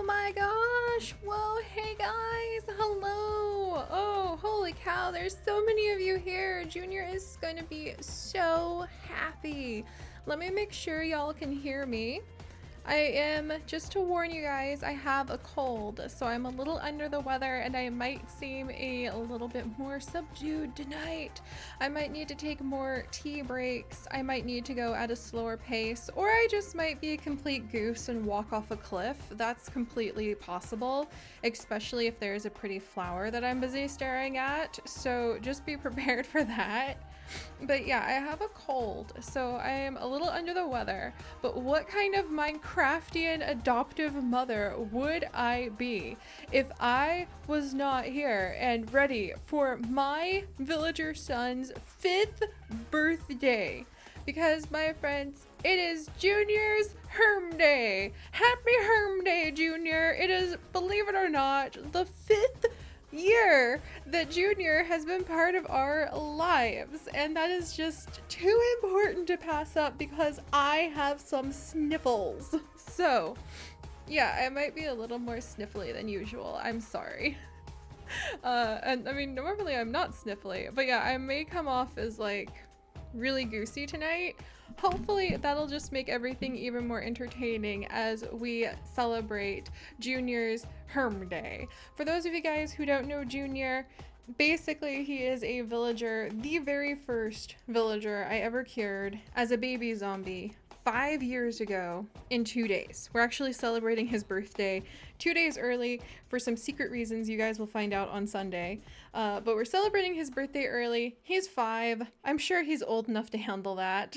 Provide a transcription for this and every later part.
my gosh. Whoa, hey guys. Hello. Oh, holy cow. There's so many of you here. Junior is going to be so happy. Let me make sure y'all can hear me. I am, just to warn you guys, I have a cold, so I'm a little under the weather and I might seem a little bit more subdued tonight. I might need to take more tea breaks, I might need to go at a slower pace, or I just might be a complete goose and walk off a cliff. That's completely possible, especially if there's a pretty flower that I'm busy staring at, so just be prepared for that. But yeah, I have a cold, so I am a little under the weather. But what kind of Minecraftian adoptive mother would I be if I was not here and ready for my villager son's 5th birthday? Because, my friends, it is Junior's Herm Day. Happy Herm Day, Junior. It is, believe it or not, the 5th year that Junior has been part of our lives, and that is just too important to pass up because I have some sniffles. So yeah, I might be a little more sniffly than usual. I'm sorry. And I mean, normally I'm not sniffly, but yeah, I may come off as like really goosey tonight. Hopefully that'll just make everything even more entertaining as we celebrate Junior's Herm Day. For those of you guys who don't know Junior, basically he is a villager, the very first villager I ever cured as a baby zombie 5 years ago in 2 days. We're actually celebrating his birthday 2 days early for some secret reasons you guys will find out on Sunday. But we're celebrating his birthday early. He's 5. I'm sure he's old enough to handle that.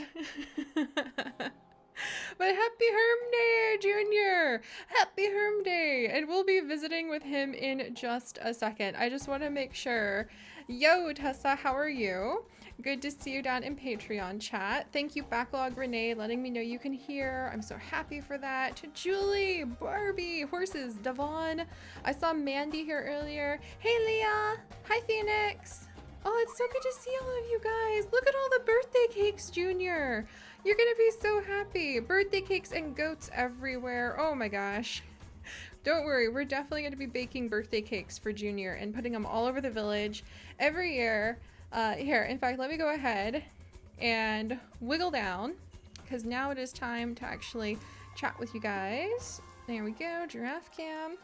But happy Herm Day, Junior! Happy Herm Day! And we'll be visiting with him in just a second. I just want to make sure. Yo, Tessa, how are you? Good to see you down in Patreon chat. Thank you, Backlog Renee, letting me know you can hear. I'm so happy for that. To Julie, Barbie, Horses, Devon. I saw Mandy here earlier. Hey, Leah. Hi, Phoenix. Oh, it's so good to see all of you guys. Look at all the birthday cakes, Junior. You're gonna be so happy. Birthday cakes and goats everywhere. Oh my gosh. Don't worry, we're definitely gonna be baking birthday cakes for Junior and putting them all over the village every year. Here, in fact, let me go ahead and wiggle down because now it is time to actually chat with you guys. There we go, giraffe cam.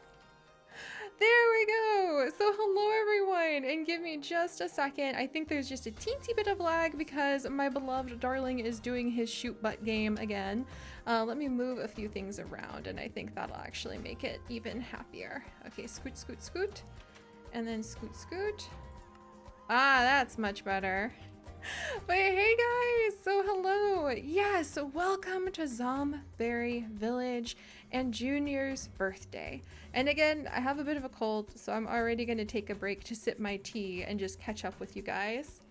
There we go. So hello everyone, and give me just a second. I think there's just a teensy bit of lag because my beloved darling is doing his shoot butt game again. Let me move a few things around and I think that'll actually make it even happier. Okay, scoot, scoot, scoot. And then scoot, scoot. Ah, that's much better. But hey guys, so hello. Yes, welcome to Zomberry Village and Junior's birthday. And again, I have a bit of a cold, so I'm already going to take a break to sip my tea and just catch up with you guys.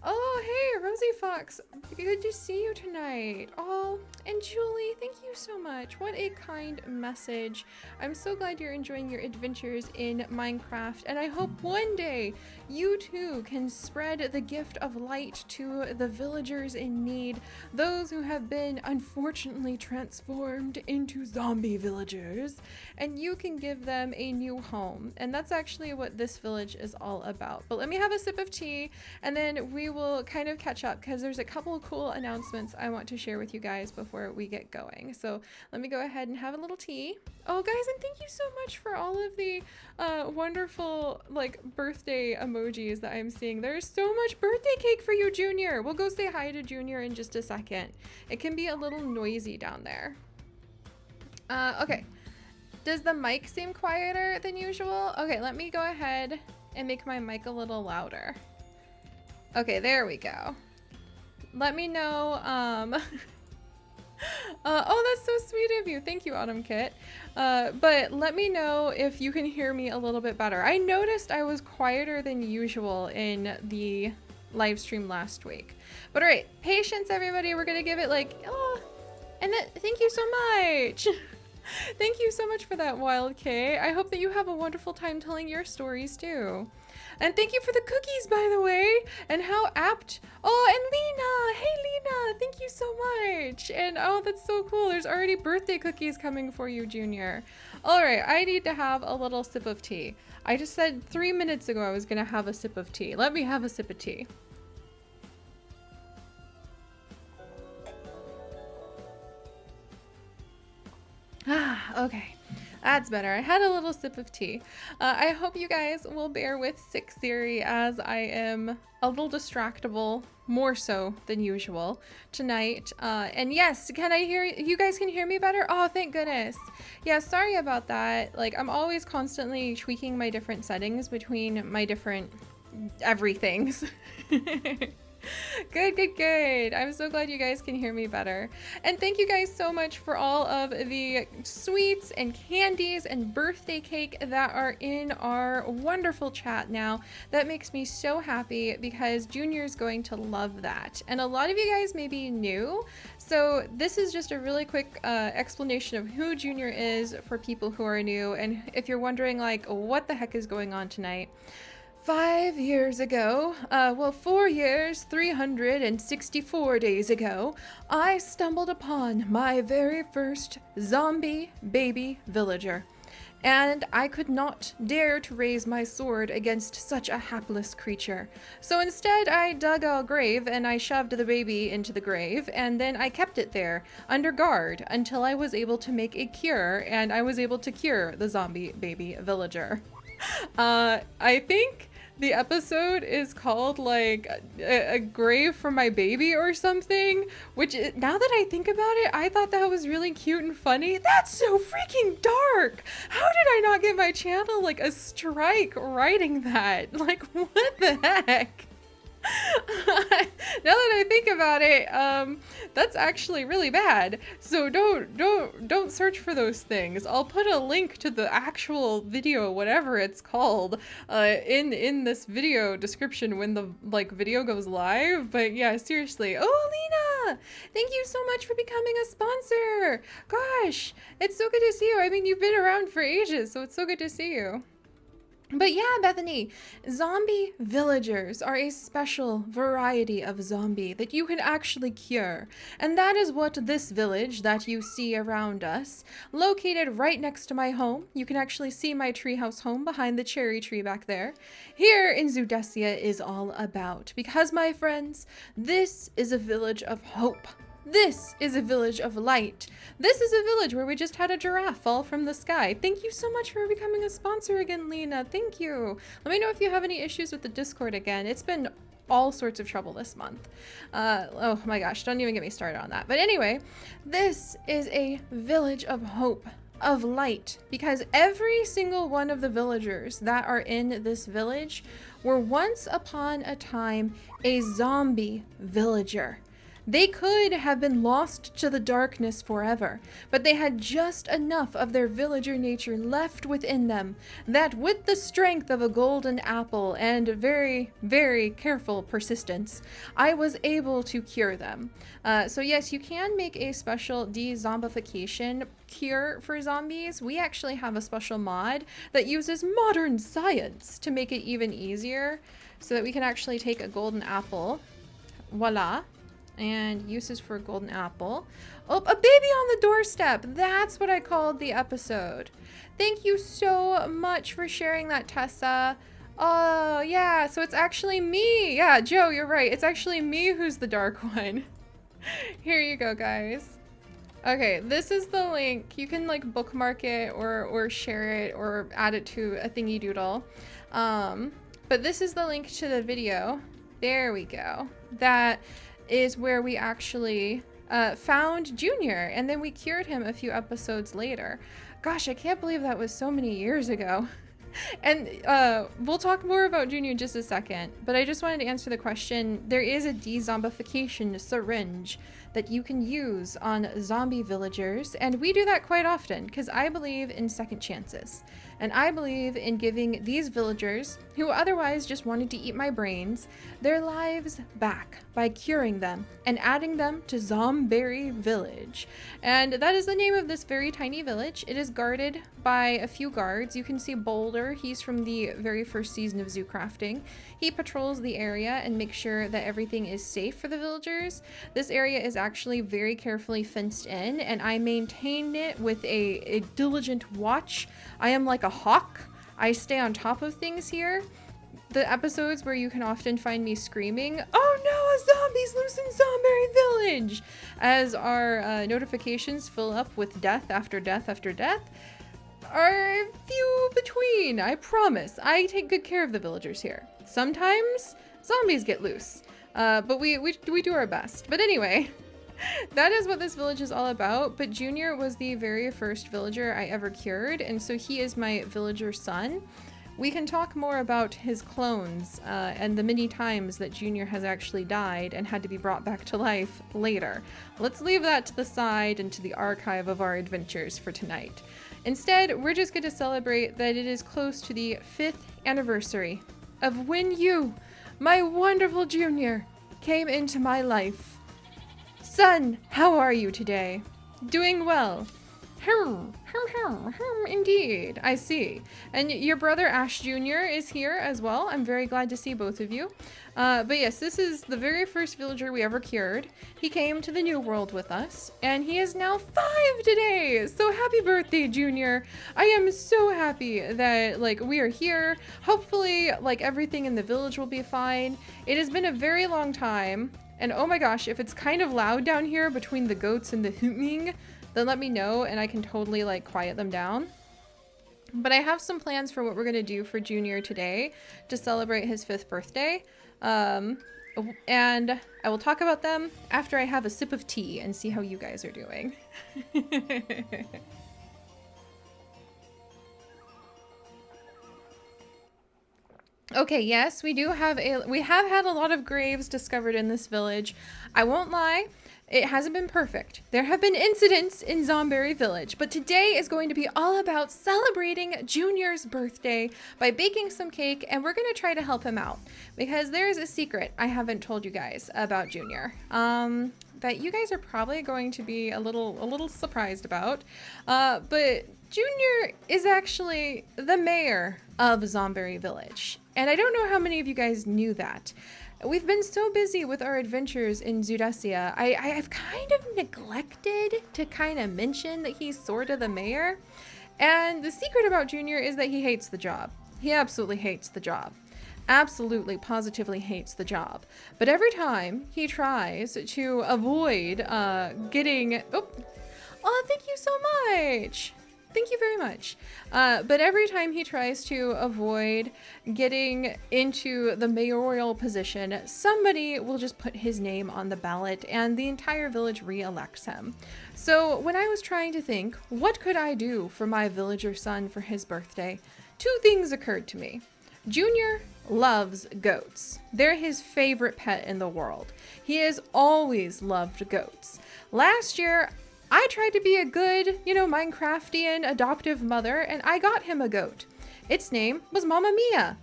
Oh, hey, Rosie Fox. Good to see you tonight. Oh, and Julie, thank you so much. What a kind message. I'm so glad you're enjoying your adventures in Minecraft, and I hope one day you too can spread the gift of light to the villagers in need, those who have been unfortunately transformed into zombie villagers, and you can give them a new home. And that's actually what this village is all about. But let me have a sip of tea, and then we will kind of catch up because there's a couple of cool announcements I want to share with you guys before we get going. So let me go ahead and have a little tea. Oh guys, and thank you so much for all of the wonderful like birthday emojis that I'm seeing. There's so much birthday cake for you, Junior. We'll go say hi to Junior in just a second. It can be a little noisy down there. Okay. Does the mic seem quieter than usual? Okay, let me go ahead and make my mic a little louder. Okay, there we go. Let me know, oh, that's so sweet of you. Thank you, Autumn Kit. But let me know if you can hear me a little bit better. I noticed I was quieter than usual in the live stream last week. But all right, patience, everybody. We're gonna give it like, oh, and then thank you so much. Thank you so much for that, Wild K. I hope that you have a wonderful time telling your stories too. And thank you for the cookies, by the way. And how apt. Oh, and Lena. Hey, Lena. Thank you so much. And oh, that's so cool. There's already birthday cookies coming for you, Junior. All right, I need to have a little sip of tea. I just said 3 minutes ago I was going to have a sip of tea. Let me have a sip of tea. Ah, okay. That's better. I had a little sip of tea. I hope you guys will bear with Sick Seri as I am a little distractible, more so than usual tonight. And yes, can I hear you guys can hear me better? Oh, thank goodness. Yeah, sorry about that. Like, I'm always constantly tweaking my different settings between my different everythings. Good, good, good. I'm so glad you guys can hear me better. And thank you guys so much for all of the sweets and candies and birthday cake that are in our wonderful chat now. That makes me so happy because Junior's going to love that. And a lot of you guys may be new. So this is just a really quick explanation of who Junior is for people who are new. And if you're wondering like, what the heck is going on tonight? 5 years ago, 4 years, 364 days ago, I stumbled upon my very first zombie baby villager. And I could not dare to raise my sword against such a hapless creature. So instead, I dug a grave and I shoved the baby into the grave, and then I kept it there under guard until I was able to make a cure, and I was able to cure the zombie baby villager. I think the episode is called like a grave for my baby or something, which now that I think about it, I thought that was really cute and funny. That's so freaking dark. How did I not get my channel like a strike writing that? Like, what the heck? Now that I think about it, that's actually really bad. So don't search for those things. I'll put a link to the actual video, whatever it's called, in this video description when the video goes live. But yeah, seriously. Oh, Lena, thank you so much for becoming a sponsor. Gosh, it's so good to see you. I mean, you've been around for ages, so it's so good to see you. But yeah, Bethany, zombie villagers are a special variety of zombie that you can actually cure. And that is what this village that you see around us, located right next to my home. You can actually see my treehouse home behind the cherry tree back there. Here in Zudesia is all about. Because, my friends, this is a village of hope. This is a village of light. This is a village where we just had a giraffe fall from the sky. Thank you so much for becoming a sponsor again, Lena. Thank you. Let me know if you have any issues with the Discord again. It's been all sorts of trouble this month. Oh my gosh, don't even get me started on that. But anyway, this is a village of hope, of light, because every single one of the villagers that are in this village were once upon a time a zombie villager. They could have been lost to the darkness forever, but they had just enough of their villager nature left within them that with the strength of a golden apple and very, very careful persistence, I was able to cure them. So yes, you can make a special de-zombification cure for zombies. We actually have a special mod that uses modern science to make it even easier so that we can actually take a golden apple. Voila. And uses for a golden apple. Oh, a baby on the doorstep. That's what I called the episode. Thank you so much for sharing that, Tessa. Oh, yeah. So it's actually me. Yeah, Joe, you're right. It's actually me who's the dark one. Here you go, guys. Okay, this is the link. You can like bookmark it or share it or add it to a thingy doodle. But this is the link to the video. There we go. That is where we actually found Junior, and then we cured him a few episodes later. Gosh, I can't believe that was so many years ago. And we'll talk more about Junior in just a second, but I just wanted to answer the question. There is a de-zombification syringe that you can use on zombie villagers, and we do that quite often because I believe in second chances. And I believe in giving these villagers, who otherwise just wanted to eat my brains, their lives back by curing them and adding them to Zomberry Village. And that is the name of this very tiny village. It is guarded by a few guards. You can see Boulder. He's from the very first season of Zoo Crafting. He patrols the area and makes sure that everything is safe for the villagers. This area is actually very carefully fenced in, and I maintain it with a diligent watch. I am like a hawk. I stay on top of things here. The episodes where you can often find me screaming, "Oh no, a zombie's loose in Zomberry Village!" as our notifications fill up with death after death after death, are few between, I promise. I take good care of the villagers here. Sometimes zombies get loose, but we do our best. But anyway, that is what this village is all about. But Junior was the very first villager I ever cured, and so he is my villager son. We can talk more about his clones and the many times that Junior has actually died and had to be brought back to life later. Let's leave that to the side and to the archive of our adventures for tonight. Instead, we're just going to celebrate that it is close to the 5th anniversary of when you, my wonderful Junior, came into my life. Son, how are you today? Doing well. Indeed, I see. And your brother Ash Jr. is here as well. I'm very glad to see both of you. But yes, this is the very first villager we ever cured. He came to the New World with us, and he is now 5 today. So happy birthday, Junior. I am so happy that, like, we are here. Hopefully, like, everything in the village will be fine. It has been a very long time. And oh my gosh, if it's kind of loud down here between the goats and the hooting, then let me know and I can totally like quiet them down. But I have some plans for what we're going to do for Junior today to celebrate his 5th birthday. And I will talk about them after I have a sip of tea and see how you guys are doing. Okay, yes, we have had a lot of graves discovered in this village. I won't lie. It hasn't been perfect. There have been incidents in Zomberry Village, but today is going to be all about celebrating Junior's birthday by baking some cake, and we're going to try to help him out because there is a secret I haven't told you guys about Junior that you guys are probably going to be a little surprised about. But Junior is actually the mayor of Zomberry Village, and I don't know how many of you guys knew that. We've been so busy with our adventures in Zudasia, I've kind of neglected to kind of mention that he's sort of the mayor. And the secret about Junior is that he hates the job. He absolutely hates the job. Absolutely, positively hates the job. But every time he tries to avoid getting... Oh, thank you so much! Thank you very much. But every time he tries to avoid getting into the mayoral position, somebody will just put his name on the ballot and the entire village re-elects him. So when I was trying to think, what could I do for my villager son for his birthday? 2 things occurred to me. Junior loves goats. They're his favorite pet in the world. He has always loved goats. Last year, I tried to be a good, Minecraftian adoptive mother, and I got him a goat. Its name was Mama Mia.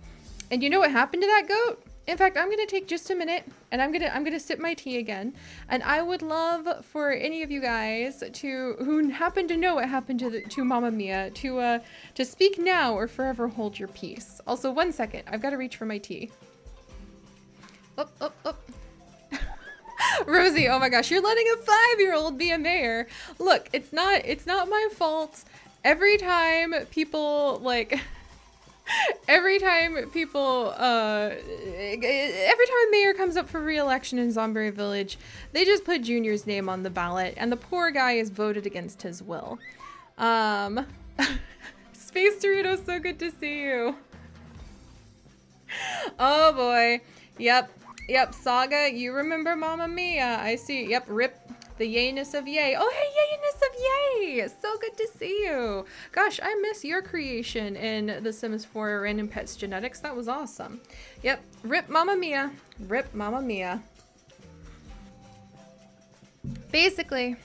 And you know what happened to that goat? In fact, I'm gonna take just a minute and I'm gonna sip my tea again. And I would love for any of you guys who happen to know what happened to Mama Mia to speak now or forever hold your peace. Also, 1 second, I've got to reach for my tea. Oh. Rosie, oh my gosh, you're letting a 5-year-old be a mayor. Look, it's not my fault. Every time a mayor comes up for re-election in Zomberry Village, they just put Junior's name on the ballot, and the poor guy is voted against his will. Space Dorito, so good to see you. Oh boy. Yep, Saga, you remember Mama Mia. I see. Yep, rip the yayness of yay. Oh, hey, yayness of yay. So good to see you. Gosh, I miss your creation in The Sims 4 Random Pets Genetics. That was awesome. Yep, rip Mama Mia. Rip Mama Mia. Basically,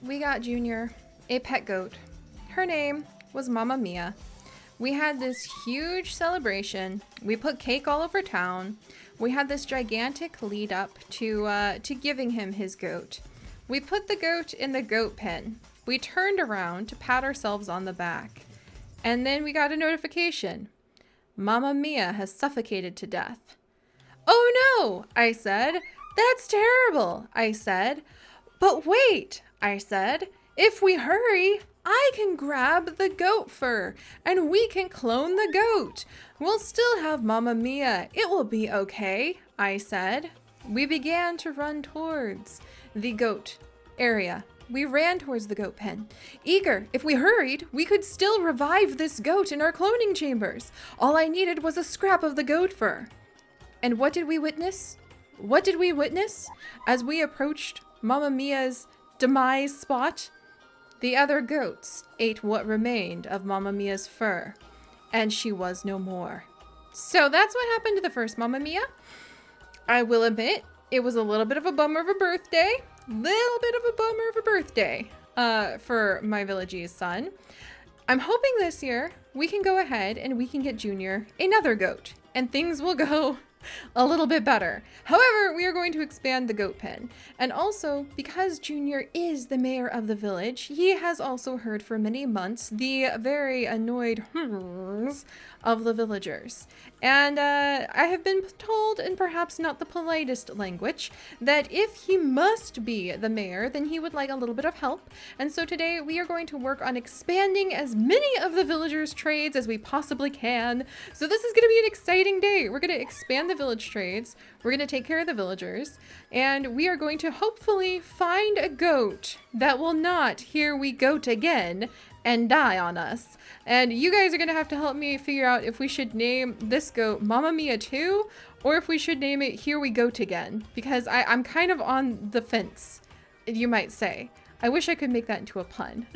we got Junior a pet goat. Her name was Mama Mia. We had this huge celebration. We put cake all over town. We had this gigantic lead up to giving him his goat. We put the goat in the goat pen. We turned around to pat ourselves on the back. And then we got a notification. Mama Mia has suffocated to death. Oh no, I said. That's terrible, I said. But wait, I said. If we hurry, I can grab the goat fur and we can clone the goat. We'll still have Mama Mia. It will be okay, I said. We began to run towards the goat area. We ran towards the goat pen. Eager, if we hurried, we could still revive this goat in our cloning chambers. All I needed was a scrap of the goat fur. And what did we witness? What did we witness? As we approached Mama Mia's demise spot, the other goats ate what remained of Mama Mia's fur, and she was no more. So that's what happened to the first Mama Mia. I will admit, it was a little bit of a bummer of a birthday. For my village's son. I'm hoping this year we can go ahead and we can get Junior another goat, and things will go a little bit better. However, we are going to expand the goat pen. And also, because Junior is the mayor of the village, he has also heard for many months the very annoyed hums of the villagers. And I have been told, in perhaps not the politest language, that if he must be the mayor, then he would like a little bit of help. And so today we are going to work on expanding as many of the villagers' trades as we possibly can. So this is going to be an exciting day. We're going to expand the village trades. We're going to take care of the villagers. And we are going to hopefully find a goat that will not, here we goat again, and die on us. And you guys are gonna have to help me figure out if we should name this goat Mama Mia 2 or if we should name it Here We Goat Again, because I'm kind of on the fence, you might say. I wish I could make that into a pun.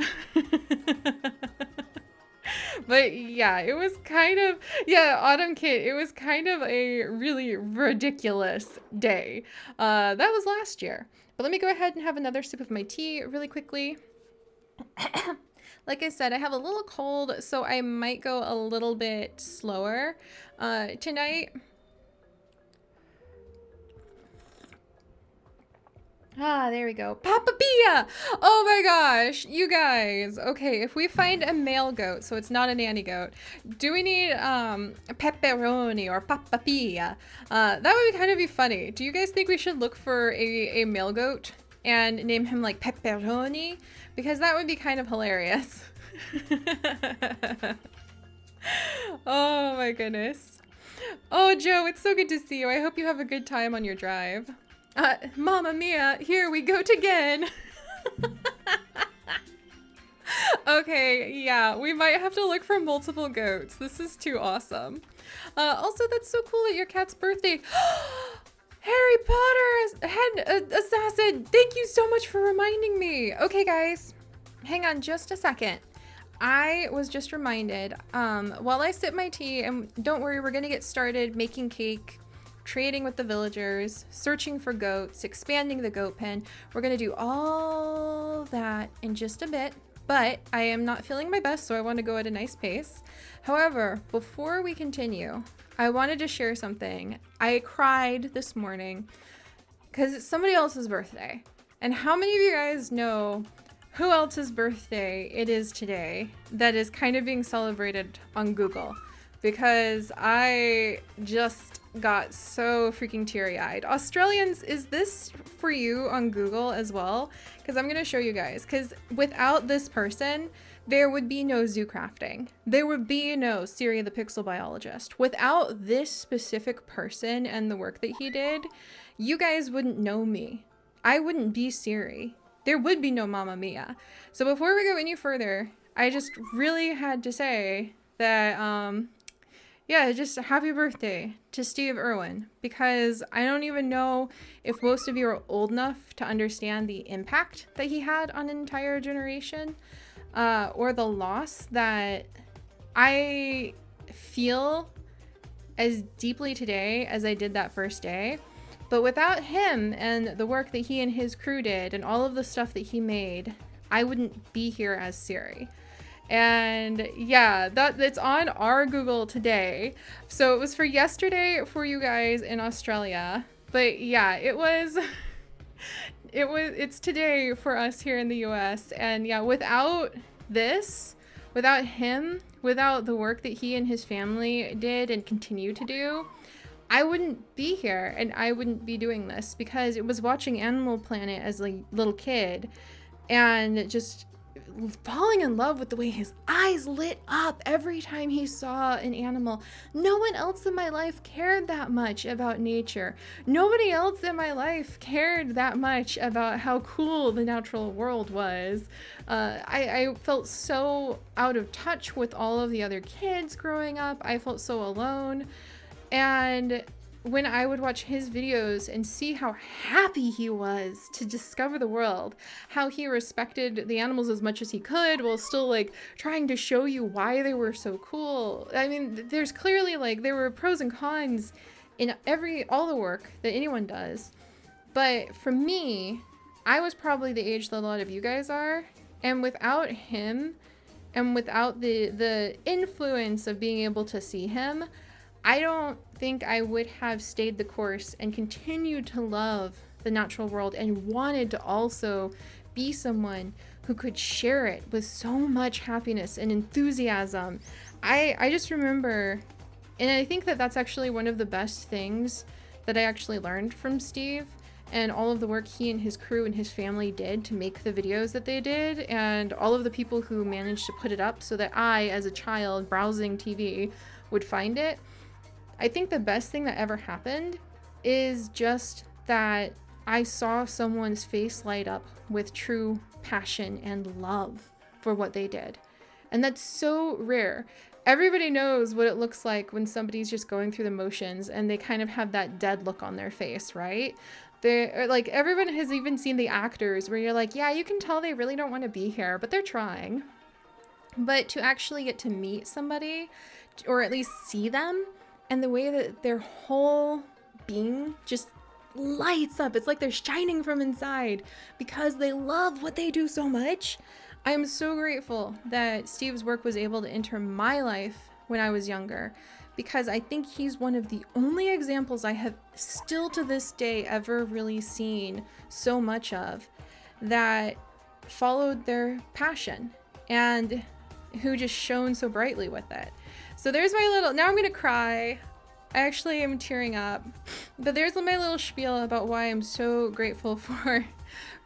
But yeah, it was kind of, Autumn Kit, it was kind of a really ridiculous day. That was last year. But let me go ahead and have another sip of my tea really quickly. Like I said, I have a little cold, so I might go a little bit slower tonight. Ah, there we go. Papa Pia! Oh my gosh, you guys. Okay, if we find a male goat, so it's not a nanny goat, do we need pepperoni or Papa Pia? That would kind of be funny. Do you guys think we should look for a male goat and name him like Pepperoni? Because that would be kind of hilarious. Oh my goodness. Oh, Joe, it's so good to see you. I hope you have a good time on your drive. Mama Mia, here we go again. Okay, yeah, we might have to look for multiple goats. This is too awesome. Also, that's so cool at your cat's birthday. Harry Potter head assassin, thank you so much for reminding me. Okay, guys, hang on just a second. I was just reminded, while I sip my tea, and don't worry, we're gonna get started making cake, trading with the villagers, searching for goats, expanding the goat pen. We're gonna do all that in just a bit, but I am not feeling my best, so I want to go at a nice pace. However, before we continue, I wanted to share something. I cried this morning because it's somebody else's birthday. And how many of you guys know who else's birthday it is today that is kind of being celebrated on Google? Because I just got so freaking teary-eyed. Australians, is this for you on Google as well? Because I'm going to show you guys. Because without this person, there would be no zoo crafting. There would be no Seri the Pixel Biologist. Without this specific person and the work that he did, you guys wouldn't know me. I wouldn't be Seri. There would be no Mama Mia. So before we go any further, I just really had to say that, yeah, just happy birthday to Steve Irwin, because I don't even know if most of you are old enough to understand the impact that he had on an entire generation. Or the loss that I feel as deeply today as I did that first day. But without him and the work that he and his crew did and all of the stuff that he made, I wouldn't be here as Seri. And yeah, that's on our Google today. So it was for yesterday for you guys in Australia. But yeah, it's today for us here in the US. And yeah, without this, without him, without the work that he and his family did and continue to do, I wouldn't be here and I wouldn't be doing this, because it was watching Animal Planet as a little kid and just falling in love with the way his eyes lit up every time he saw an animal. No one else in my life cared that much about nature. Nobody else in my life cared that much about how cool the natural world was. I felt so out of touch with all of the other kids growing up. I felt so alone. And when I would watch his videos and see how happy he was to discover the world, how he respected the animals as much as he could while still like trying to show you why they were so cool. I mean, there's clearly like there were pros and cons in all the work that anyone does. But for me, I was probably the age that a lot of you guys are, and without him and without the influence of being able to see him, I don't think I would have stayed the course and continued to love the natural world and wanted to also be someone who could share it with so much happiness and enthusiasm. I just remember, and I think that that's actually one of the best things that I actually learned from Steve and all of the work he and his crew and his family did to make the videos that they did, and all of the people who managed to put it up so that I, as a child browsing TV, would find it. I think the best thing that ever happened is just that I saw someone's face light up with true passion and love for what they did. And that's so rare. Everybody knows what it looks like when somebody's just going through the motions and they kind of have that dead look on their face, right? They're like, everyone has even seen the actors where you're like, yeah, you can tell they really don't want to be here, but they're trying. But to actually get to meet somebody, or at least see them, and the way that their whole being just lights up. It's like they're shining from inside because they love what they do so much. I am so grateful that Steve's work was able to enter my life when I was younger, because I think he's one of the only examples I have still to this day ever really seen so much of that followed their passion and who just shone so brightly with it. So there's my little, now I'm gonna cry. I actually am tearing up, but there's my little spiel about why I'm so grateful for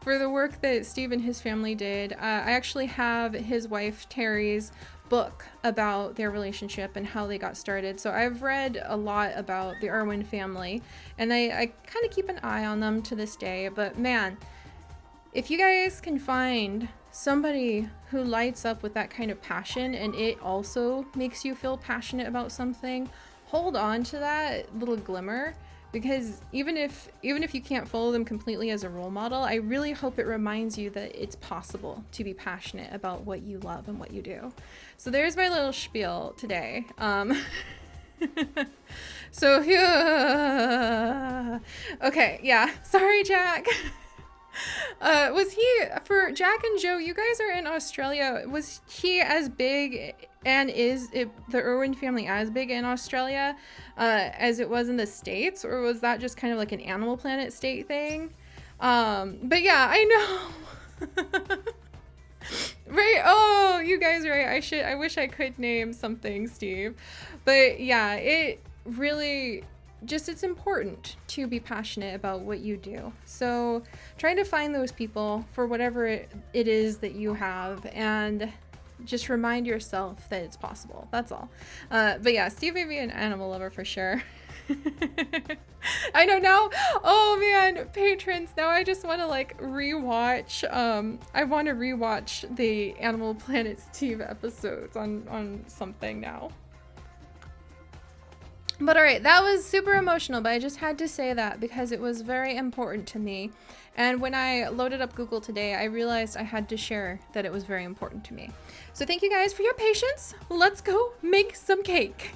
the work that Steve and his family did. I actually have his wife Terry's book about their relationship and how they got started. So I've read a lot about the Irwin family, and I kind of keep an eye on them to this day. But man, if you guys can find somebody who lights up with that kind of passion and it also makes you feel passionate about something, hold on to that little glimmer, because even if you can't follow them completely as a role model, I really hope it reminds you that it's possible to be passionate about what you love and what you do. So there's my little spiel today. So okay, yeah, sorry Jack. Was he, for Jack and Joe, you guys are in Australia, was he as big, and is it, the Irwin family, as big in Australia as it was in the States, or was that just kind of like an Animal Planet state thing? But yeah, I know. Right, oh, you guys are right. I wish I could name something Steve. But yeah, it really just, it's important to be passionate about what you do. So trying to find those people for whatever it is that you have, and just remind yourself that it's possible. That's all. But yeah, Steve may be an animal lover for sure. I know now. Oh man, patrons, now I just want to like rewatch. I want to rewatch the Animal Planet Steve episodes on something now. But all right, that was super emotional, but I just had to say that because it was very important to me. And when I loaded up Google today, I realized I had to share that it was very important to me. So thank you guys for your patience. Let's go make some cake.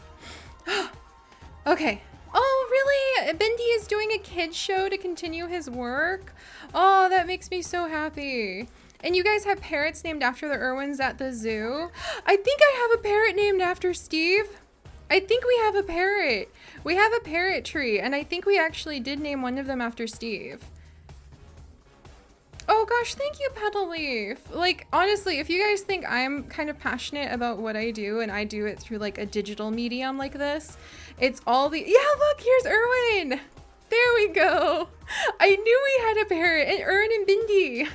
Okay, Oh, really? Bindi is doing a kids show to continue his work? Oh, that makes me so happy. And you guys have parrots named after the Irwins at the zoo? I think I have a parrot named after Steve. I think we have a parrot. We have a parrot tree, and I think we actually did name one of them after Steve. Oh gosh, thank you, Petal Leaf. Like, honestly, if you guys think I'm kind of passionate about what I do and I do it through like a digital medium like this, it's all the, yeah, look, here's Irwin. There we go. I knew we had a parrot, and Irwin and Bindi.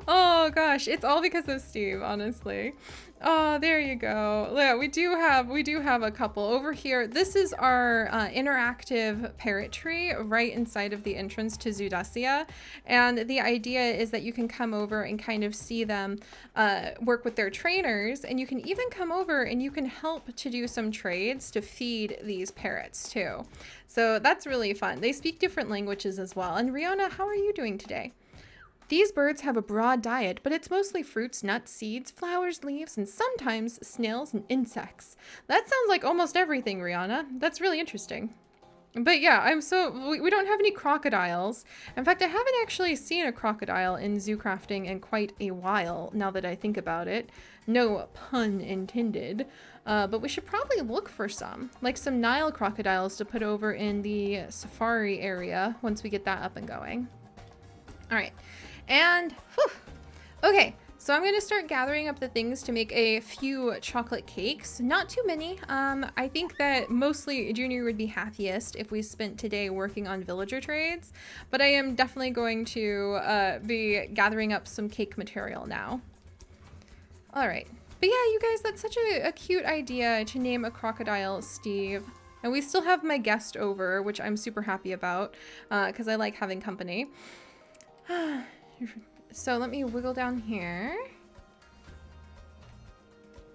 Oh gosh, it's all because of Steve, honestly. Oh, there you go. Yeah, we do have a couple over here. This is our interactive parrot tree right inside of the entrance to Zudasia. And the idea is that you can come over and kind of see them work with their trainers. And you can even come over and you can help to do some trades to feed these parrots too. So that's really fun. They speak different languages as well. And Rihanna, how are you doing today? These birds have a broad diet, but it's mostly fruits, nuts, seeds, flowers, leaves, and sometimes snails and insects. That sounds like almost everything, Rihanna. That's really interesting. But yeah, we don't have any crocodiles. In fact, I haven't actually seen a crocodile in zoo crafting in quite a while, now that I think about it. No pun intended. But we should probably look for some, like some Nile crocodiles to put over in the safari area once we get that up and going. All right. And, whew. Okay, so I'm gonna start gathering up the things to make a few chocolate cakes. Not too many. I think that mostly Junior would be happiest if we spent today working on villager trades, but I am definitely going to be gathering up some cake material now. All right, but yeah, you guys, that's such a cute idea to name a crocodile Steve. And we still have my guest over, which I'm super happy about, because I like having company. So let me wiggle down here.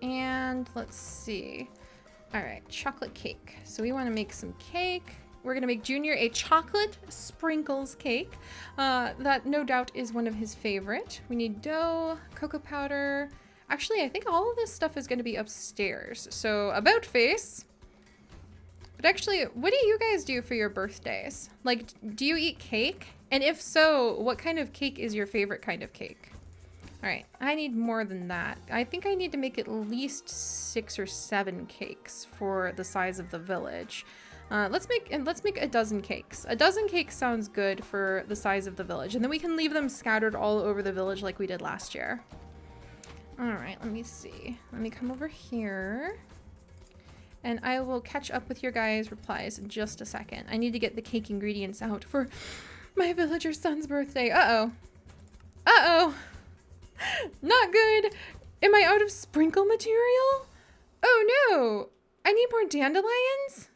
And let's see. All right, chocolate cake. So we want to make some cake. We're going to make Junior a chocolate sprinkles cake. That no doubt is one of his favorite. We need dough, cocoa powder. Actually, I think all of this stuff is going to be upstairs. So about face. But actually, what do you guys do for your birthdays? Like, do you eat cake? And if so, what kind of cake is your favorite kind of cake? All right, I need more than that. I think I need to make at least 6 or 7 cakes for the size of the village. Let's make a dozen cakes. A dozen cakes sounds good for the size of the village, and then we can leave them scattered all over the village like we did last year. All right, let me see. Let me come over here. And I will catch up with your guys' replies in just a second. I need to get the cake ingredients out for my villager son's birthday. Uh-oh. Uh-oh. Not good. Am I out of sprinkle material? Oh no. I need more dandelions?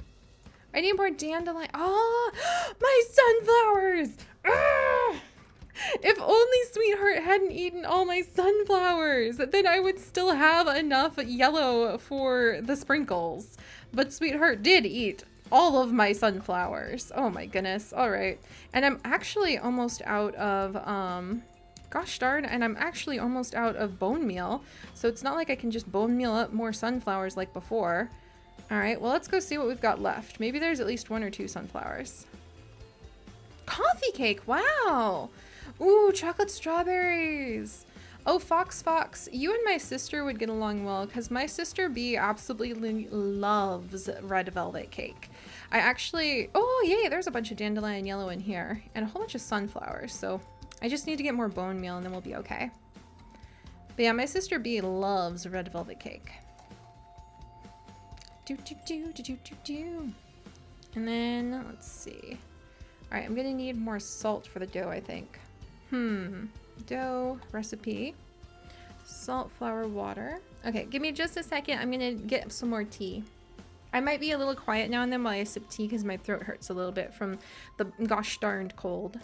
I need more dandelion. Oh, my sunflowers. Ugh. If only Sweetheart hadn't eaten all my sunflowers, then I would still have enough yellow for the sprinkles. But Sweetheart did eat all of my sunflowers. Oh my goodness. All right. And I'm actually almost out of, gosh darn, and I'm actually almost out of bone meal. So it's not like I can just bone meal up more sunflowers like before. All right, well, let's go see what we've got left. Maybe there's at least 1 or 2 sunflowers. Coffee cake, wow. Ooh, chocolate strawberries. Oh, Fox, you and my sister would get along well because my sister B absolutely loves red velvet cake. I actually, oh yay, there's a bunch of dandelion yellow in here and a whole bunch of sunflowers. So I just need to get more bone meal and then we'll be okay. But yeah, my sister B loves red velvet cake. And then let's see. All right, I'm gonna need more salt for the dough, I think. Dough recipe, salt, flour, water. Okay, give me just a second. I'm gonna get some more tea. I might be a little quiet now and then while I sip tea because my throat hurts a little bit from the gosh darned cold.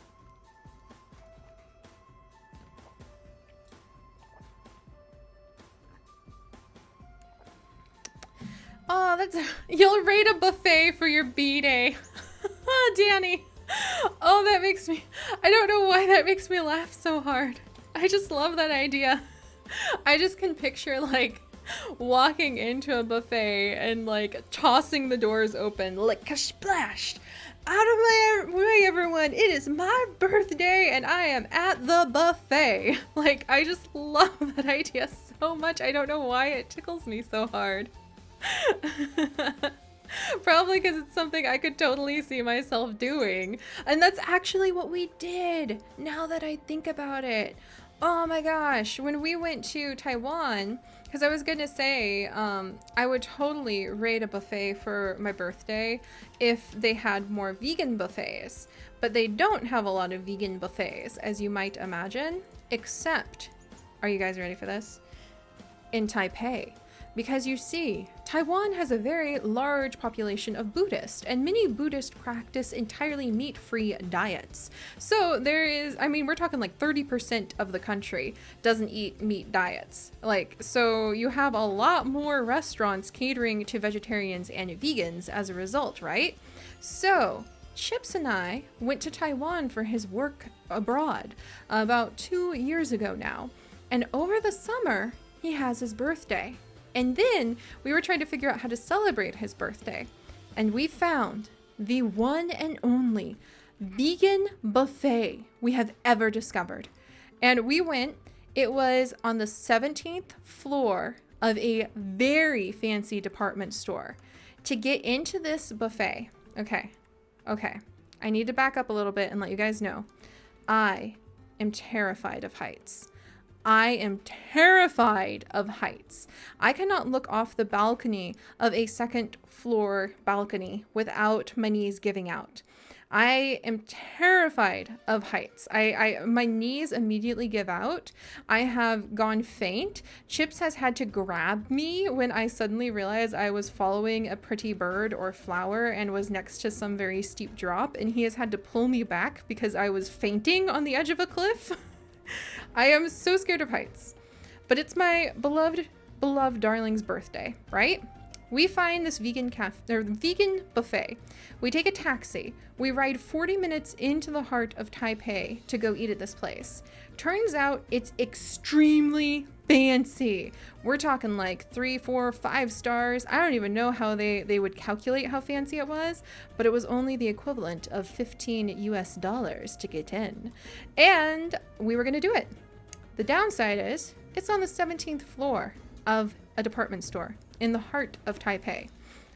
Oh, that's, you'll rate a buffet for your B-day. Danny. Oh, that makes me, I don't know why that makes me laugh so hard. I just love that idea. I just can picture like walking into a buffet and like tossing the doors open, like splash. Out of my way, everyone. It is my birthday and I am at the buffet. Like, I just love that idea so much. I don't know why it tickles me so hard. Probably because it's something I could totally see myself doing. And that's actually what we did, now that I think about it. Oh my gosh, when we went to Taiwan, because I was gonna say, I would totally raid a buffet for my birthday if they had more vegan buffets. But they don't have a lot of vegan buffets, as you might imagine, except, are you guys ready for this? In Taipei. Because you see, Taiwan has a very large population of Buddhists, and many Buddhists practice entirely meat-free diets. So there is, I mean, we're talking like 30% of the country doesn't eat meat diets. Like, so you have a lot more restaurants catering to vegetarians and vegans as a result, right? So Chips and I went to Taiwan for his work abroad about 2 years ago now. And over the summer, he has his birthday. And then we were trying to figure out how to celebrate his birthday. And we found the one and only vegan buffet we have ever discovered. And we went, it was on the 17th floor of a very fancy department store. To get into this buffet, okay, I need to back up a little bit and let you guys know. I am terrified of heights. I am terrified of heights. I cannot look off the balcony of a second floor balcony without my knees giving out. I am terrified of heights. My knees immediately give out. I have gone faint. Chips has had to grab me when I suddenly realized I was following a pretty bird or flower and was next to some very steep drop, and he has had to pull me back because I was fainting on the edge of a cliff. I am so scared of heights, but it's my beloved darling's birthday, right? We find this vegan buffet. We take a taxi. We ride 40 minutes into the heart of Taipei to go eat at this place. Turns out it's extremely fancy. We're talking like 3, 4, 5 stars. I don't even know how they would calculate how fancy it was, but it was only the equivalent of $15 to get in. And we were gonna do it. The downside is it's on the 17th floor of a department store in the heart of Taipei.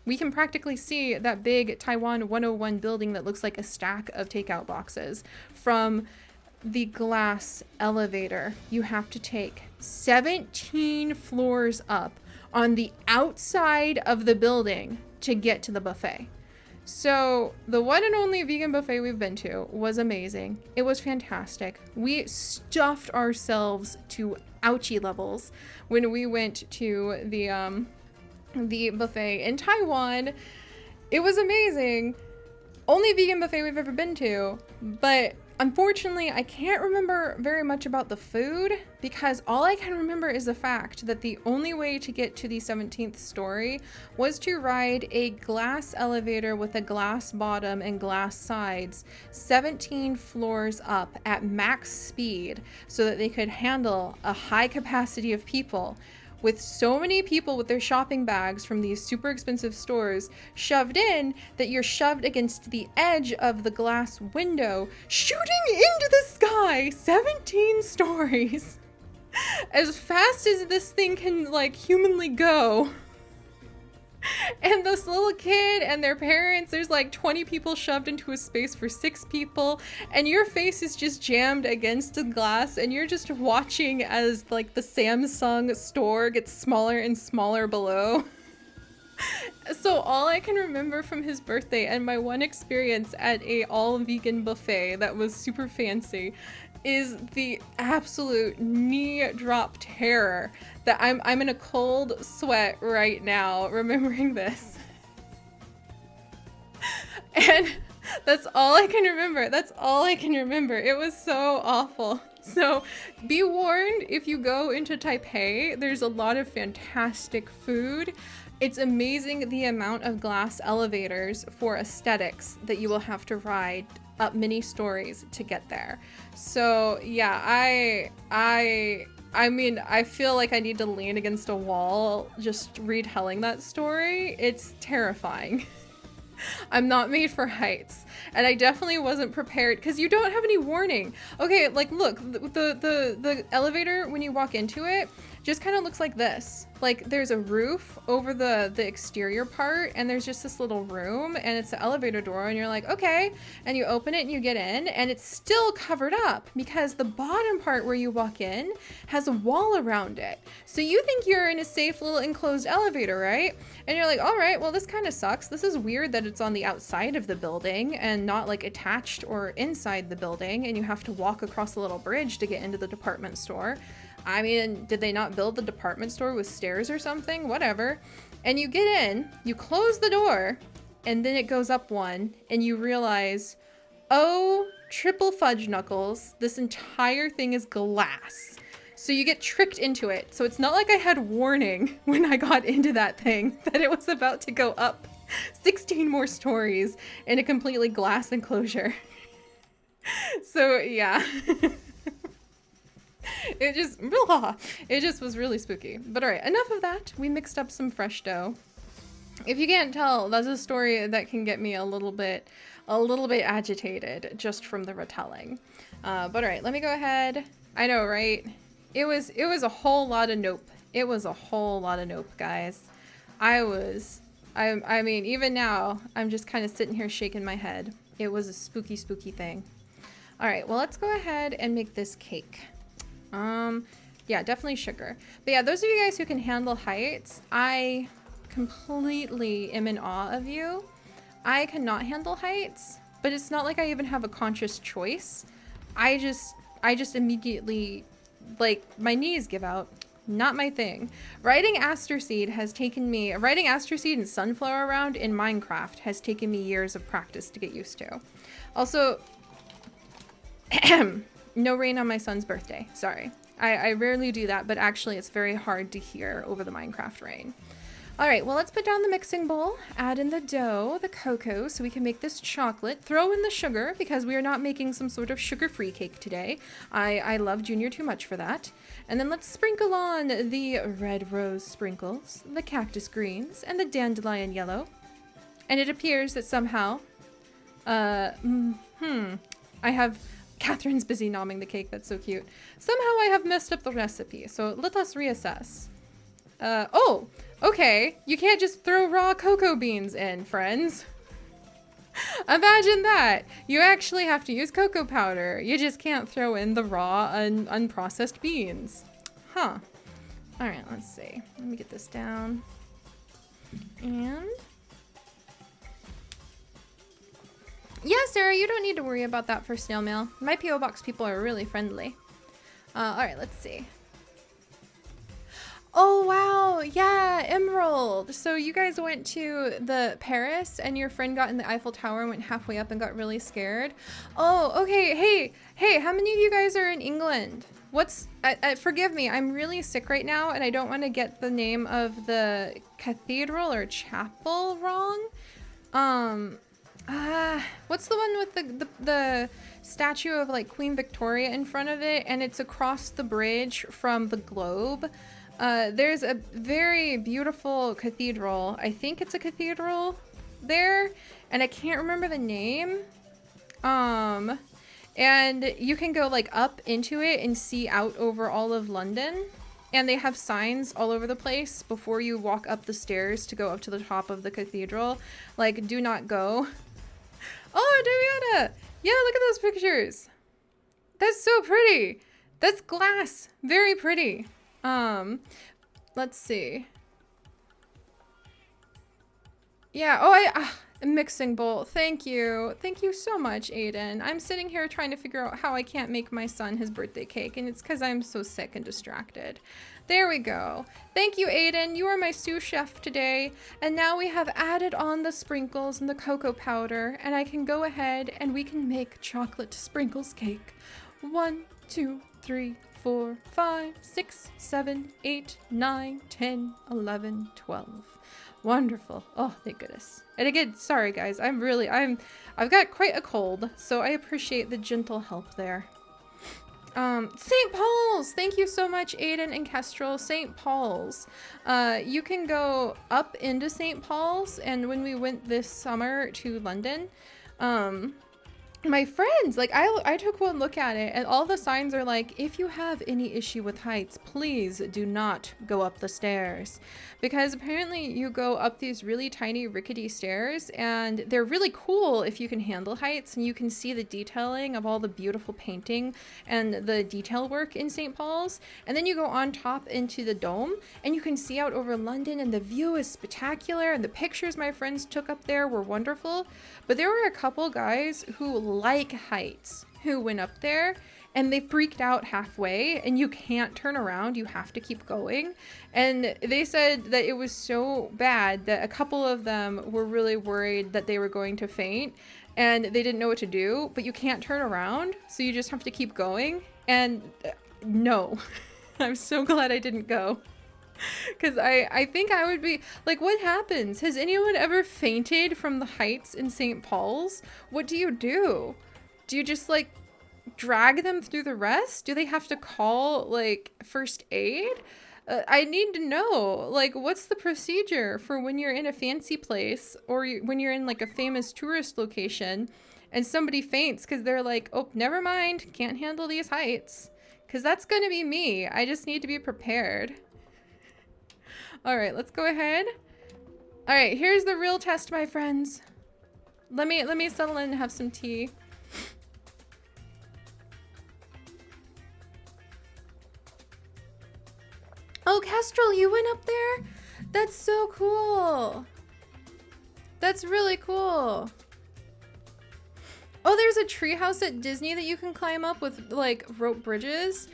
We can practically see that big Taiwan 101 building that looks like a stack of takeout boxes from the glass elevator. You have to take 17 floors up on the outside of the building to get to the buffet. So the one and only vegan buffet we've been to was amazing. It was fantastic. We stuffed ourselves to ouchie levels when we went to the buffet in Taiwan. It was amazing. Only vegan buffet we've ever been to, but unfortunately, I can't remember very much about the food because all I can remember is the fact that the only way to get to the 17th story was to ride a glass elevator with a glass bottom and glass sides 17 floors up at max speed so that they could handle a high capacity of people. With so many people with their shopping bags from these super expensive stores shoved in that you're shoved against the edge of the glass window, shooting into the sky 17 stories as fast as this thing can like humanly go. And this little kid and their parents, there's like 20 people shoved into a space for 6 people, and your face is just jammed against the glass, and you're just watching as like the Samsung store gets smaller and smaller below. So all I can remember from his birthday and my one experience at a all vegan buffet that was super fancy is the absolute knee drop terror that I'm in a cold sweat right now remembering this. And that's all I can remember. That's all I can remember. It was so awful. So be warned, if you go into Taipei, there's a lot of fantastic food. It's amazing the amount of glass elevators for aesthetics that you will have to ride up many stories to get there. So yeah, I I mean, I feel like I need to lean against a wall just retelling that story. It's terrifying. I'm not made for heights, and I definitely wasn't prepared because you don't have any warning. Okay, like look, the elevator when you walk into it just kind of looks like this. Like there's a roof over the exterior part, and there's just this little room, and it's the elevator door, and you're like, okay, and you open it and you get in, and it's still covered up because the bottom part where you walk in has a wall around it. So you think you're in a safe little enclosed elevator, right? And you're like, all right, well, this kind of sucks. This is weird that it's on the outside of the building and not like attached or inside the building, and you have to walk across a little bridge to get into the department store. I mean, did they not build the department store with stairs or something? Whatever. And you get in, you close the door, and then it goes up one, and you realize, oh, triple fudge knuckles, this entire thing is glass. So you get tricked into it. So it's not like I had warning when I got into that thing that it was about to go up 16 more stories in a completely glass enclosure. So yeah. It just was really spooky. But all right, enough of that. We mixed up some fresh dough. If you can't tell, that's a story that can get me a little bit agitated just from the retelling. But all right, let me go ahead. I know, right? It was a whole lot of nope. It was a whole lot of nope, guys. I mean, even now, I'm just kind of sitting here shaking my head. It was a spooky, spooky thing. All right, well, let's go ahead and make this cake. Yeah, definitely sugar. But yeah, those of you guys who can handle heights, I completely am in awe of you. I cannot handle heights, but it's not like I even have a conscious choice. I just immediately, like, my knees give out. Not my thing. Riding aster seed and sunflower around in Minecraft has taken me years of practice to get used to. Also, no rain on my son's birthday. Sorry. I rarely do that, but actually it's very hard to hear over the Minecraft rain. All right, well, let's put down the mixing bowl, add in the dough, the cocoa, so we can make this chocolate, throw in the sugar, because we are not making some sort of sugar-free cake today. I love Junior too much for that. And then let's sprinkle on the red rose sprinkles, the cactus greens, and the dandelion yellow. And it appears that somehow, I have... Catherine's busy nomming the cake. That's so cute. Somehow I have messed up the recipe, so let us reassess. Oh, okay. You can't just throw raw cocoa beans in, friends. Imagine that. You actually have to use cocoa powder. You just can't throw in the raw, unprocessed beans. Huh. All right, let's see. Let me get this down. And... yeah, Sarah, you don't need to worry about that for snail mail. My P.O. Box people are really friendly. All right, let's see. Oh, wow. Yeah, Emerald. So you guys went to the Paris and your friend got in the Eiffel Tower and went halfway up and got really scared. Oh, okay. Hey, how many of you guys are in England? Forgive me, I'm really sick right now and I don't want to get the name of the cathedral or chapel wrong. What's the one with the statue of like Queen Victoria in front of it, and it's across the bridge from the globe? There's a very beautiful cathedral. I think it's a cathedral there, and I can't remember the name. And you can go like up into it and see out over all of London. And they have signs all over the place before you walk up the stairs to go up to the top of the cathedral. Like, do not go. Oh, Daviana! Yeah, look at those pictures. That's so pretty. That's glass. Very pretty. Let's see. Yeah, a mixing bowl. Thank you. Thank you so much, Aiden. I'm sitting here trying to figure out how I can't make my son his birthday cake, and it's because I'm so sick and distracted. There we go. Thank you, Aiden. You are my sous chef today. And now we have added on the sprinkles and the cocoa powder, and I can go ahead and we can make chocolate sprinkles cake. 1, 2, 3, 4, 5, 6, 7, 8, 9, 10, 11, 12. Wonderful. Oh, thank goodness. And again, sorry guys, I've got quite a cold, so I appreciate the gentle help there. St. Paul's! Thank you so much, Aiden and Kestrel. St. Paul's. You can go up into St. Paul's, and when we went this summer to London, my friends, like I took one look at it and all the signs are like, if you have any issue with heights, please do not go up the stairs, because apparently you go up these really tiny rickety stairs and they're really cool if you can handle heights, and you can see the detailing of all the beautiful painting and the detail work in St. Paul's, and then you go on top into the dome and you can see out over London and the view is spectacular, and the pictures my friends took up there were wonderful. But there were a couple guys who like heights who went up there and they freaked out halfway, and you can't turn around, you have to keep going. And they said that it was so bad that a couple of them were really worried that they were going to faint and they didn't know what to do, but you can't turn around, so you just have to keep going. And no, I'm so glad I didn't go. Because I think I would be like, what happens? Has anyone ever fainted from the heights in St. Paul's? What do you do? Do you just like drag them through the rest? Do they have to call like first aid? I need to know, like, what's the procedure for when you're in a fancy place or when you're in like a famous tourist location and somebody faints because they're like, oh, never mind, can't handle these heights. Because that's going to be me. I just need to be prepared. All right, let's go ahead. All right, here's the real test, my friends. Let me settle in and have some tea. Oh, Kestrel, you went up there? That's so cool. That's really cool. Oh, there's a treehouse at Disney that you can climb up with like rope bridges.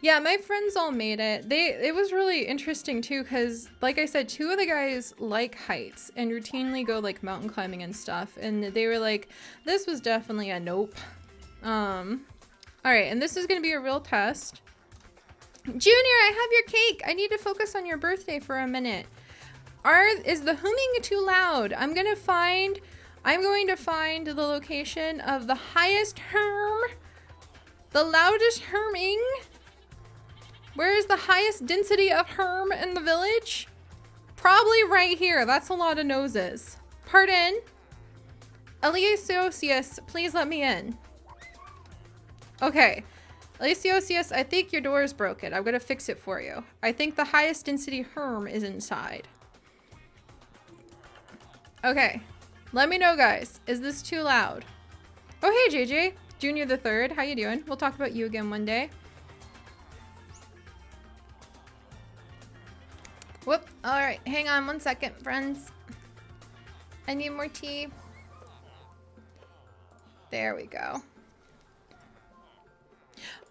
Yeah, my friends all made it. It was really interesting too, because like I said, two of the guys like heights and routinely go like mountain climbing and stuff, and they were like, this was definitely a nope. All right, and this is gonna be a real test. Junior, I have your cake. I need to focus on your birthday for a minute. Is the humming too loud? I'm going to find the location of the highest hum, the loudest humming. Where is the highest density of hum in the village? Probably right here. That's a lot of noses. Pardon? Eliasiosius, please let me in. Okay. Eliasiosius, I think your door is broken. I'm gonna fix it for you. I think the highest density herm is inside. Okay. Let me know, guys. Is this too loud? Oh, hey, JJ. Junior the Third. How you doing? We'll talk about you again one day. Whoop. All right. Hang on one second, friends. I need more tea. There we go.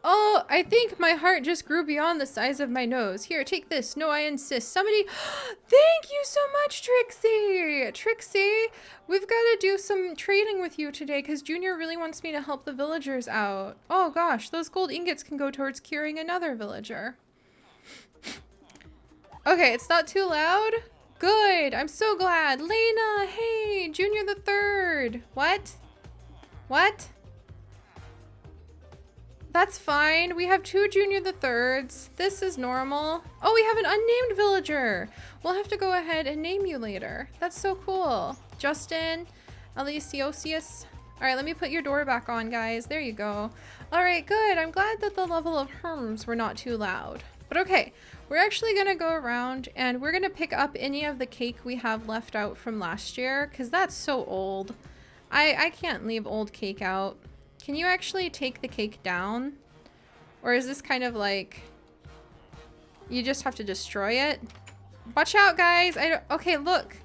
Oh, I think my heart just grew beyond the size of my nose. Here, take this. No, I insist. Somebody... Thank you so much, Trixie! Trixie, we've got to do some trading with you today because Junior really wants me to help the villagers out. Oh gosh, those gold ingots can go towards curing another villager. Okay, it's not too loud? Good, I'm so glad. Lena, hey, Junior the Third. What? What? That's fine. We have two Junior the Thirds. This is normal. Oh, we have an unnamed villager. We'll have to go ahead and name you later. That's so cool. Justin, Eliasiosius. All right, let me put your door back on, guys. There you go. All right, good. I'm glad that the level of herms were not too loud. But okay, we're actually gonna go around and we're gonna pick up any of the cake we have left out from last year, because that's so old. I can't leave old cake out. Can you actually take the cake down? Or is this kind of like, you just have to destroy it? Watch out, guys. Okay, look.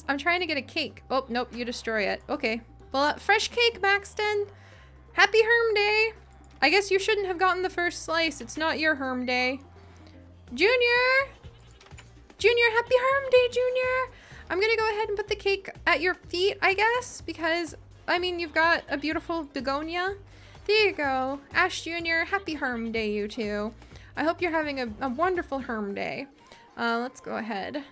I'm trying to get a cake. Oh, nope, you destroy it. Okay. Well, fresh cake, Maxton. Happy Herm Day. I guess you shouldn't have gotten the first slice. It's not your Herm Day. Junior! Junior, happy Herm Day, Junior! I'm gonna go ahead and put the cake at your feet, I guess, because... I mean, you've got a beautiful begonia. There you go. Ash Jr., happy Herm Day, you two. I hope you're having a wonderful Herm Day. Let's go ahead.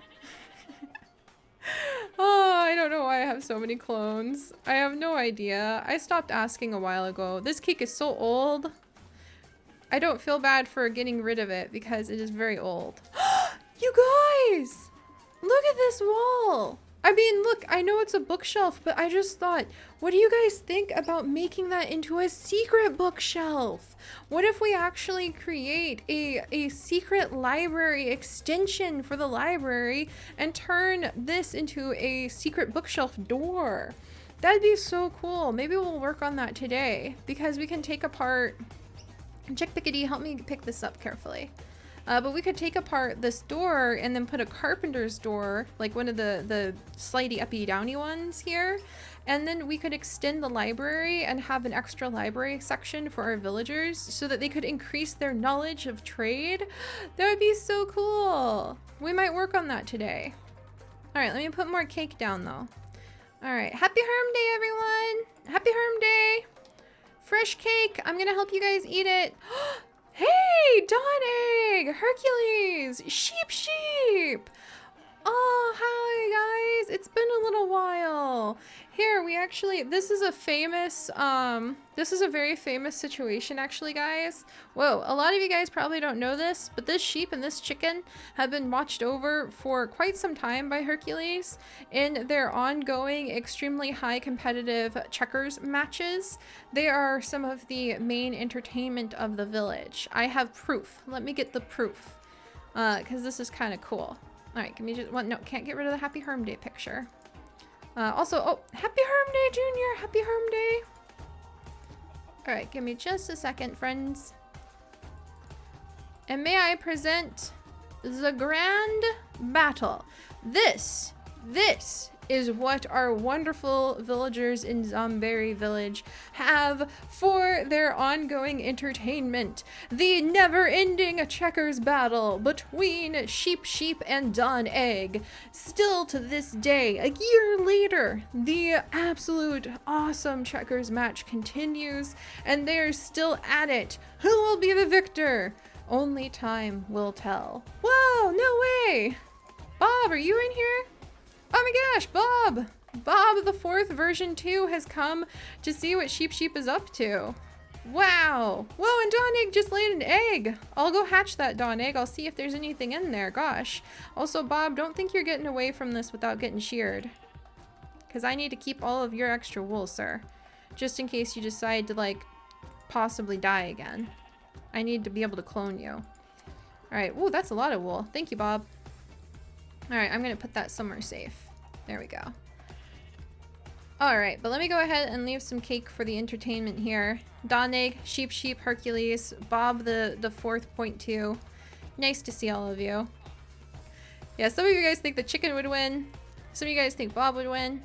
Oh, I don't know why I have so many clones. I have no idea. I stopped asking a while ago. This cake is so old. I don't feel bad for getting rid of it because it is very old. You guys! Look at this wall! I mean, look, I know it's a bookshelf, but I just thought, what do you guys think about making that into a secret bookshelf? What if we actually create a secret library extension for the library and turn this into a secret bookshelf door? That'd be so cool. Maybe we'll work on that today because we can take apart... Chick Pickety, help me pick this up carefully. But we could take apart this door and then put a carpenter's door, like one of the slidey uppy downy ones here. And then we could extend the library and have an extra library section for our villagers so that they could increase their knowledge of trade. That would be so cool. We might work on that today. All right, let me put more cake down though. All right, happy Herm Day, everyone. Happy Herm Day. Fresh cake. I'm gonna help you guys eat it. Hey, Dawn Egg, Hercules, Sheep. Oh, hi guys. It's been a little while. Here, we actually, this is a very famous situation actually, guys. Whoa, a lot of you guys probably don't know this, but this sheep and this chicken have been watched over for quite some time by Hercules in their ongoing extremely high competitive checkers matches. They are some of the main entertainment of the village. I have proof. Let me get the proof, because this is kind of cool. All right, give me just one. No, can't get rid of the Happy Herm Day picture. Also, oh, Happy Herm Day, Junior. Happy Herm Day. All right, give me just a second, friends. And may I present the grand battle. This is what our wonderful villagers in Zomberry village have for their ongoing entertainment. The never-ending checkers battle between Sheep and Dawn Egg. Still to this day, a year later, the absolute awesome checkers match continues, and they're still at it. Who will be the victor? Only time will tell. Whoa, no way! Bob, are you in here? Oh my gosh, Bob! Bob, the 4th version 2 has come to see what Sheep is up to. Wow! Whoa, and Dawn Egg just laid an egg! I'll go hatch that Dawn Egg. I'll see if there's anything in there. Gosh. Also, Bob, don't think you're getting away from this without getting sheared. Because I need to keep all of your extra wool, sir. Just in case you decide to, like, possibly die again. I need to be able to clone you. Alright, ooh, that's a lot of wool. Thank you, Bob. Alright, I'm gonna put that somewhere safe. There we go. Alright, but let me go ahead and leave some cake for the entertainment here. Dawn Egg, Sheep, Hercules, Bob the 4th.2. Nice to see all of you. Yeah, some of you guys think the chicken would win. Some of you guys think Bob would win.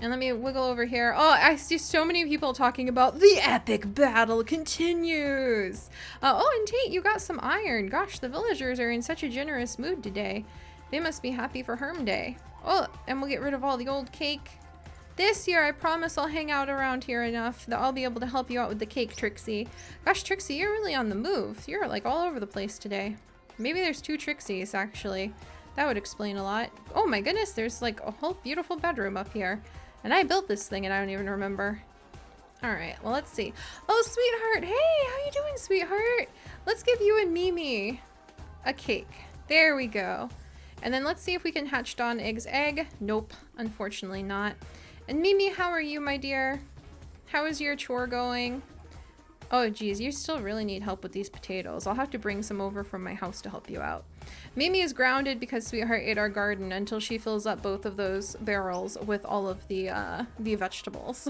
And let me wiggle over here. Oh, I see so many people talking about the epic battle continues. Oh, and Tate, you got some iron. Gosh, the villagers are in such a generous mood today. They must be happy for Herm Day. Oh, and we'll get rid of all the old cake. This year, I promise I'll hang out around here enough that I'll be able to help you out with the cake, Trixie. Gosh, Trixie, you're really on the move. You're like all over the place today. Maybe there's 2 Trixies, actually. That would explain a lot. Oh my goodness, there's like a whole beautiful bedroom up here. And I built this thing and I don't even remember. All right, well, let's see. Oh, sweetheart. Hey, how you doing, sweetheart? Let's give you and Mimi a cake. There we go. And then let's see if we can hatch Dawn Egg's egg. Nope, unfortunately not. And Mimi, how are you, my dear? How is your chore going? Oh, geez, you still really need help with these potatoes. I'll have to bring some over from my house to help you out. Mimi is grounded because Sweetheart ate our garden until she fills up both of those barrels with all of the vegetables.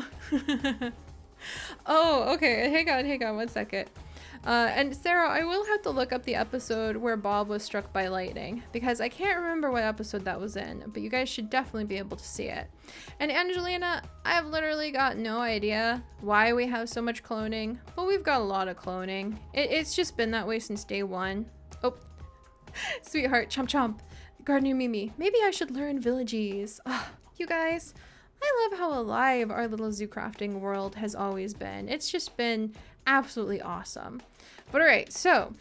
Oh, okay. Hang on 1 second. And Sarah, I will have to look up the episode where Bob was struck by lightning because I can't remember what episode that was in, but you guys should definitely be able to see it. And Angelina, I've literally got no idea why we have so much cloning, but we've got a lot of cloning. It's just been that way since day 1. Oh, sweetheart, chomp. Gardener Mimi, maybe I should learn villagese. Oh, you guys, I love how alive our little zoo crafting world has always been. It's just been absolutely awesome. But all right, so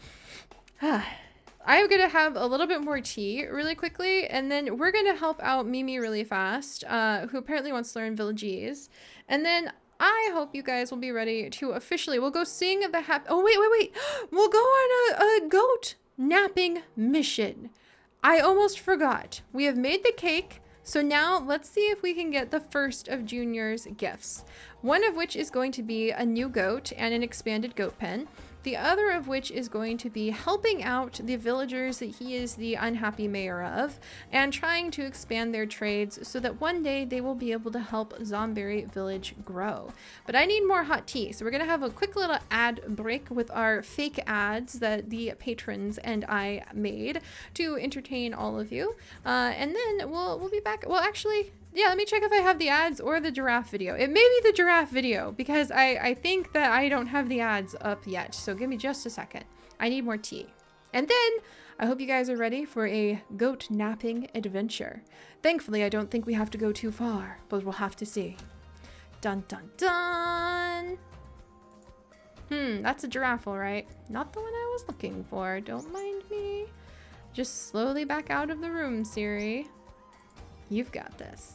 I'm gonna have a little bit more tea really quickly, and then we're gonna help out Mimi really fast, who apparently wants to learn villagese. And then I hope you guys will be ready to officially, we'll go sing the oh, wait. We'll go on a goat napping mission. I almost forgot. We have made the cake. So now let's see if we can get the first of Junior's gifts. One of which is going to be a new goat and an expanded goat pen. The other of which is going to be helping out the villagers that he is the unhappy mayor of and trying to expand their trades so that one day they will be able to help Zomberry village grow. But I need more hot tea, so we're gonna have a quick little ad break with our fake ads that the patrons and I made to entertain all of you, and then we'll be back. Well, actually, yeah, let me check if I have the ads or the giraffe video. It may be the giraffe video because I think that I don't have the ads up yet. So give me just a second. I need more tea. And then I hope you guys are ready for a goat napping adventure. Thankfully, I don't think we have to go too far, but we'll have to see. Dun dun dun. That's a giraffe, all right. Not the one I was looking for. Don't mind me. Just slowly back out of the room, Seri. You've got this.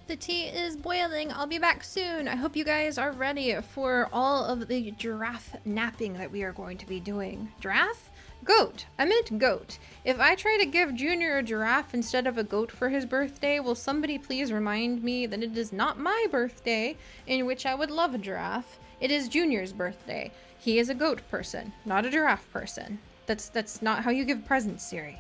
The tea is boiling. I'll be back soon. I hope you guys are ready for all of the giraffe napping that we are going to be doing. Giraffe? Goat. I meant goat. If I try to give Junior a giraffe instead of a goat for his birthday, will somebody please remind me that it is not my birthday, in which I would love a giraffe. It is Junior's birthday. He is a goat person, not a giraffe person. That's not how you give presents, Seri.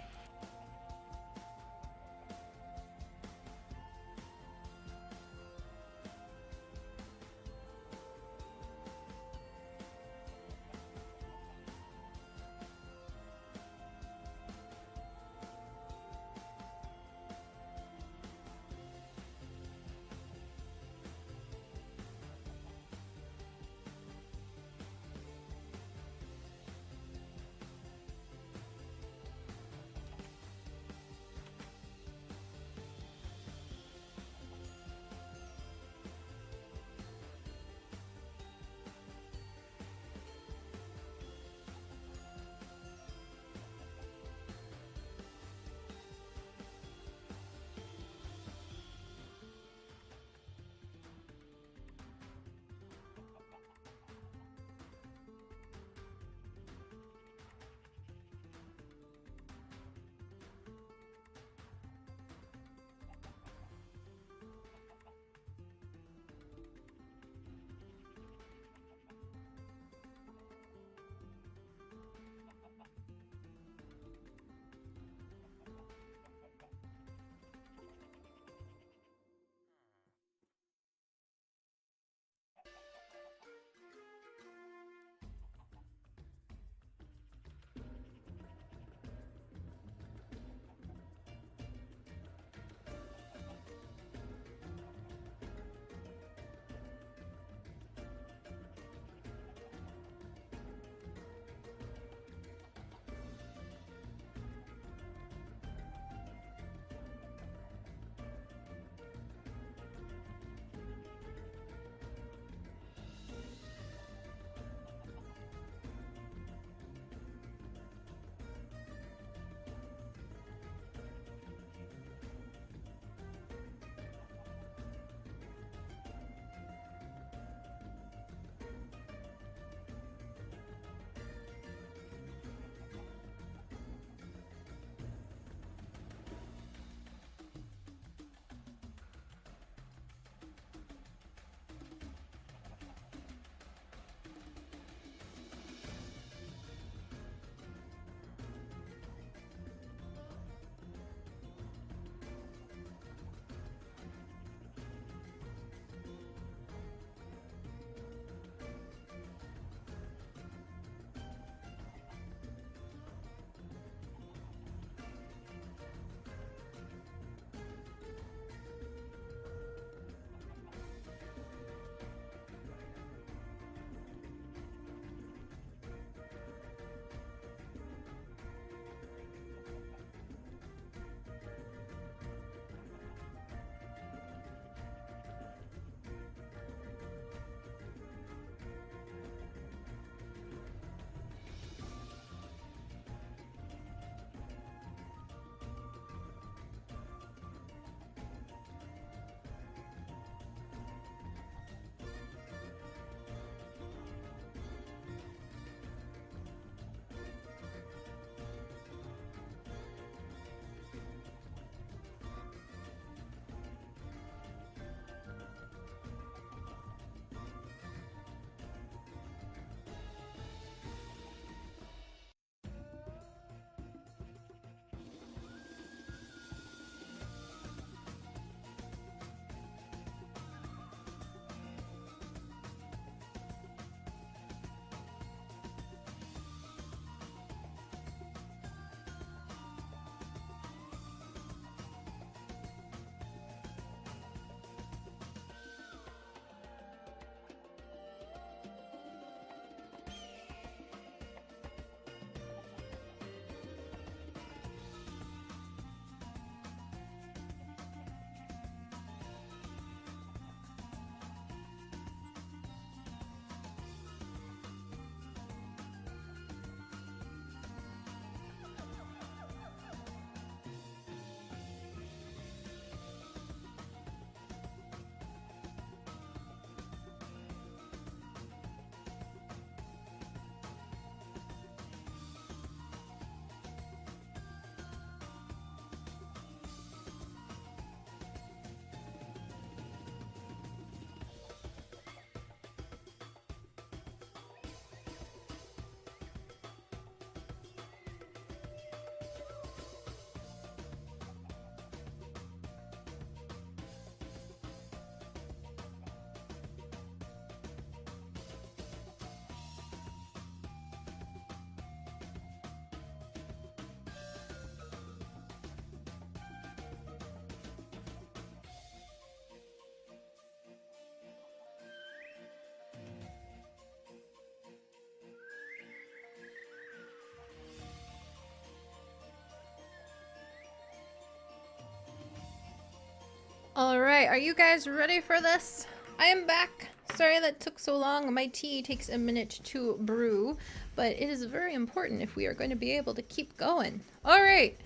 All right, are you guys ready for this? I am back. Sorry that took so long. My tea takes a minute to brew, but it is very important if we are going to be able to keep going. All right.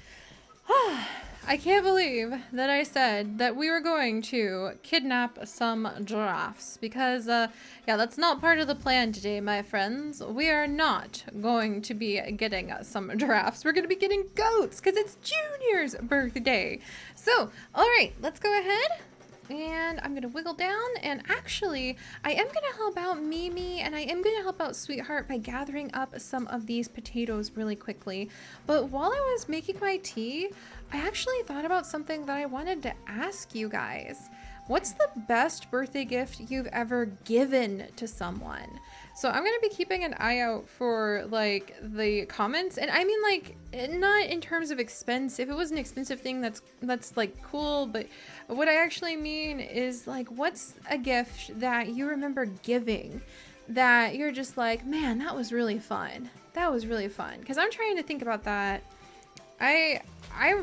I can't believe that I said that we were going to kidnap some giraffes because, yeah, that's not part of the plan today, my friends. We are not going to be getting some giraffes. We're going to be getting goats because it's Junior's birthday. So, all right, let's go ahead. And I'm going to wiggle down, and actually, I am going to help out Mimi, and I am going to help out Sweetheart by gathering up some of these potatoes really quickly. But while I was making my tea, I actually thought about something that I wanted to ask you guys. What's the best birthday gift you've ever given to someone? So I'm going to be keeping an eye out for like the comments, and I mean like not in terms of expense. If it was an expensive thing, that's like cool, but what I actually mean is like, what's a gift that you remember giving that you're just like, man, that was really fun. That was really fun. Because I'm trying to think about that. I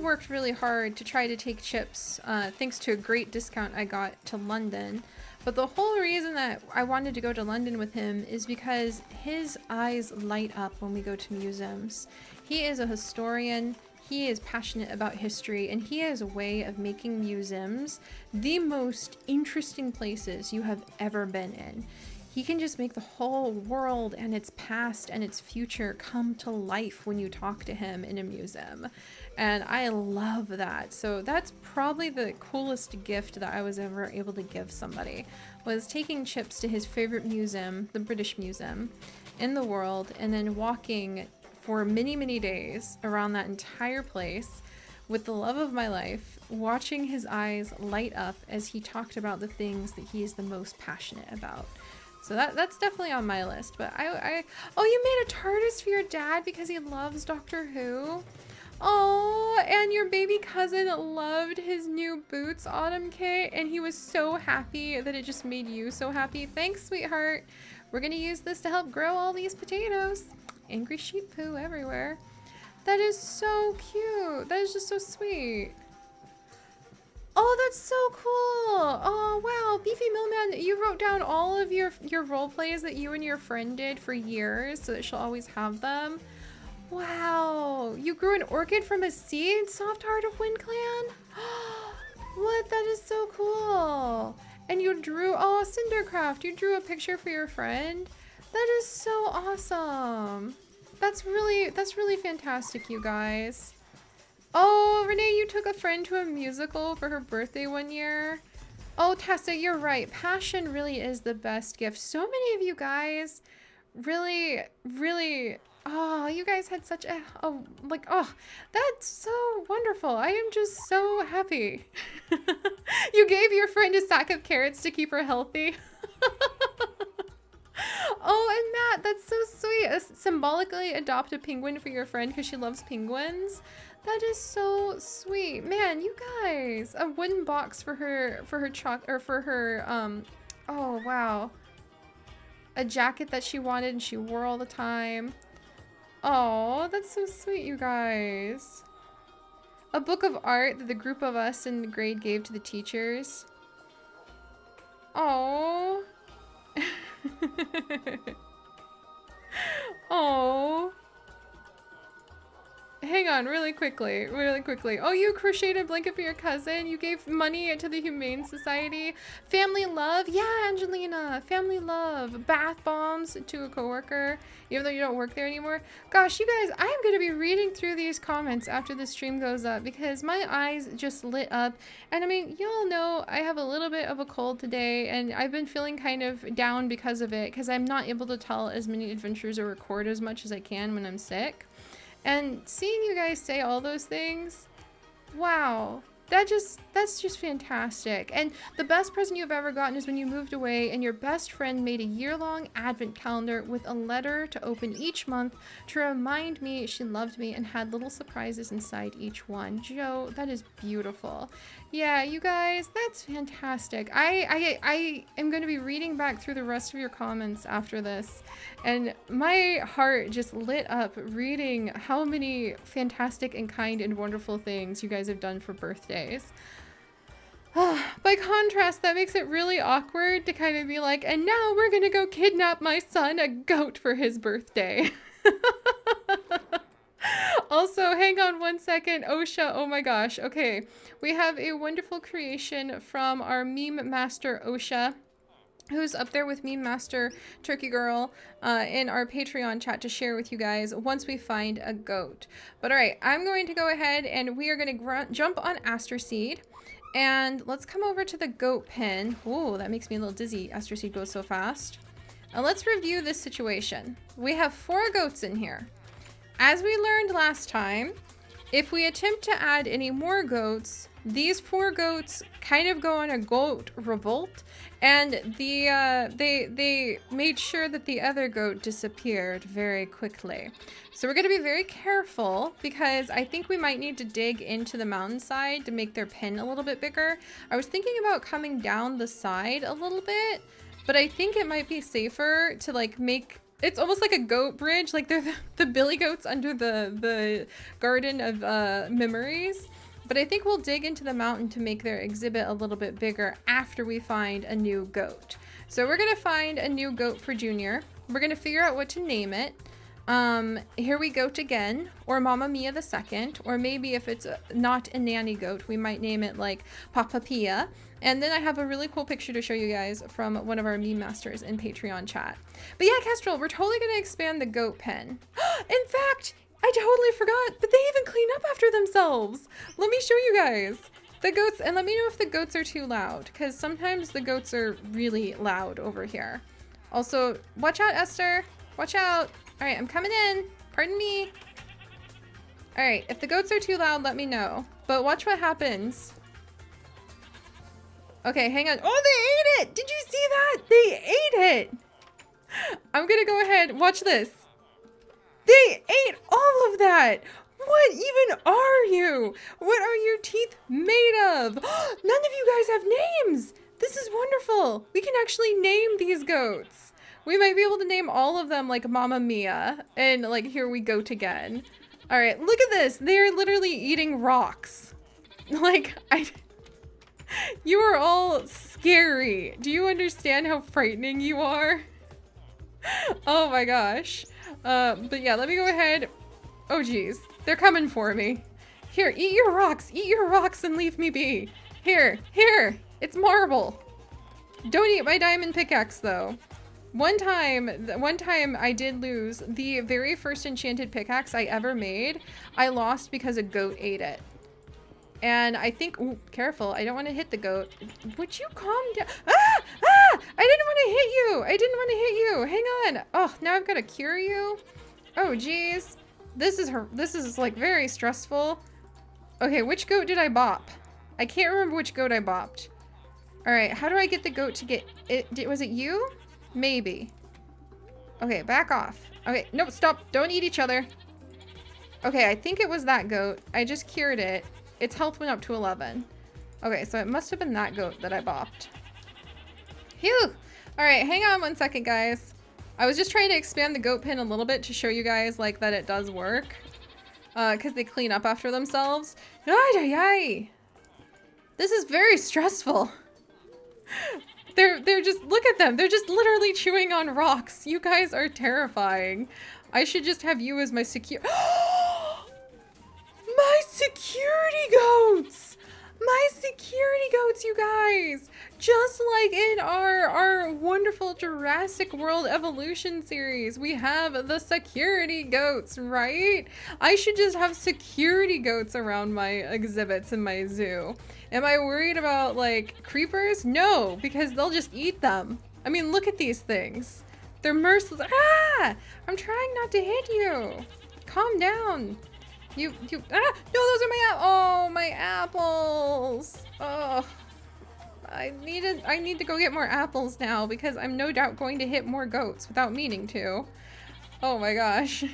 worked really hard to try to take chips, thanks to a great discount I got to London. But the whole reason that I wanted to go to London with him is because his eyes light up when we go to museums. He is a historian, he is passionate about history, and he has a way of making museums the most interesting places you have ever been in. He can just make the whole world and its past and its future come to life when you talk to him in a museum. And I love that. So that's probably the coolest gift that I was ever able to give somebody, was taking chips to his favorite museum, the British Museum in the world, and then walking for many, many days around that entire place with the love of my life, watching his eyes light up as he talked about the things that he is the most passionate about. So that's definitely on my list. But oh, you made a TARDIS for your dad because he loves Doctor Who? Oh, and your baby cousin loved his new boots, Autumn K, and he was so happy that it just made you so happy. Thanks, sweetheart. We're gonna use this to help grow all these potatoes. Angry sheep poo everywhere. That is so cute. That is just so sweet. Oh, that's so cool. Oh, wow. Beefy Millman, you wrote down all of your role plays that you and your friend did for years so that she'll always have them. Wow. You grew an orchid from a seed, Soft Heart of Wind Clan? What? That is so cool. And you drew, oh, Cindercraft, you drew a picture for your friend? That is so awesome. That's really fantastic, you guys. Oh, Renee, you took a friend to a musical for her birthday one year. Oh, Tessa, you're right. Passion really is the best gift. So many of you guys really, oh, you guys had such a, oh, like, oh, that's so wonderful. I am just so happy. You gave your friend a sack of carrots to keep her healthy. Oh, and Matt, that's so sweet. Symbolically adopt a penguin for your friend because she loves penguins. That is so sweet. Man, you guys. A wooden box for her oh wow. A jacket that she wanted and she wore all the time. Oh, that's so sweet, you guys. A book of art that the group of us in the grade gave to the teachers. Oh. Oh. Hang on, really quickly. Oh, you crocheted a blanket for your cousin. You gave money to the Humane Society. Family love. Yeah, Angelina. Family love. Bath bombs to a coworker, even though you don't work there anymore. Gosh, you guys, I'm going to be reading through these comments after the stream goes up because my eyes just lit up. And I mean, y'all know I have a little bit of a cold today, and I've been feeling kind of down because of it, because I'm not able to tell as many adventures or record as much as I can when I'm sick. And seeing you guys say all those things, wow, that's just fantastic. And the best present you've ever gotten is when you moved away and your best friend made a year-long advent calendar with a letter to open each month to remind me she loved me and had little surprises inside each one. Joe, that is beautiful. Yeah, you guys, that's fantastic. I am going to be reading back through the rest of your comments after this, and my heart just lit up reading how many fantastic and kind and wonderful things you guys have done for birthdays. By contrast, that makes it really awkward to kind of be like, and now we're gonna go kidnap my son, a goat, for his birthday. Also, hang on one second. Osha, oh my gosh. Okay, we have a wonderful creation from our meme master, Osha, who's up there with Meme Master Turkey Girl in our Patreon chat to share with you guys once we find a goat. But all right, I'm going to go ahead and we are going to jump on Aster Seed. And let's come over to the goat pen. Ooh, that makes me a little dizzy. Aster Seed goes so fast. And let's review this situation. We have 4 goats in here. As we learned last time, if we attempt to add any more goats, these 4 goats kind of go on a goat revolt, and they made sure that the other goat disappeared very quickly. So we're going to be very careful because I think we might need to dig into the mountainside to make their pen a little bit bigger. I was thinking about coming down the side a little bit, but I think it might be safer to like make... It's almost like a goat bridge, like they're the billy goats under the garden of memories. But I think we'll dig into the mountain to make their exhibit a little bit bigger after we find a new goat. So we're gonna find a new goat for Junior. We're gonna figure out what to name it. Here we goat again, or Mama Mia the second, or maybe if it's not a nanny goat, we might name it like Papa Pia. And then I have a really cool picture to show you guys from one of our meme masters in Patreon chat. But yeah, Kestrel, we're totally going to expand the goat pen. In fact, I totally forgot, but they even clean up after themselves. Let me show you guys the goats, and let me know if the goats are too loud, because sometimes the goats are really loud over here. Also, watch out, Esther. Watch out. All right, I'm coming in. Pardon me. All right, if the goats are too loud, let me know. But watch what happens. Okay, hang on. Oh, they ate it! Did you see that? They ate it! I'm gonna go ahead. Watch this. They ate all of that! What even are you? What are your teeth made of? None of you guys have names! This is wonderful. We can actually name these goats. We might be able to name all of them like Mama Mia. And like, here we go again. All right, look at this. They're literally eating rocks. Like, you are all scary. Do you understand how frightening you are? Oh my gosh. But yeah, let me go ahead. Oh geez, they're coming for me. Here, eat your rocks and leave me be. Here, it's marble. Don't eat my diamond pickaxe though. One time I did lose the very first enchanted pickaxe I ever made. I lost because a goat ate it. And I think, ooh, careful, I don't want to hit the goat. Would you calm down? Ah! Ah! I didn't want to hit you. I didn't want to hit you. Hang on. Oh, now I've got to cure you. Oh, geez. This is like very stressful. Okay, which goat did I bop? I can't remember which goat I bopped. All right, how do I get the goat to get it? Was it you? Maybe. Okay, back off. Okay, nope, stop. Don't eat each other. Okay, I think it was that goat. I just cured it. Its health went up to 11. Okay, so it must have been that goat that I bopped. Phew! Alright, hang on one second, guys. I was just trying to expand the goat pen a little bit to show you guys, like, that it does work. Because they clean up after themselves. Ay. This is very stressful. They're just, look at them. They're just literally chewing on rocks. You guys are terrifying. I should just have you as my My security goats! My security goats, you guys! Just like in our wonderful Jurassic World evolution series, we have the security goats, right? I should just have security goats around my exhibits in my zoo. Am I worried about, like, creepers? No, because they'll just eat them. I mean, look at these things. They're merciless. Ah! I'm trying not to hit you. Calm down. No, those are my apples. Oh, I need to go get more apples now because I'm no doubt going to hit more goats without meaning to. Oh my gosh.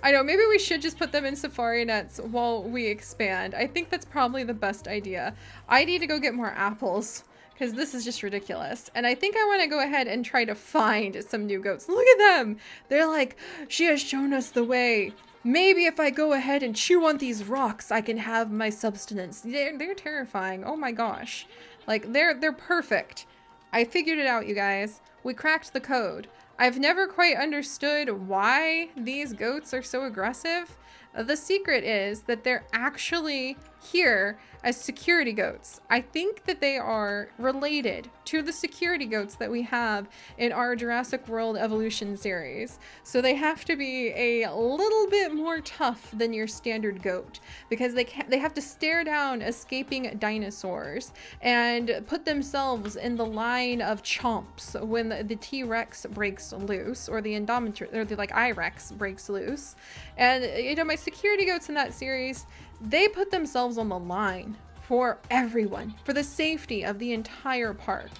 I know, maybe we should just put them in safari nets while we expand. I think that's probably the best idea. I need to go get more apples because this is just ridiculous. And I think I want to go ahead and try to find some new goats. Look at them. They're like, she has shown us the way. maybe if I go ahead and chew on these rocks, I can have my substance. They're terrifying. Oh my gosh. Like, they're perfect. I figured it out, you guys. We cracked the code. I've never quite understood why these goats are so aggressive. The secret is that they're actually here as security goats. I think that they are related to the security goats that we have in our Jurassic World Evolution series. So they have to be a little bit more tough than your standard goat because they have to stare down escaping dinosaurs and put themselves in the line of chomps when the T-Rex breaks loose, or the Indominus, or the like I-Rex breaks loose. And you know, my security goats in that series, they put themselves on the line for everyone, for the safety of the entire park.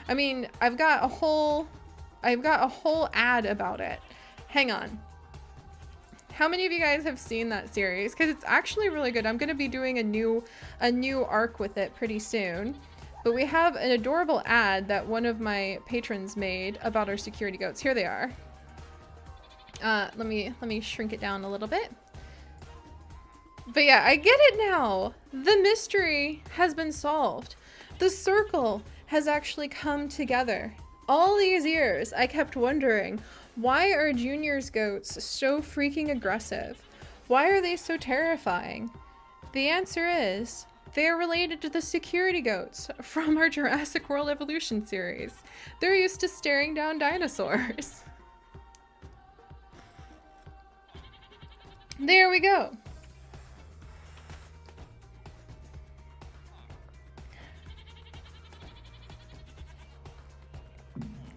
I mean, I've got a whole ad about it. Hang on. How many of you guys have seen that series? Because it's actually really good. I'm going to be doing a new arc with it pretty soon. But we have an adorable ad that one of my patrons made about our security goats. Here they are. Let me shrink it down a little bit. But yeah, I get it now. The mystery has been solved. The circle has actually come together. All these years, I kept wondering, why are Junior's goats so freaking aggressive? Why are they so terrifying? The answer is, they're related to the security goats from our Jurassic World Evolution series. They're used to staring down dinosaurs. There we go.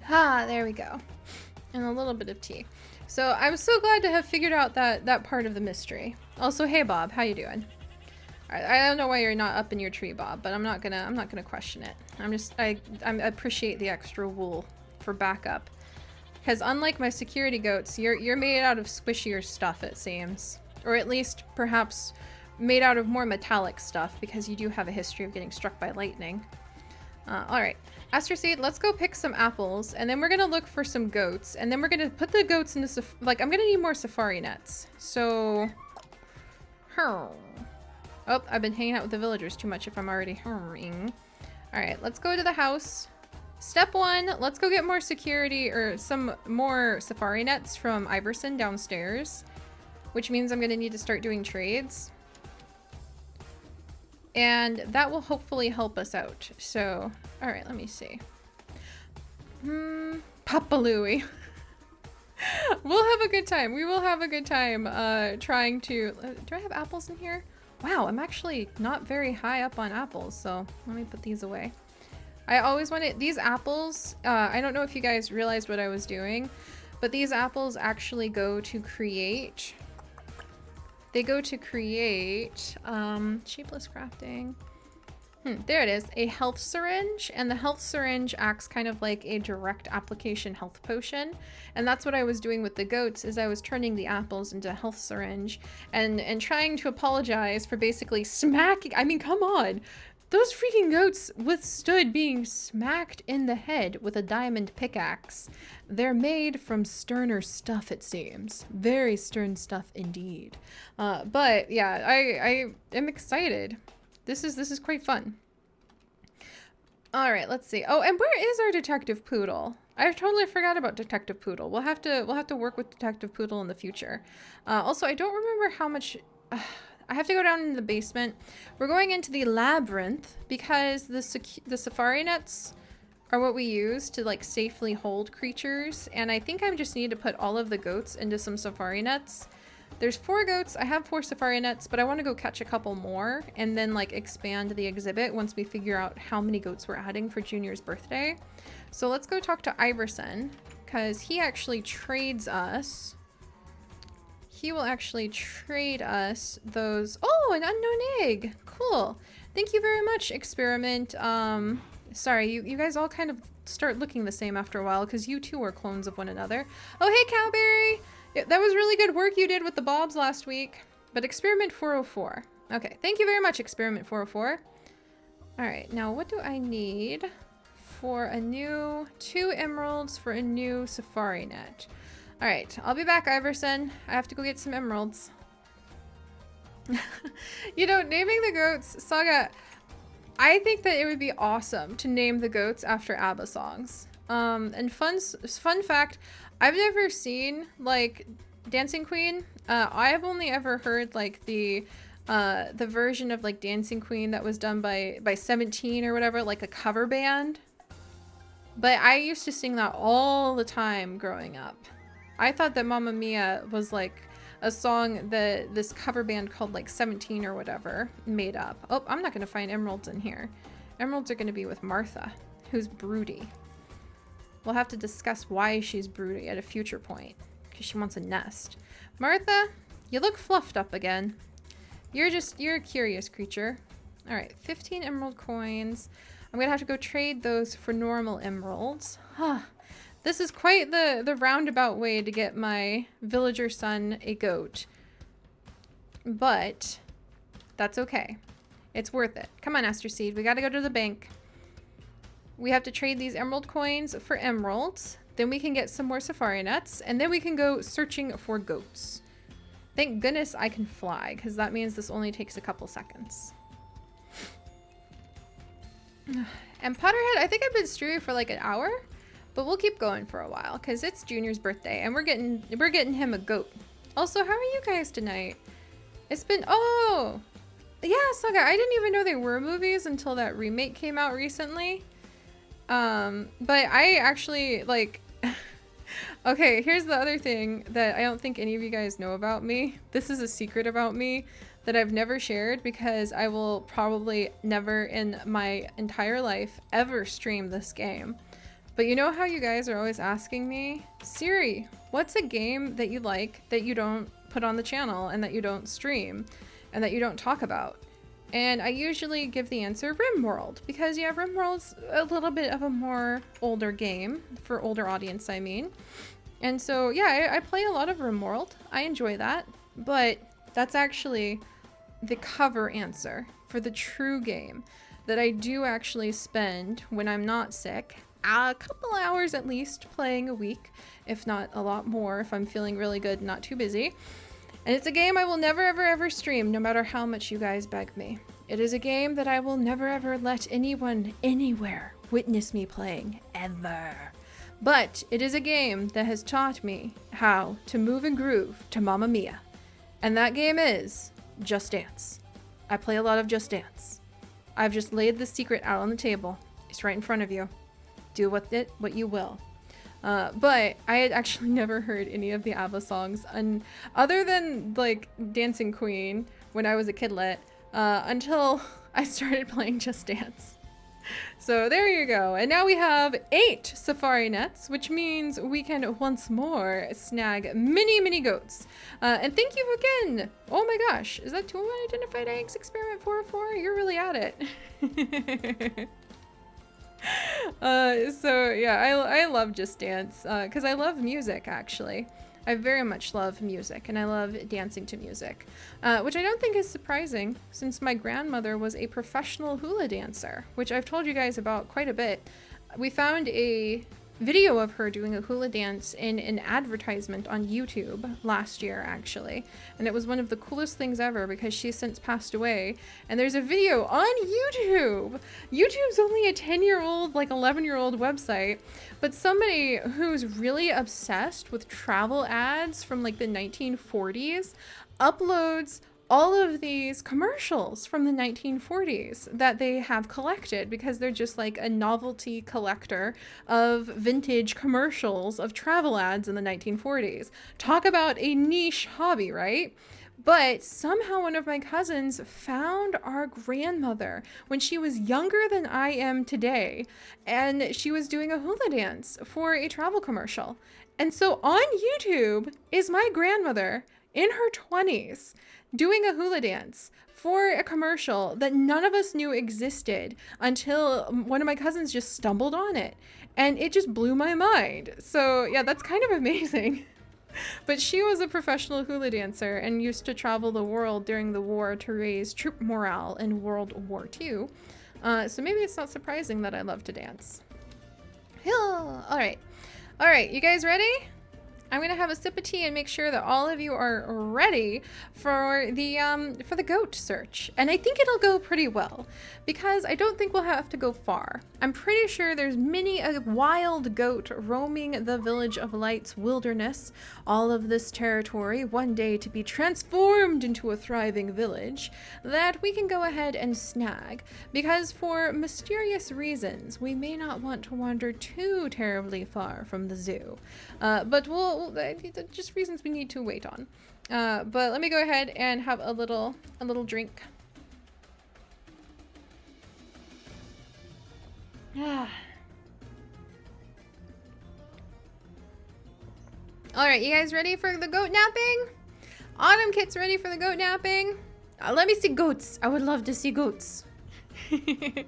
Ah, there we go. And a little bit of tea. So I'm so glad to have figured out that part of the mystery. Also, hey Bob, how you doing? I don't know why you're not up in your tree, Bob, but I'm not gonna question it. I appreciate the extra wool for backup. Because unlike my security goats, you're made out of squishier stuff, it seems. Or at least perhaps made out of more metallic stuff, because you do have a history of getting struck by lightning. Alright. Astro Seed, let's go pick some apples, and then we're gonna look for some goats, and then we're gonna put the goats into like, I'm gonna need more safari nets. So, oh, I've been hanging out with the villagers too much if I'm already hurrying. Alright, let's go to the house. Step 1, let's go get more security, or some more safari nets from Iverson downstairs, which means I'm gonna need to start doing trades. And that will hopefully help us out. So, all right, let me see. Papa Louie. We'll have a good time. We will have a good time trying to... do I have apples in here? Wow, I'm actually not very high up on apples, so let me put these away. I always wanted... these apples, I don't know if you guys realized what I was doing, but these apples actually go to create... they go to create shapeless crafting. There it is, a health syringe, and the health syringe acts kind of like a direct application health potion. And that's what I was doing with the goats, is I was turning the apples into a health syringe and trying to apologize for basically smacking. I mean, come on. Those freaking goats withstood being smacked in the head with a diamond pickaxe. They're made from sterner stuff, it seems. Very stern stuff indeed. But yeah, I am excited. This is quite fun. All right, let's see. Oh, and where is our Detective Poodle? I totally forgot about Detective Poodle. We'll have to work with Detective Poodle in the future. Also, I don't remember how much. I have to go down in the basement. We're going into the labyrinth because the safari nets are what we use to like safely hold creatures. And I think I just need to put all of the goats into some safari nets. There's 4 goats. I have 4 safari nets, but I want to go catch a couple more and then like expand the exhibit once we figure out how many goats we're adding for Junior's birthday. So let's go talk to Iverson because he actually trades us. He will actually trade us those. Oh, an unknown egg. Cool. Thank you very much, Experiment. Sorry, you guys all kind of start looking the same after a while because you too are clones of one another. Oh, hey, Cowberry. Yeah, that was really good work you did with the bobs last week. But Experiment 404. Okay, thank you very much, Experiment 404. All right, now what do I need for a new 2 emeralds for a new safari net? All right, I'll be back, Iverson. I have to go get some emeralds. You know, naming the goats, Saga, I think that it would be awesome to name the goats after ABBA songs. And fun fact, I've never seen like Dancing Queen. I've only ever heard like the version of like Dancing Queen that was done by 17 or whatever, like a cover band. But I used to sing that all the time growing up. I thought that Mamma Mia was like a song that this cover band called like 17 or whatever made up. Oh, I'm not gonna find emeralds in here. Emeralds are gonna be with Martha, who's broody. We'll have to discuss why she's broody at a future point, because she wants a nest. Martha, you look fluffed up again. You're a curious creature. All right, 15 emerald coins. I'm gonna have to go trade those for normal emeralds. Huh. This is quite the roundabout way to get my villager son a goat. But that's okay. It's worth it. Come on, Aster Seed. We gotta go to the bank. We have to trade these emerald coins for emeralds. Then we can get some more safari nuts. And then we can go searching for goats. Thank goodness I can fly, because that means this only takes a couple seconds. And Potterhead, I think I've been streaming for like an hour. But we'll keep going for a while because it's Junior's birthday and we're getting him a goat. Also, how are you guys tonight? It's been, oh, yeah, Saga, I didn't even know they were movies until that remake came out recently. But I actually like, okay, here's the other thing that I don't think any of you guys know about me. This is a secret about me that I've never shared because I will probably never in my entire life ever stream this game. But you know how you guys are always asking me, Seri, what's a game that you like that you don't put on the channel and that you don't stream and that you don't talk about? And I usually give the answer RimWorld because yeah, RimWorld's a little bit of a more older game for older audience, I mean. And so yeah, I play a lot of RimWorld. I enjoy that, but that's actually the cover answer for the true game that I do actually spend when I'm not sick. A couple hours at least playing a week, if not a lot more if I'm feeling really good and not too busy. And it's a game I will never ever stream no matter how much you guys beg me. It is a game that I will never ever let anyone anywhere witness me playing ever. But it is a game that has taught me how to move and groove to Mamma Mia. And that game is Just Dance. I play a lot of Just Dance. I've just laid the secret out on the table. It's right in front of you. Do with it what you will. But I had actually never heard any of the ABBA songs other than like Dancing Queen when I was a kidlet until I started playing Just Dance. So there you go. And now we have 8 safari nets, which means we can once more snag many goats. And thank you again. Oh my gosh, is that 2 unidentified eggs experiment 404? You're really at it. So yeah, I love Just Dance because I love music actually. I very much love music and I love dancing to music, which I don't think is surprising since my grandmother was a professional hula dancer, which I've told you guys about quite a bit. We found a video of her doing a hula dance in an advertisement on YouTube last year actually, and it was one of the coolest things ever because she's since passed away. And there's a video on YouTube. YouTube's only a 10-year-old, like 11-year-old website, but somebody who's really obsessed with travel ads from like the 1940s uploads all of these commercials from the 1940s that they have collected because they're just like a novelty collector of vintage commercials of travel ads in the 1940s. Talk about a niche hobby, right? But somehow one of my cousins found our grandmother when she was younger than I am today, and she was doing a hula dance for a travel commercial. And so on YouTube is my grandmother in her 20s doing a hula dance for a commercial that none of us knew existed until one of my cousins just stumbled on it. And it just blew my mind. So yeah, that's kind of amazing. But she was a professional hula dancer and used to travel the world during the war to raise troop morale in World War II. So maybe it's not surprising that I love to dance. All right, you guys ready? I'm gonna have a sip of tea and make sure that all of you are ready for the goat search. And I think it'll go pretty well because I don't think we'll have to go far. I'm pretty sure there's many a wild goat roaming the Village of Light's wilderness, all of this territory, one day to be transformed into a thriving village, that we can go ahead and snag. Because for mysterious reasons, we may not want to wander too terribly far from the zoo. But just reasons we need to wait on. But let me go ahead and have a little drink. Ah. All right, you guys ready for the goat napping? Autumn Kit's ready for the goat napping. Let me see goats. I would love to see goats. And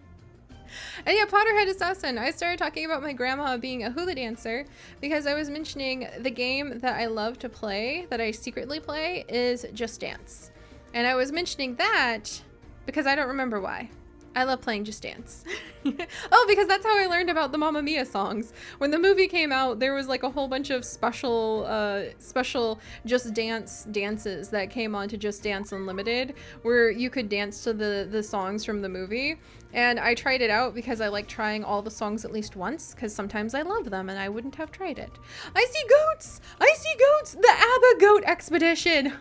yeah, Potterhead Assassin, I started talking about my grandma being a hula dancer because I was mentioning the game that I love to play, that I secretly play, is Just Dance. And I was mentioning that because I don't remember why. I love playing Just Dance. Oh, because that's how I learned about the Mamma Mia songs. When the movie came out, there was like a whole bunch of special Just Dance dances that came on to Just Dance Unlimited, where you could dance to the songs from the movie. And I tried it out because I like trying all the songs at least once, because sometimes I love them and I wouldn't have tried it. I see goats! I see goats! The ABBA Goat Expedition!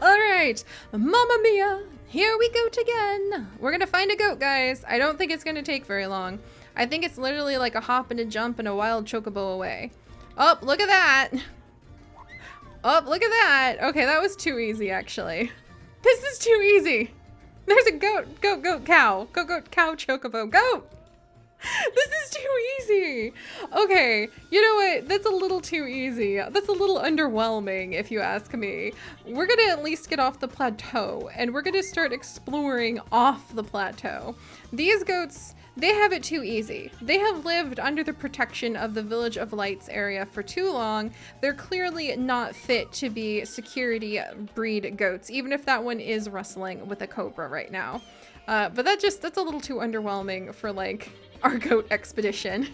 Alright, Mamma Mia! Here we go again. We're gonna find a goat, guys. I don't think it's gonna take very long. I think it's literally like a hop and a jump and a wild chocobo away. Oh, look at that. Oh, look at that. Okay, that was too easy, actually. This is too easy. There's a goat, cow, cow, chocobo, goat. This is too easy. Okay, you know what? That's a little too easy. That's a little underwhelming, if you ask me. We're gonna at least get off the plateau, and we're gonna start exploring off the plateau. These goats, they have it too easy. They have lived under the protection of the Village of Lights area for too long. They're clearly not fit to be security breed goats, even if that one is wrestling with a cobra right now. But that's a little too underwhelming for like our goat expedition.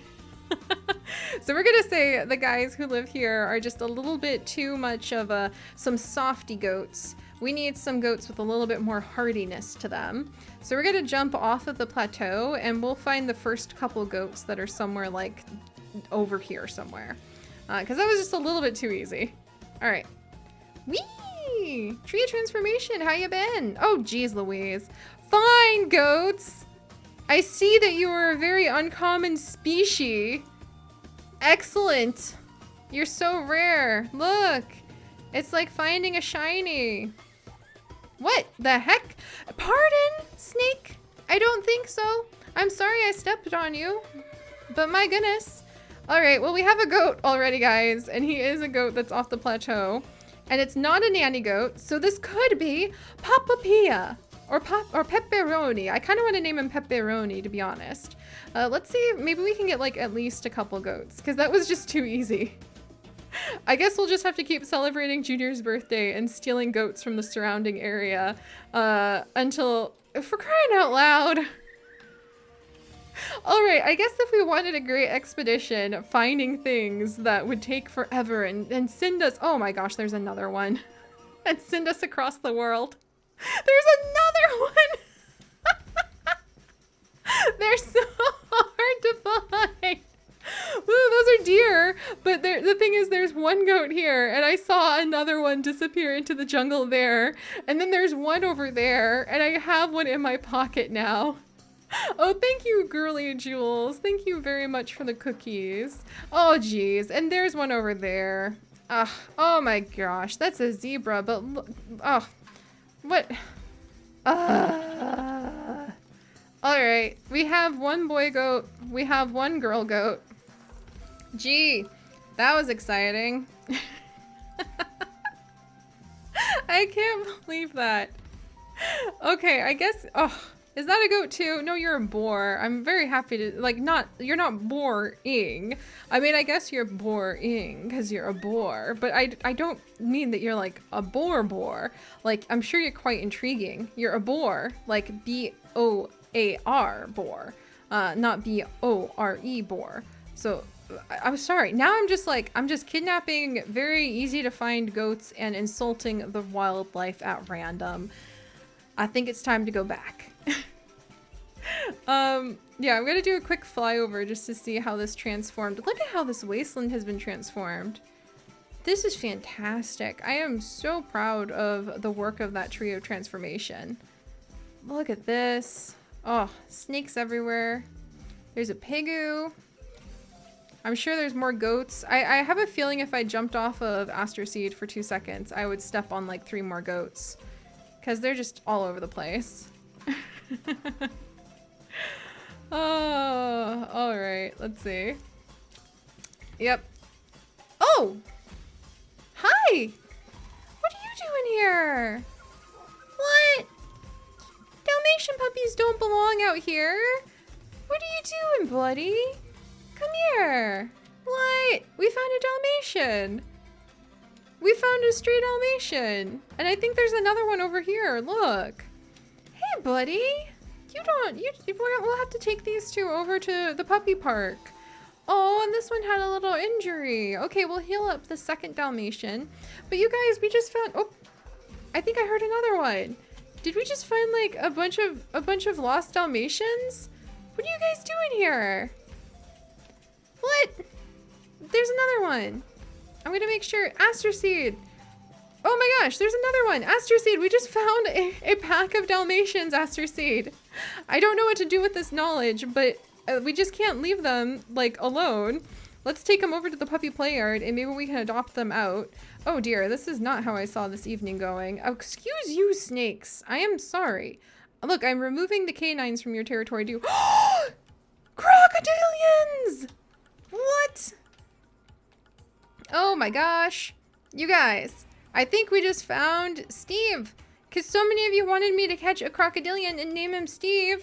So we're gonna say the guys who live here are just a little bit too much of some softy goats. We need some goats with a little bit more hardiness to them. So we're gonna jump off of the plateau and we'll find the first couple goats that are somewhere like over here somewhere. Because that was just a little bit too easy. All right. Whee! Tree of Transformation, how you been? Oh, geez Louise. Fine, goats. I see that you are a very uncommon species. Excellent. You're so rare. Look. It's like finding a shiny. What the heck? Pardon, Snake? I don't think so. I'm sorry I stepped on you. But my goodness. Alright, well we have a goat already, guys. And he is a goat that's off the plateau. And it's not a nanny goat, so this could be Papa Pia. Or Pepperoni. I kind of want to name him Pepperoni, to be honest. Let's see, maybe we can get like at least a couple goats, because that was just too easy. I guess we'll just have to keep celebrating Junior's birthday and stealing goats from the surrounding area until, for crying out loud. All right, I guess if we wanted a great expedition, finding things that would take forever and send us, oh my gosh, there's another one, and send us across the world. There's another one! They're so hard to find. Woo, those are deer, but the thing is there's one goat here, and I saw another one disappear into the jungle there, and then there's one over there, and I have one in my pocket now. Oh, thank you, Girly Jules. Thank you very much for the cookies. Oh, geez, and there's one over there. Oh my gosh, that's a zebra, but oh. What? Alright, we have one boy goat, we have one girl goat. Gee, that was exciting. I can't believe that. Okay, I guess, oh, is that a goat too? No, you're a boar. I'm very happy to, like, you're not boring. I mean, I guess you're boring because you're a boar, but I don't mean that you're like a boar. Like, I'm sure you're quite intriguing. You're a boar, like B-O-A-R boar, not B-O-R-E boar. So I'm sorry. Now I'm just kidnapping very easy to find goats and insulting the wildlife at random. I think it's time to go back. Yeah, I'm gonna do a quick flyover just to see how this transformed. Look at how this wasteland has been transformed. This is fantastic. I am so proud of the work of that tree of transformation. Look at this. Oh, snakes everywhere. There's a pigoo. I'm sure there's more goats. I have a feeling if I jumped off of Aster Seed for 2 seconds, I would step on like 3 more goats. Because they're just all over the place. Oh, alright. Let's see. Yep. Oh! Hi! What are you doing here? What? Dalmatian puppies don't belong out here. What are you doing, buddy? Come here. What? We found a Dalmatian. We found a stray Dalmatian. And I think there's another one over here. Look. Hey, buddy. We'll have to take these 2 over to the puppy park. Oh, and this one had a little injury. Okay, we'll heal up the second Dalmatian. But you guys, we just found, oh, I think I heard another one. Did we just find like a bunch of lost Dalmatians? What are you guys doing here? What? There's another one. I'm gonna make sure, Aster Seed. Oh my gosh, there's another one. Aster Seed, we just found a pack of Dalmatians, Aster Seed. I don't know what to do with this knowledge, but we just can't leave them, like, alone. Let's take them over to the puppy play yard and maybe we can adopt them out. Oh dear, this is not how I saw this evening going. Oh, excuse you, snakes. I am sorry. Look, I'm removing the canines from your territory too. Crocodilians! What? Oh my gosh. You guys, I think we just found Steve. Because so many of you wanted me to catch a crocodilian and name him Steve.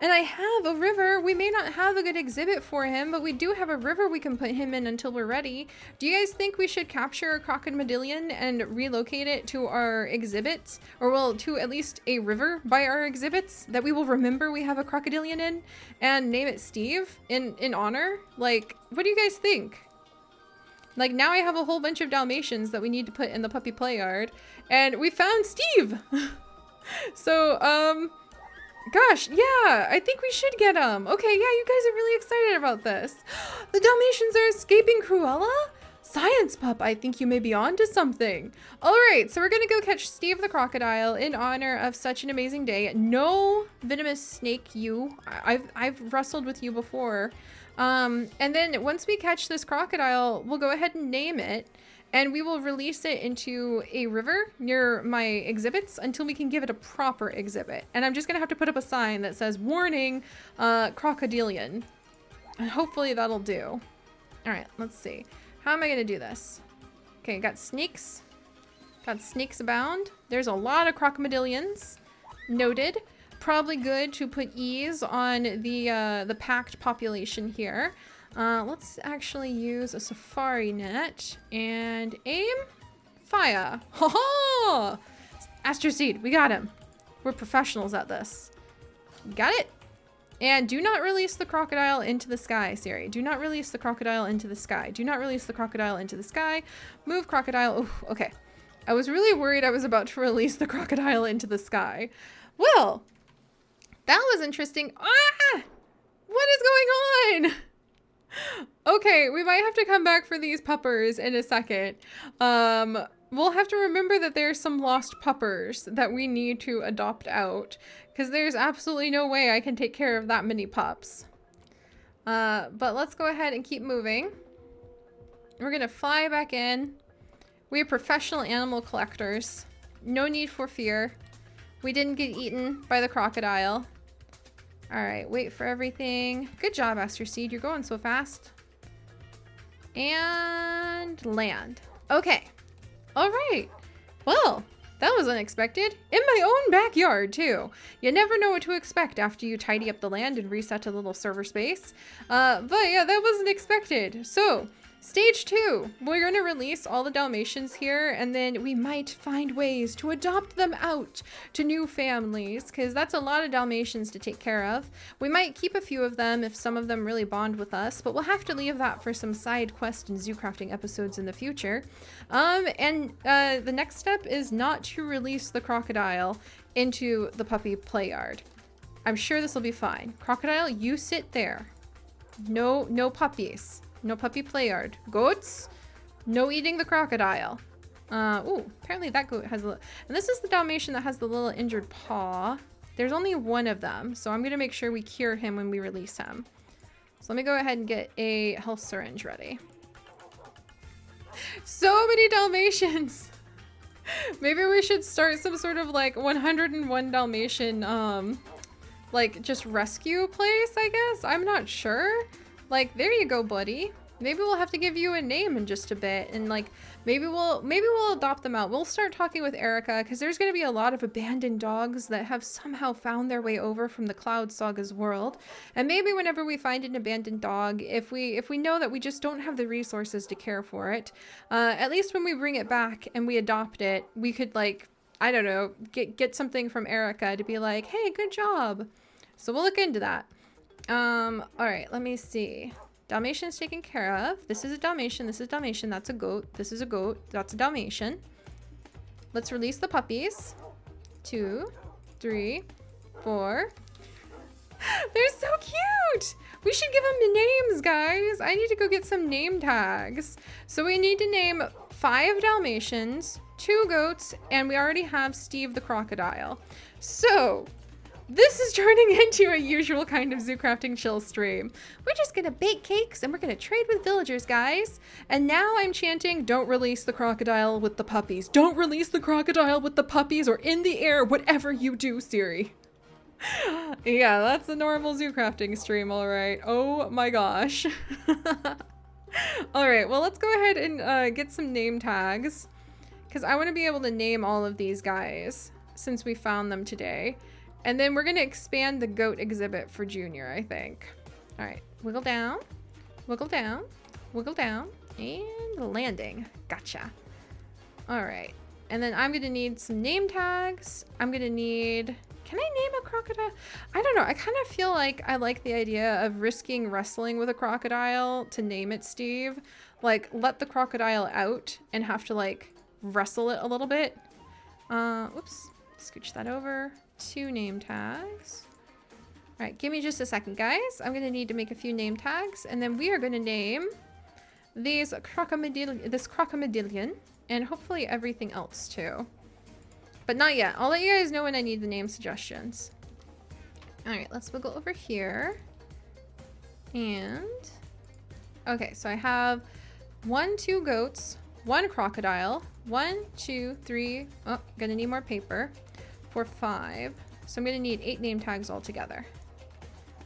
And I have a river. We may not have a good exhibit for him, but we do have a river we can put him in until we're ready. Do you guys think we should capture a crocodilian and relocate it to our exhibits? Or well, to at least a river by our exhibits that we will remember we have a crocodilian in and name it Steve in honor? Like, what do you guys think? Like, now I have a whole bunch of Dalmatians that we need to put in the puppy play yard. And we found Steve! So, gosh, yeah, I think we should get him. Okay, yeah, you guys are really excited about this. The Dalmatians are escaping Cruella? Science pup, I think you may be onto something. All right, so we're gonna go catch Steve the crocodile in honor of such an amazing day. No venomous snake, you. I've wrestled with you before. And then once we catch this crocodile, we'll go ahead and name it. And we will release it into a river near my exhibits until we can give it a proper exhibit. And I'm just gonna have to put up a sign that says, warning, crocodilian. And hopefully that'll do. All right, let's see. How am I gonna do this? Okay, got snakes. Got snakes abound. There's a lot of crocodilians. Noted. Probably good to put ease on the packed population here. Let's actually use a safari net and aim, fire. Ha ha! Aster Seed, we got him. We're professionals at this. Got it? And do not release the crocodile into the sky, Seri. Do not release the crocodile into the sky. Do not release the crocodile into the sky. Move crocodile. Ooh, okay. I was really worried I was about to release the crocodile into the sky. Well, that was interesting. Ah! What is going on? Okay, we might have to come back for these puppers in a second. We'll have to remember that there's some lost puppers that we need to adopt out, because there's absolutely no way I can take care of that many pups. But let's go ahead and keep moving. We're gonna fly back in. We are professional animal collectors. No need for fear. We didn't get eaten by the crocodile. All right, wait for everything. Good job, Aster Seed. You're going so fast. And land. Okay. All right. Well, that was unexpected. In my own backyard, too. You never know what to expect after you tidy up the land and reset a little server space. But yeah, that wasn't expected. So, Stage 2, we're going to release all the Dalmatians here, and then we might find ways to adopt them out to new families, because that's a lot of Dalmatians to take care of. We might keep a few of them if some of them really bond with us, but we'll have to leave that for some side quest and zoo crafting episodes in the future. The next step is not to release the crocodile into the puppy play yard. I'm sure this will be fine. Crocodile, you sit there. No puppies. No puppy play yard. Goats, no eating the crocodile. Ooh, apparently that goat has a little, and this is the Dalmatian that has the little injured paw. There's only one of them, so I'm gonna make sure we cure him when we release him. So let me go ahead and get a health syringe ready. So many Dalmatians. Maybe we should start some sort of like 101 Dalmatian, like just rescue place, I guess. I'm not sure. Like, there you go, buddy. Maybe we'll have to give you a name in just a bit, and like maybe we'll adopt them out. We'll start talking with Erica, because there's going to be a lot of abandoned dogs that have somehow found their way over from the Cloud Saga's world. And maybe whenever we find an abandoned dog, if we know that we just don't have the resources to care for it, at least when we bring it back and we adopt it, we could, like, I don't know, get something from Erica to be like, hey, good job. So we'll look into that. All right, let me see. Dalmatian's taken care of. This is a Dalmatian. This is Dalmatian. That's a goat. This is a goat. That's a Dalmatian. Let's release the puppies. 2, 3, 4. They're so cute. We should give them names, guys. I need to go get some name tags. So we need to name 5 Dalmatians, 2 goats, and we already have Steve the crocodile. So this is turning into a usual kind of zoo crafting chill stream. We're just gonna bake cakes and we're gonna trade with villagers, guys. And now I'm chanting, don't release the crocodile with the puppies. Don't release the crocodile with the puppies, or in the air, whatever you do, Seri. Yeah, that's a normal zoo crafting stream, all right. Oh my gosh. All right, well, let's go ahead and get some name tags, because I want to be able to name all of these guys since we found them today. And then we're going to expand the goat exhibit for Junior, I think. All right, wiggle down, wiggle down, wiggle down, and landing. Gotcha. All right, and then I'm going to need some name tags. I'm going to need, can I name a crocodile? I don't know. I kind of feel like I like the idea of risking wrestling with a crocodile to name it Steve. Like, let the crocodile out and have to, like, wrestle it a little bit. Oops, scooch that over. 2 name tags. All right, give me just a second, guys. I'm gonna need to make a few name tags, and then we are gonna name these this crocomedillion, and hopefully everything else too. But not yet. I'll let you guys know when I need the name suggestions. All right, let's wiggle over here. And okay, so I have 1, 2 goats, 1 crocodile, 1, 2, 3. Oh, gonna need more paper. 4, 5. So I'm gonna need 8 name tags altogether.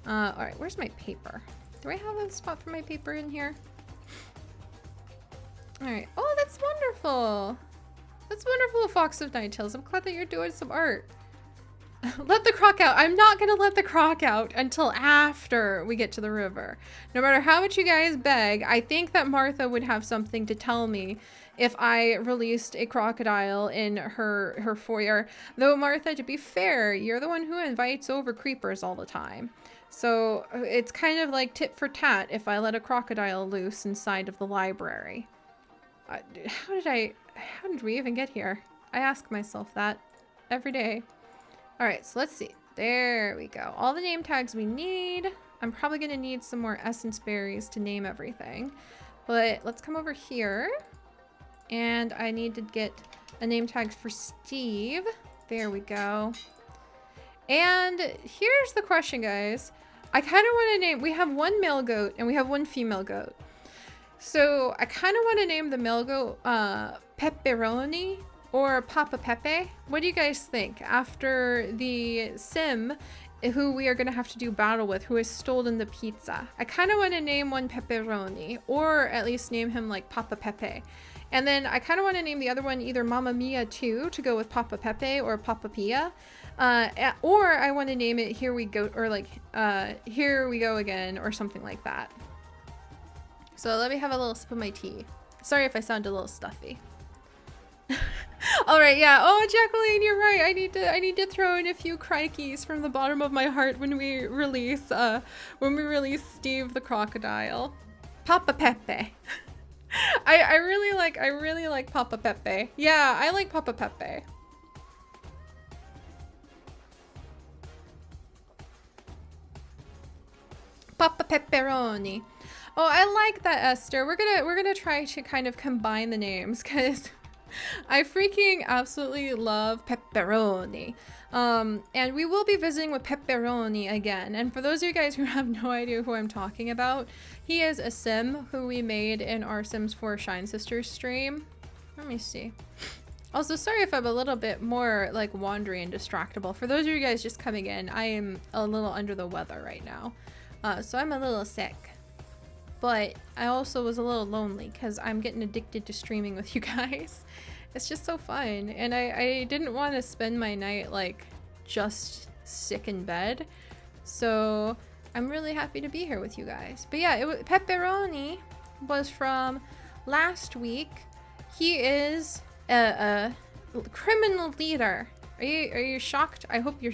All right, where's my paper? Do I have a spot for my paper in here? All right. Oh, that's wonderful. That's wonderful, Fox of Ninetales. I'm glad that you're doing some art. Let the croc out. I'm not gonna let the croc out until after we get to the river. No matter how much you guys beg, I think that Martha would have something to tell me if I released a crocodile in her foyer. Though, Martha, to be fair, you're the one who invites over creepers all the time. So it's kind of like tit for tat if I let a crocodile loose inside of the library. How did we even get here? I ask myself that every day. All right, so let's see. There we go. All the name tags we need. I'm probably gonna need some more essence berries to name everything. But let's come over here. And I need to get a name tag for Steve. There we go. And here's the question, guys. I kind of want to name, we have 1 male goat and we have 1 female goat. So I kind of want to name the male goat Pepperoni or Papa Pepe. What do you guys think? After the sim who we are going to have to do battle with, who has stolen the pizza. I kind of want to name one Pepperoni, or at least name him like Papa Pepe. And then I kind of want to name the other one either Mamma Mia 2 to go with Papa Pepe or Papa Pia. Or I want to name it Here We Go, or like Here We Go Again, or something like that. So let me have a little sip of my tea. Sorry if I sound a little stuffy. All right, yeah. Oh, Jacqueline, you're right. I need to throw in a few crikeys from the bottom of my heart when we release Steve the crocodile. Papa Pepe. I really like Papa Pepe. Yeah, I like Papa Pepe. Papa Pepperoni. Oh, I like that, Esther. We're gonna try to kind of combine the names because I freaking absolutely love pepperoni. And we will be visiting with Pepperoni again. And for those of you guys who have no idea who I'm talking about, he is a sim who we made in our Sims 4 Shine Sisters stream. Let me see. Also, sorry if I'm a little bit more like wandering and distractible. For those of you guys just coming in, I am a little under the weather right now. So I'm a little sick. But I also was a little lonely because I'm getting addicted to streaming with you guys. It's just so fun. And I didn't want to spend my night like just sick in bed. So I'm really happy to be here with you guys. But yeah, Pepperoni was from last week. He is a criminal leader. Are you shocked? I hope you're...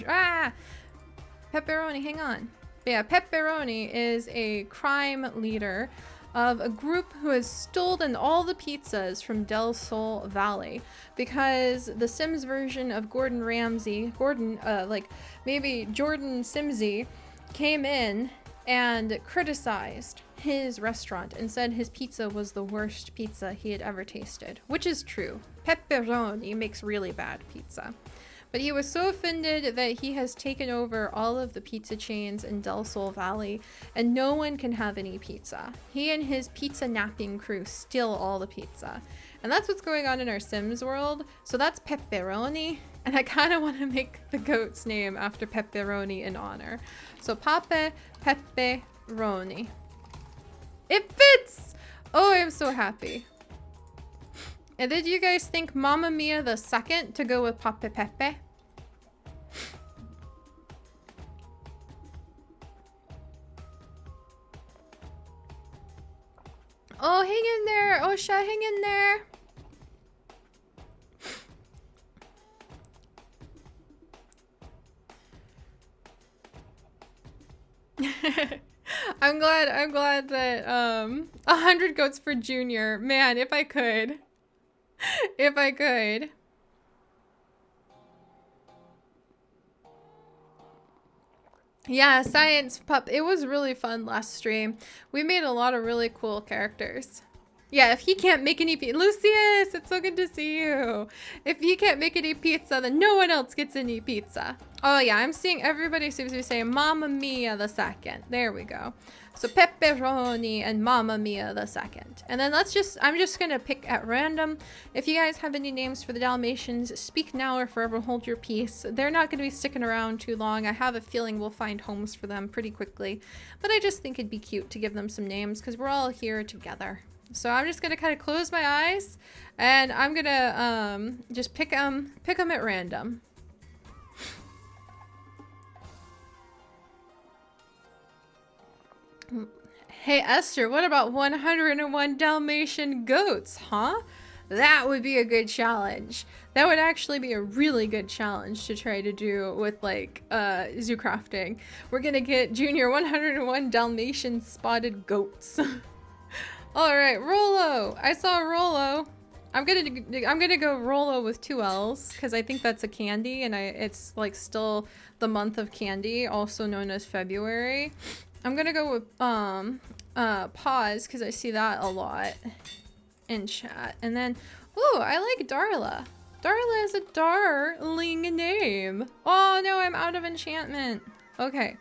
Pepperoni, hang on. But yeah, Pepperoni is a crime leader of a group who has stolen all the pizzas from Del Sol Valley because the Sims version of Gordon Ramsay, maybe Jordan Simsy, came in and criticized his restaurant and said his pizza was the worst pizza he had ever tasted, which is true. Pepperoni makes really bad pizza. But he was so offended that he has taken over all of the pizza chains in Del Sol Valley, and no one can have any pizza. He and his pizza napping crew steal all the pizza. And that's what's going on in our Sims world. So that's Pepperoni, and I kind of want to make the goat's name after Pepperoni in honor. So Pape Pepperoni. It fits! Oh, I'm so happy. And did you guys think Mamma Mia the second to go with Pape Pepe? Oh, hang in there. Osha, hang in there. I'm glad that 100 goats for Junior. Man, if I could. If I could. Yeah, Science Pup. It was really fun last stream. We made a lot of really cool characters. Yeah, if he can't make any pizza. Lucius, it's so good to see you. If he can't make any pizza, then no one else gets any pizza. Oh yeah, I'm seeing everybody seems to be saying Mamma Mia the second. There we go. So Pepperoni and Mamma Mia the second. And then I'm just gonna pick at random. If you guys have any names for the Dalmatians, speak now or forever hold your peace. They're not gonna be sticking around too long. I have a feeling we'll find homes for them pretty quickly. But I just think it'd be cute to give them some names because we're all here together. So I'm just gonna kind of close my eyes and I'm gonna just pick them at random. Hey Esther, what about 101 Dalmatian goats, huh? That would be a good challenge. That would actually be a really good challenge to try to do with like zoo crafting. We're gonna get Junior 101 Dalmatian spotted goats. All right, Rollo. I saw Rollo. I'm gonna go Rollo with 2 L's because I think that's a candy, and it's like still the month of candy, also known as February. I'm gonna go with pause because I see that a lot in chat, and then ooh, I like Darla. Darla is a darling name. Oh no, I'm out of enchantment. Okay.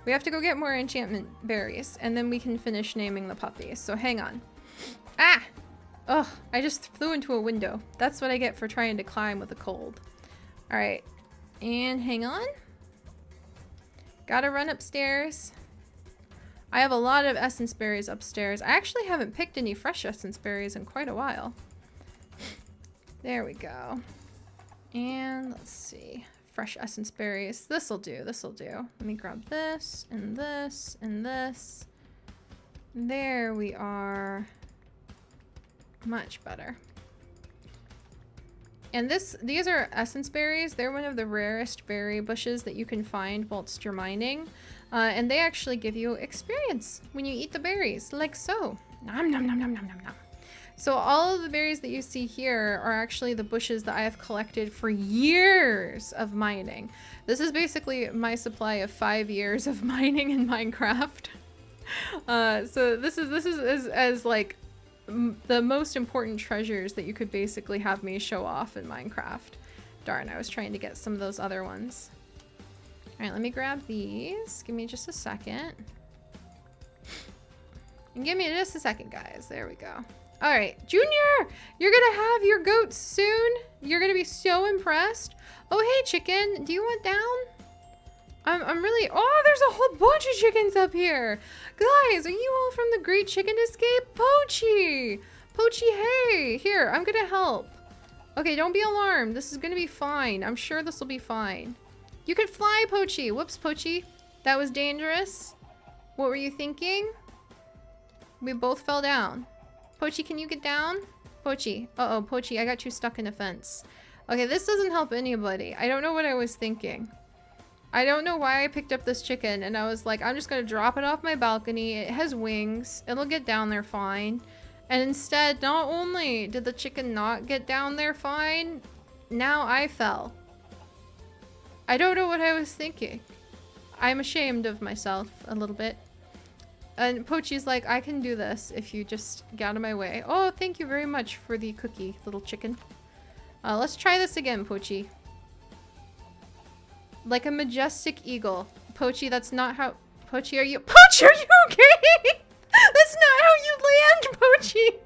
We have to go get more enchantment berries, and then we can finish naming the puppies. So hang on. Ah! Ugh, I just flew into a window. That's what I get for trying to climb with a cold. Alright. And hang on. Gotta run upstairs. I have a lot of essence berries upstairs. I actually haven't picked any fresh essence berries in quite a while. There we go. And let's see. Fresh essence berries. This'll do. This'll do. Let me grab this and this and this. There we are. Much better. And these are essence berries. They're one of the rarest berry bushes that you can find whilst you're mining. And they actually give you experience when you eat the berries, like so. Nom nom nom nom nom nom nom. So all of the berries that you see here are actually the bushes that I have collected for years of mining. This is basically my supply of 5 years of mining in Minecraft. So this is as like the most important treasures that you could basically have me show off in Minecraft. Darn, I was trying to get some of those other ones. All right, let me grab these. Give me just a second. And give me just a second, guys. There we go. All right, Junior, you're gonna have your goats soon. You're gonna be so impressed. Oh, hey, chicken, do you want down? I'm really, oh, there's a whole bunch of chickens up here. Guys, are you all from the Great Chicken Escape? Poachy, Poachy, hey, here, I'm gonna help. Okay, don't be alarmed. This is gonna be fine. I'm sure this will be fine. You could fly, Poachy. Whoops, Poachy. That was dangerous. What were you thinking? We both fell down. Poachy, can you get down? Poachy. Uh-oh, Poachy, I got you stuck in a fence. Okay, this doesn't help anybody. I don't know what I was thinking. I don't know why I picked up this chicken and I was like, I'm just gonna drop it off my balcony. It has wings. It'll get down there fine. And instead, not only did the chicken not get down there fine, now I fell. I don't know what I was thinking. I'm ashamed of myself a little bit. And Poachy's like, I can do this if you just get out of my way. Oh, thank you very much for the cookie, little chicken. Let's try this again, Poachy. Like a majestic eagle. Poachy, that's not how... Poachy, are you... Poachy, are you okay? That's not how you land, Poachy.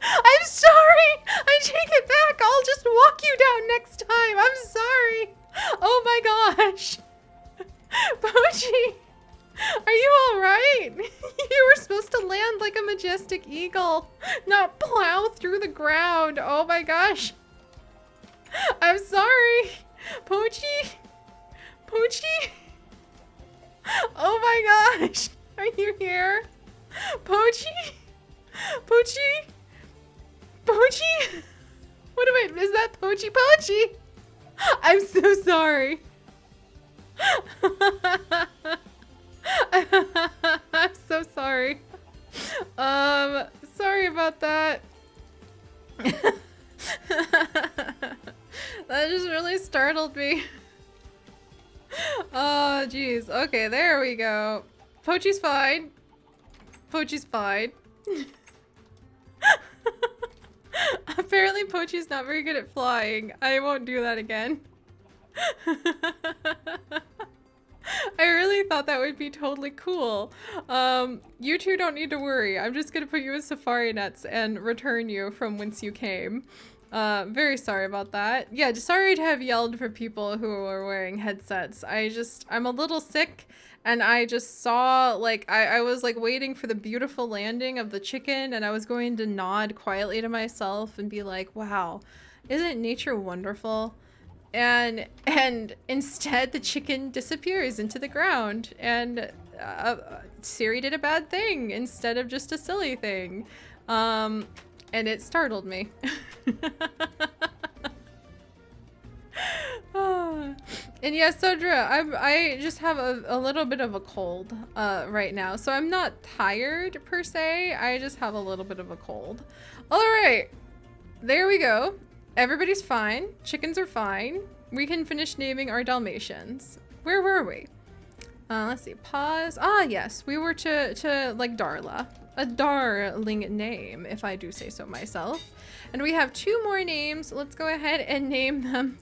I'm sorry. I take it back. I'll just walk you down next time. I'm sorry. Oh my gosh. Poachy, are you alright? You were supposed to land like a majestic eagle, not plow through the ground. Oh my gosh. I'm sorry. Poachy? Poachy? Oh my gosh. Are you here? Poachy? Poachy? Poachy? What am I, is that Poachy? Poachy? I'm so sorry. I'm so sorry. Sorry about that. That just really startled me. Oh, geez. Okay, there we go. Poachy's fine. Poachy's fine. Apparently Poachy's not very good at flying. I won't do that again. I really thought that would be totally cool. You two don't need to worry. I'm just gonna put you in safari nets and return you from whence you came. Very sorry about that. Yeah, just sorry to have yelled for people who are wearing headsets. I'm a little sick and I just saw, like, I was like waiting for the beautiful landing of the chicken and I was going to nod quietly to myself and be like, wow, isn't nature wonderful? And instead the chicken disappears into the ground and Seri did a bad thing instead of just a silly thing. And it startled me. And yeah, Sodra, I just have a little bit of a cold right now. So I'm not tired per se. I just have a little bit of a cold. All right, there we go. Everybody's fine. Chickens are fine. We can finish naming our Dalmatians. Where were we? Let's see. Pause. Ah, yes. We were to like Darla. A darling name, if I do say so myself. And we have 2 more names. Let's go ahead and name them.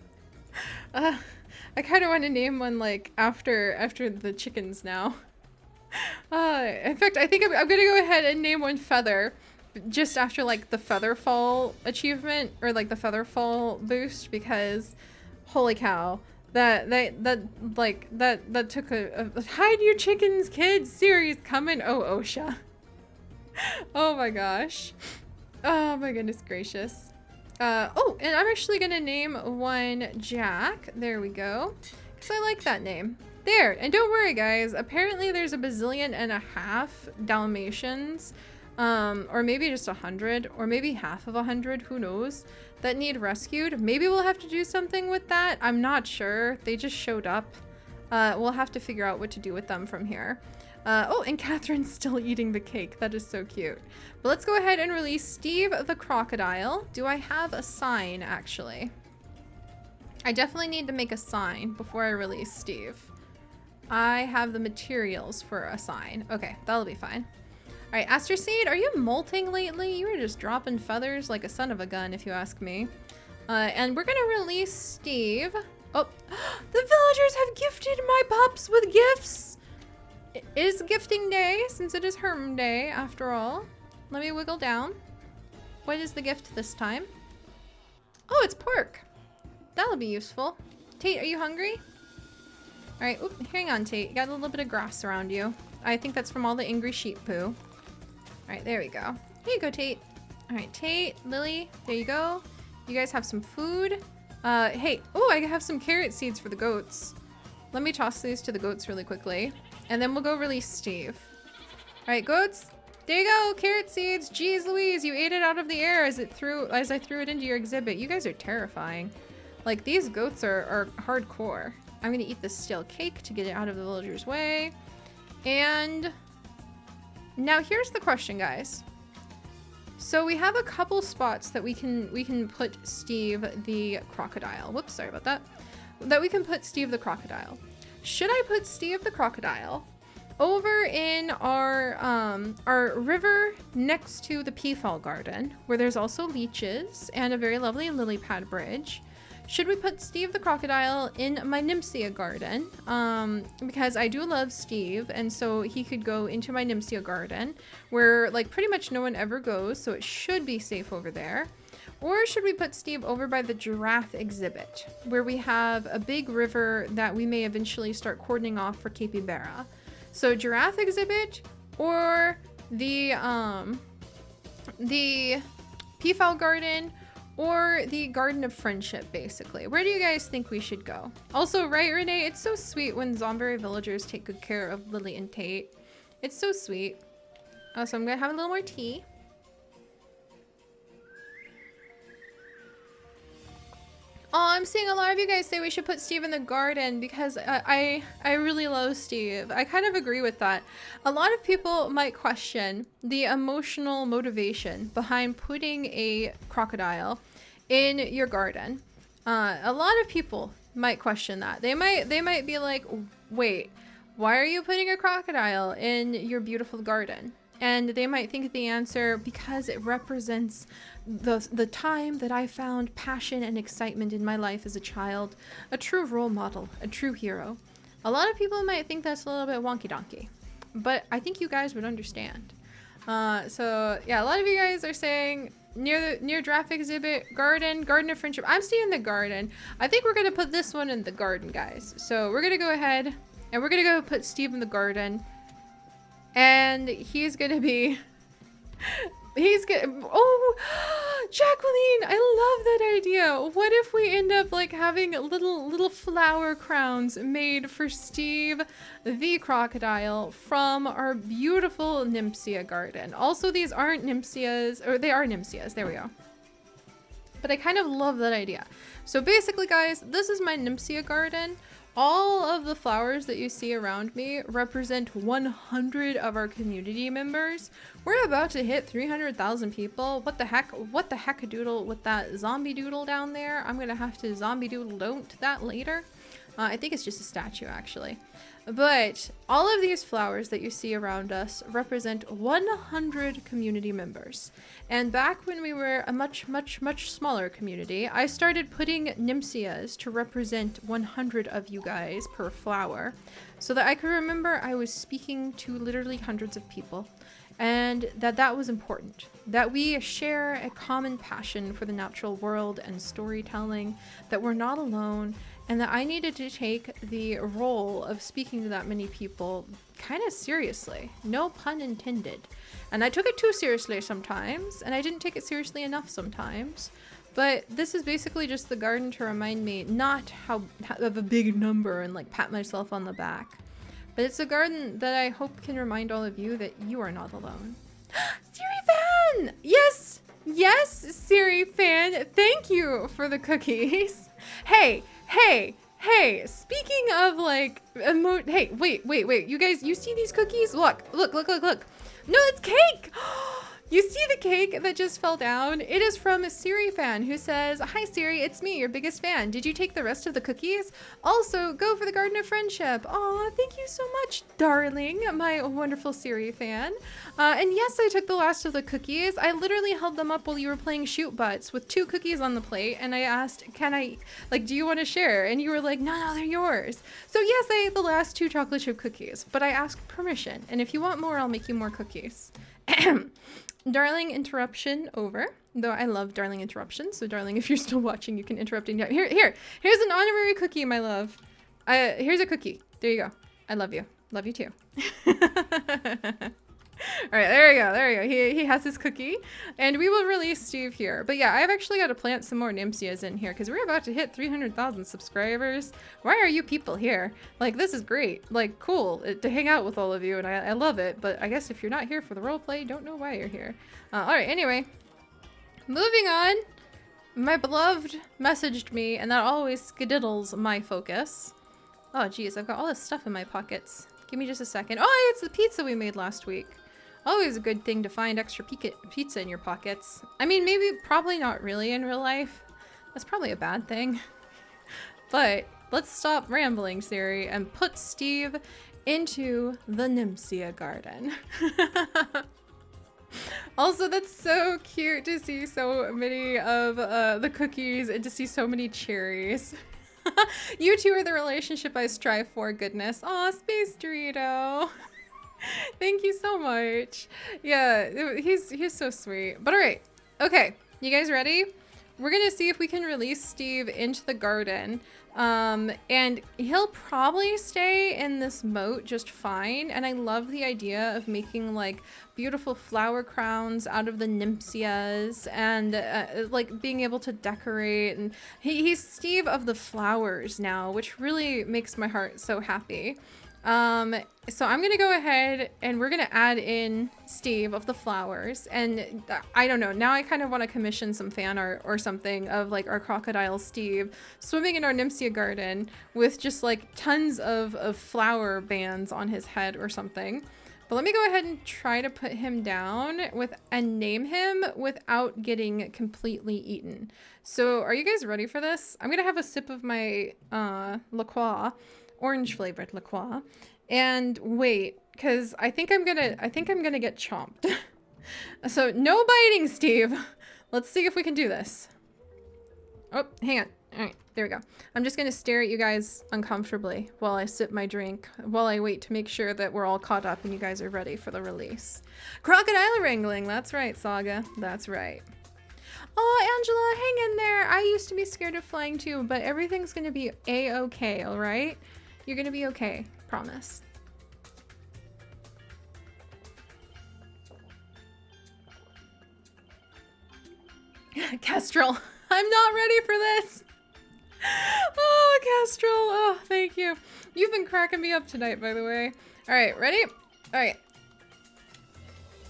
I kind of want to name one like after the chickens now. In fact, I think I'm gonna go ahead and name one Feather. Just after like the Featherfall achievement or like the Featherfall boost, because holy cow, that took a hide your chickens, kids series coming. Oh, OSHA. Oh my gosh. Oh my goodness gracious. Oh, and I'm actually gonna name one Jack. There we go. Because I like that name. There, and don't worry guys, apparently there's a bazillion and a half Dalmatians, or maybe just 100, or maybe half of 100, who knows, that need rescued. Maybe we'll have to do something with that. I'm not sure. They just showed up. We'll have to figure out what to do with them from here. Oh, and Catherine's still eating the cake. That is so cute. But let's go ahead and release Steve the crocodile. Do I have a sign, actually? I definitely need to make a sign before I release Steve. I have the materials for a sign. Okay, that'll be fine. All right, Aster Seed, are you molting lately? You were just dropping feathers like a son of a gun, if you ask me. And we're gonna release Steve. Oh, the villagers have gifted my pups with gifts. It is gifting day, since it is Herm Day, after all. Let me wiggle down. What is the gift this time? Oh, it's pork. That'll be useful. Tate, are you hungry? All right, oop, hang on, Tate. You got a little bit of grass around you. I think that's from all the angry sheep poo. All right, there we go. Here you go, Tate. All right, Tate, Lily, there you go. You guys have some food. Hey, oh, I have some carrot seeds for the goats. Let me toss these to the goats really quickly. And then we'll go release Steve. All right, goats, there you go, carrot seeds. Jeez Louise, you ate it out of the air as I threw it into your exhibit. You guys are terrifying. Like, these goats are hardcore. I'm gonna eat this stale cake to get it out of the villagers' way. And now here's the question, guys. So we have a couple spots that we can put Steve the crocodile. Whoops, sorry about that. That we can put Steve the crocodile. Should I put Steve the crocodile over in our river next to the Peafowl Garden, where there's also leeches and a very lovely lily pad bridge? Should we put Steve the crocodile in my Nympsia garden? Because I do love Steve, and so he could go into my Nympsia garden, where like pretty much no one ever goes, so it should be safe over there. Or should we put Steve over by the giraffe exhibit, where we have a big river that we may eventually start cordoning off for capybara? So giraffe exhibit or the Peafowl garden, or the Garden of Friendship, basically. Where do you guys think we should go? Also, right, Renee? It's so sweet when Zomberry villagers take good care of Lily and Tate. It's so sweet. So I'm gonna have a little more tea. Oh, I'm seeing a lot of you guys say we should put Steve in the garden because I really love Steve. I kind of agree with that. A lot of people might question the emotional motivation behind putting a crocodile in your garden. A lot of people might question that. They might be like, wait, why are you putting a crocodile in your beautiful garden? And they might think the answer, because it represents the time that I found passion and excitement in my life as a child, a true role model, a true hero. A lot of people might think that's a little bit wonky donkey, but I think you guys would understand. So yeah, a lot of you guys are saying near giraffe exhibit, garden of friendship. I'm staying in the garden. I think we're gonna put this one in the garden, guys. So we're gonna go ahead and we're gonna go put Steve in the garden. And he's gonna be, oh, Jacqueline, I love that idea. What if we end up like having little flower crowns made for Steve the crocodile from our beautiful Nympsia garden? Also, these aren't Nympsias, or they are Nympsias, there we go. But I kind of love that idea. So basically, guys, this is my Nympsia garden. All of the flowers that you see around me represent 100 of our community members. We're about to hit 300,000 people. What the heck a doodle with that zombie doodle down there? I'm gonna have to zombie doodle don't that later. I think it's just a statue, actually. But all of these flowers that you see around us represent 100 community members. And back when we were a much smaller community, I started putting Nympsias to represent 100 of you guys per flower, so that I could remember I was speaking to literally hundreds of people, and that was important. That we share a common passion for the natural world and storytelling, that we're not alone, and that I needed to take the role of speaking to that many people kind of seriously. No pun intended. And I took it too seriously sometimes, and I didn't take it seriously enough sometimes. But this is basically just the garden to remind me not of a big number and like pat myself on the back. But it's a garden that I hope can remind all of you that you are not alone. Seri fan! Yes! Yes, Seri fan! Thank you for the cookies. Hey! Speaking of like, hey, wait. You guys, you see these cookies? Look. No, it's cake! You see the cake that just fell down? It is from a Seri fan who says, "Hi Seri, it's me, your biggest fan. Did you take the rest of the cookies? Also, go for the Garden of Friendship." Aw, thank you so much, darling, my wonderful Seri fan. And yes, I took the last of the cookies. I literally held them up while you were playing shoot butts with 2 cookies on the plate, and I asked, do you want to share? And you were like, no, they're yours. So yes, I ate the last 2 chocolate chip cookies, but I asked permission, and if you want more, I'll make you more cookies. Darling interruption over. Though I love darling interruptions, so darling, if you're still watching, you can interrupt. Here's an honorary cookie, my love. Here's a cookie. There you go. I love you. Love you too. All right, there you go. He has his cookie, and we will release Steve here. But yeah, I've actually got to plant some more Nympsias in here because we're about to hit 300,000 subscribers. Why are you people here? Like, this is great. Like, cool to hang out with all of you, and I love it. But I guess if you're not here for the roleplay, don't know why you're here. All right, anyway, moving on. My beloved messaged me, and that always skedaddles my focus. Oh, geez, I've got all this stuff in my pockets. Give me just a second. Oh, it's the pizza we made last week. Always a good thing to find extra pizza in your pockets. I mean, probably not really in real life. That's probably a bad thing. But let's stop rambling, Seri, and put Steve into the Nympsia garden. Also, that's so cute to see so many of the cookies and to see so many cherries. You two are the relationship I strive for, goodness. Aw, Space Dorito. Thank you so much. Yeah, he's so sweet. But all right, okay, you guys ready? We're gonna see if we can release Steve into the garden. And he'll probably stay in this moat just fine. And I love the idea of making like beautiful flower crowns out of the Nympsias and like being able to decorate. And he's Steve of the flowers now, which really makes my heart so happy. So I'm gonna go ahead and we're gonna add in Steve of the flowers, and I don't know, now I kind of want to commission some fan art or something of like our crocodile Steve swimming in our Nympsia garden with just like tons of flower bands on his head or something. But let me go ahead and try to put him down and name him without getting completely eaten. So are you guys ready for this? I'm gonna have a sip of my La Croix. Orange flavored La Croix, and wait, because I think I'm gonna get chomped. So no biting, Steve. Let's see if we can do this. Oh, hang on. All right, there we go. I'm just gonna stare at you guys uncomfortably while I sip my drink, while I wait to make sure that we're all caught up and you guys are ready for the release. Crocodile wrangling, that's right, Saga, that's right. Oh, Angela, hang in there. I used to be scared of flying too, but everything's gonna be a-okay, all right? You're gonna be okay, promise. Kestrel, I'm not ready for this. Oh, Kestrel, oh, thank you. You've been cracking me up tonight, by the way. All right, ready? All right.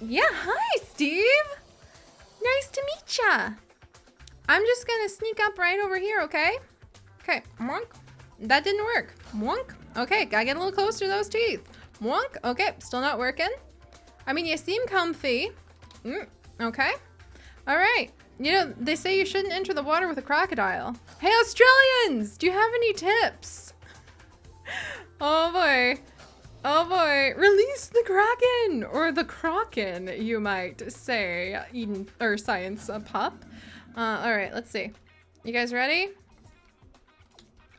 Yeah, hi, Steve. Nice to meet ya. I'm just gonna sneak up right over here, okay? Okay, monk. That didn't work. Mwonk. Okay, gotta get a little closer to those teeth. Mwonk. Okay, still not working. I mean, you seem comfy. Okay. All right. You know, they say you shouldn't enter the water with a crocodile. Hey, Australians! Do you have any tips? Oh boy. Oh boy. Release the Kraken! Or the Kraken, you might say. Eden, or Science Pup. All right, let's see. You guys ready?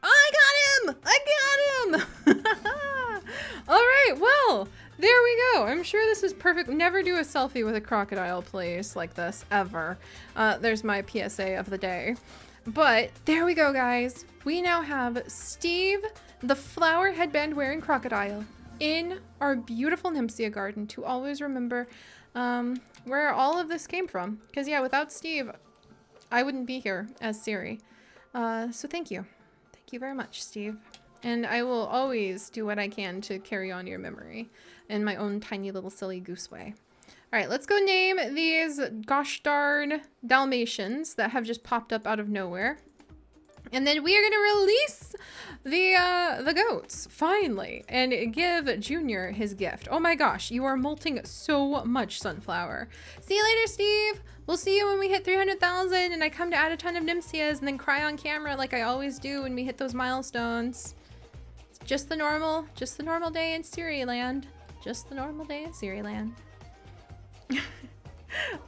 I got him! I got him! All right, well, there we go. I'm sure this is perfect. Never do a selfie with a crocodile, please, like this, ever. There's my PSA of the day. But there we go, guys. We now have Steve, the flower headband wearing crocodile, in our beautiful Nympsia garden to always remember where all of this came from. Because, yeah, without Steve, I wouldn't be here as Seri. So thank you. Thank you very much, Steve. And I will always do what I can to carry on your memory in my own tiny little silly goose way. All right, let's go name these gosh darn Dalmatians that have just popped up out of nowhere. And then we are going to release the goats, finally, and give Junior his gift. Oh my gosh, you are molting so much, Sunflower. See you later, Steve. We'll see you when we hit 300,000 and I come to add a ton of Nympsias and then cry on camera like I always do when we hit those milestones. It's just the normal day in Seri land. Just the normal day in Seri land.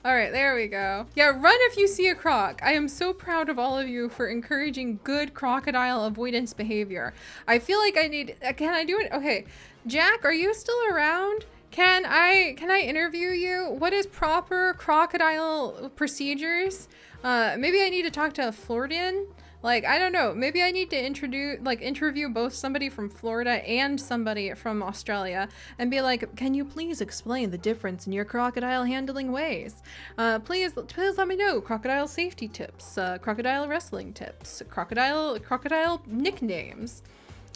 All right, there we go. Yeah, run if you see a croc. I am so proud of all of you for encouraging good crocodile avoidance behavior. I feel like I need, can I do it? Okay, Jack, are you still around? Can I interview you? What is proper crocodile procedures? Maybe I need to talk to a Floridian. Like, I don't know, maybe I need to interview both somebody from Florida and somebody from Australia and be like, can you please explain the difference in your crocodile handling ways? Please let me know crocodile safety tips, crocodile wrestling tips, crocodile nicknames.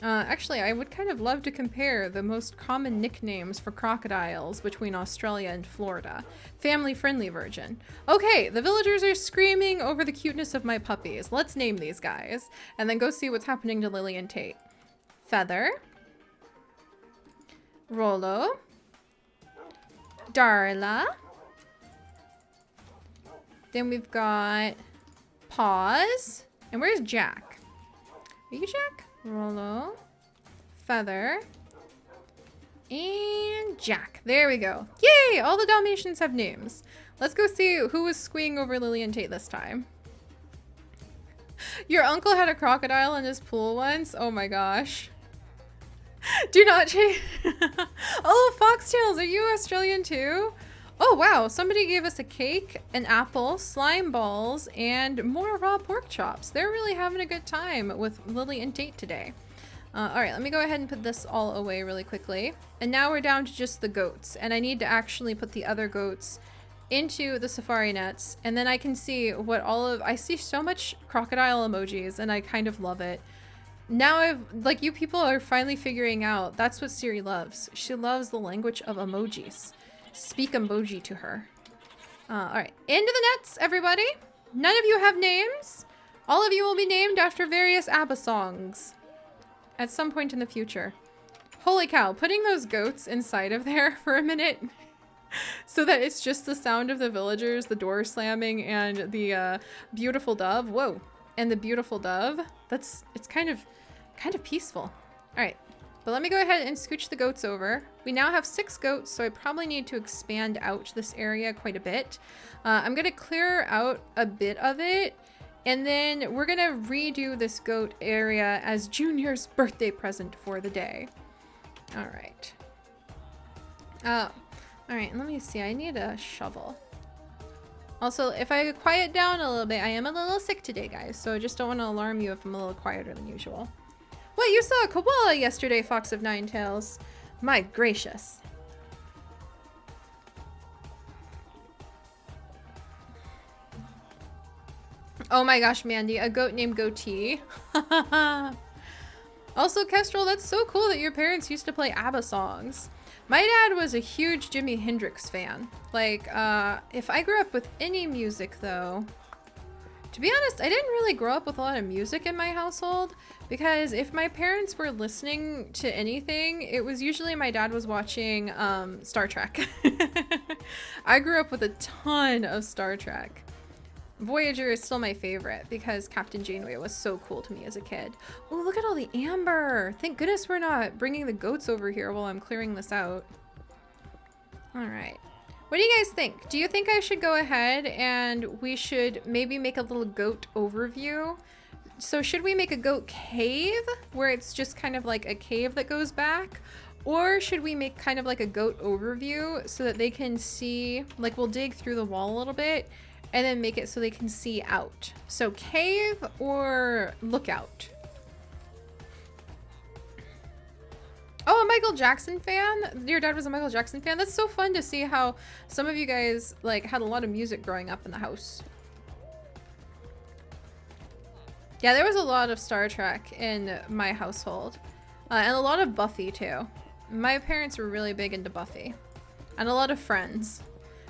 Actually, I would kind of love to compare the most common nicknames for crocodiles between Australia and Florida. Family-friendly version. Okay, the villagers are screaming over the cuteness of my puppies. Let's name these guys, and then go see what's happening to Lily and Tate. Feather. Rollo. Darla. Then we've got Paws. And where's Jack? Are you Jack? Rollo, Feather, and Jack. There we go. Yay! All the Dalmatians have names. Let's go see who was squeeing over Lily and Tate this time. Your uncle had a crocodile in his pool once? Oh my gosh. Do not change. Oh, Foxtails, are you Australian too? Oh wow, somebody gave us a cake, an apple, slime balls, and more raw pork chops. They're really having a good time with Lily and Tate today. All right, let me go ahead and put this all away really quickly. And now we're down to just the goats, and I need to actually put the other goats into the safari nets, and then I can see what I see so much crocodile emojis, and I kind of love it. Now you people are finally figuring out that's what Seri loves. She loves the language of emojis. Speak emoji to her. All right, into the nets, everybody. None of you have names. All of you will be named after various ABBA songs at some point in the future. Holy cow, putting those goats inside of there for a minute so that it's just the sound of the villagers, the door slamming, and the beautiful dove. Whoa, and the beautiful dove. It's kind of peaceful. All right. But let me go ahead and scooch the goats over. We now have 6 goats, so I probably need to expand out this area quite a bit. I'm going to clear out a bit of it, and then we're going to redo this goat area as Junior's birthday present for the day. All right. All right, let me see. I need a shovel. Also, if I quiet down a little bit, I am a little sick today, guys, so I just don't want to alarm you if I'm a little quieter than usual. What, you saw a koala yesterday, Fox of Nine Tails? My gracious. Oh my gosh, Mandy, a goat named Goatee. Also, Kestrel, that's so cool that your parents used to play ABBA songs. My dad was a huge Jimi Hendrix fan. Like, if I grew up with any music, though, to be honest, I didn't really grow up with a lot of music in my household. Because if my parents were listening to anything, it was usually my dad was watching Star Trek. I grew up with a ton of Star Trek. Voyager is still my favorite because Captain Janeway was so cool to me as a kid. Oh, look at all the amber. Thank goodness we're not bringing the goats over here while I'm clearing this out. All right. What do you guys think? Do you think I should go ahead and we should maybe make a little goat overview? So should we make a goat cave where it's just kind of like a cave that goes back? Or should we make kind of like a goat overview so that they can see, like we'll dig through the wall a little bit and then make it so they can see out. So cave or lookout? Oh, a Michael Jackson fan? Your dad was a Michael Jackson fan? That's so fun to see how some of you guys like had a lot of music growing up in the house. Yeah, there was a lot of Star Trek in my household. And a lot of Buffy, too. My parents were really big into Buffy. And a lot of Friends.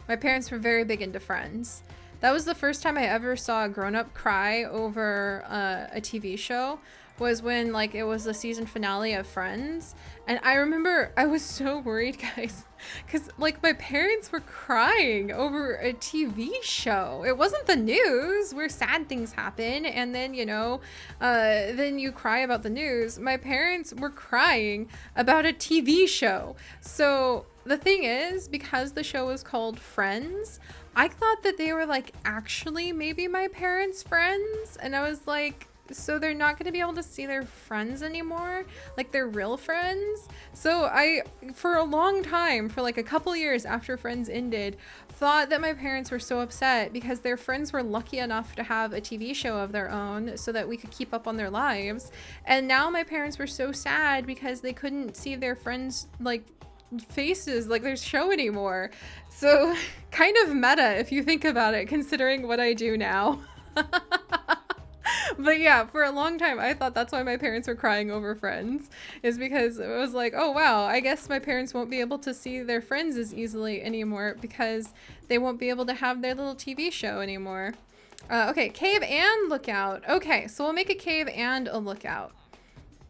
My parents were very big into Friends. That was the first time I ever saw a grown-up cry over a TV show, was when, like, it was the season finale of Friends. And I remember I was so worried, guys, because, like, my parents were crying over a TV show. It wasn't the news where sad things happen and then, you know, then you cry about the news. My parents were crying about a TV show. So the thing is, because the show was called Friends, I thought that they were, like, actually maybe my parents' friends. And I was like, so they're not going to be able to see their friends anymore, like their real friends. So I, for a long time, for like a couple years after Friends ended, thought that my parents were so upset because their friends were lucky enough to have a TV show of their own so that we could keep up on their lives. And now my parents were so sad because they couldn't see their friends, like, faces, like their show anymore. So kind of meta if you think about it, considering what I do now. But yeah, for a long time, I thought that's why my parents were crying over Friends, is because it was like, oh wow, I guess my parents won't be able to see their friends as easily anymore because they won't be able to have their little TV show anymore. Okay, cave and lookout. Okay, so we'll make a cave and a lookout.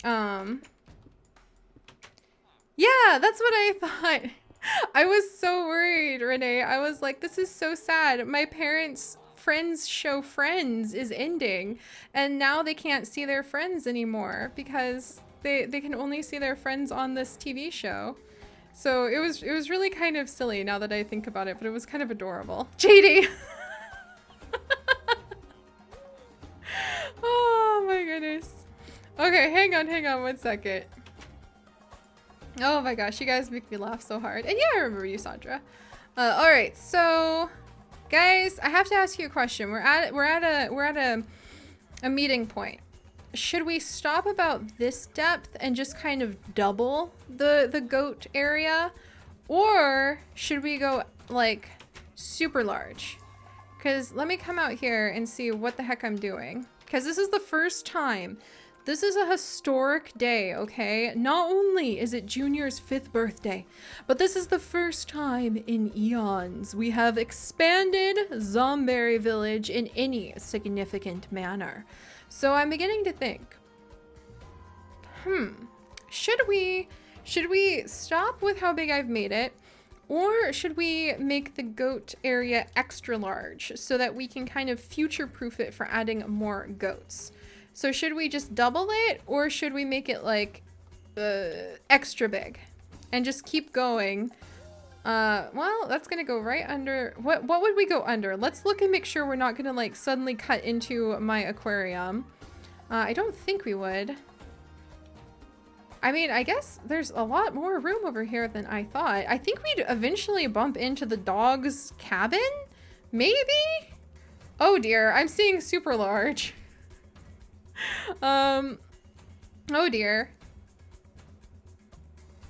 Yeah, that's what I thought. I was so worried, Renee. I was like, this is so sad. My parents' Friends show Friends is ending, and now they can't see their friends anymore because they can only see their friends on this TV show. So it was really kind of silly now that I think about it, but it was kind of adorable. JD! Oh my goodness. Okay, hang on 1 second. Oh my gosh, you guys make me laugh so hard. And yeah, I remember you, Sandra. All right, so guys, I have to ask you a question. We're at a meeting point. Should we stop about this depth and just kind of double the goat area, or should we go like super large? Because let me come out here and see what the heck I'm doing. Because this is the first time. This is a historic day, okay? Not only is it Junior's 5th birthday, but this is the first time in eons we have expanded Zomberry Village in any significant manner. So I'm beginning to think, should we stop with how big I've made it, or should we make the goat area extra large so that we can kind of future-proof it for adding more goats? So should we just double it, or should we make it like extra big and just keep going? Well, that's gonna go right under. What would we go under? Let's look and make sure we're not gonna like suddenly cut into my aquarium. I don't think we would. I mean, I guess there's a lot more room over here than I thought. I think we'd eventually bump into the dog's cabin, maybe? Oh dear, I'm seeing super large. Oh dear.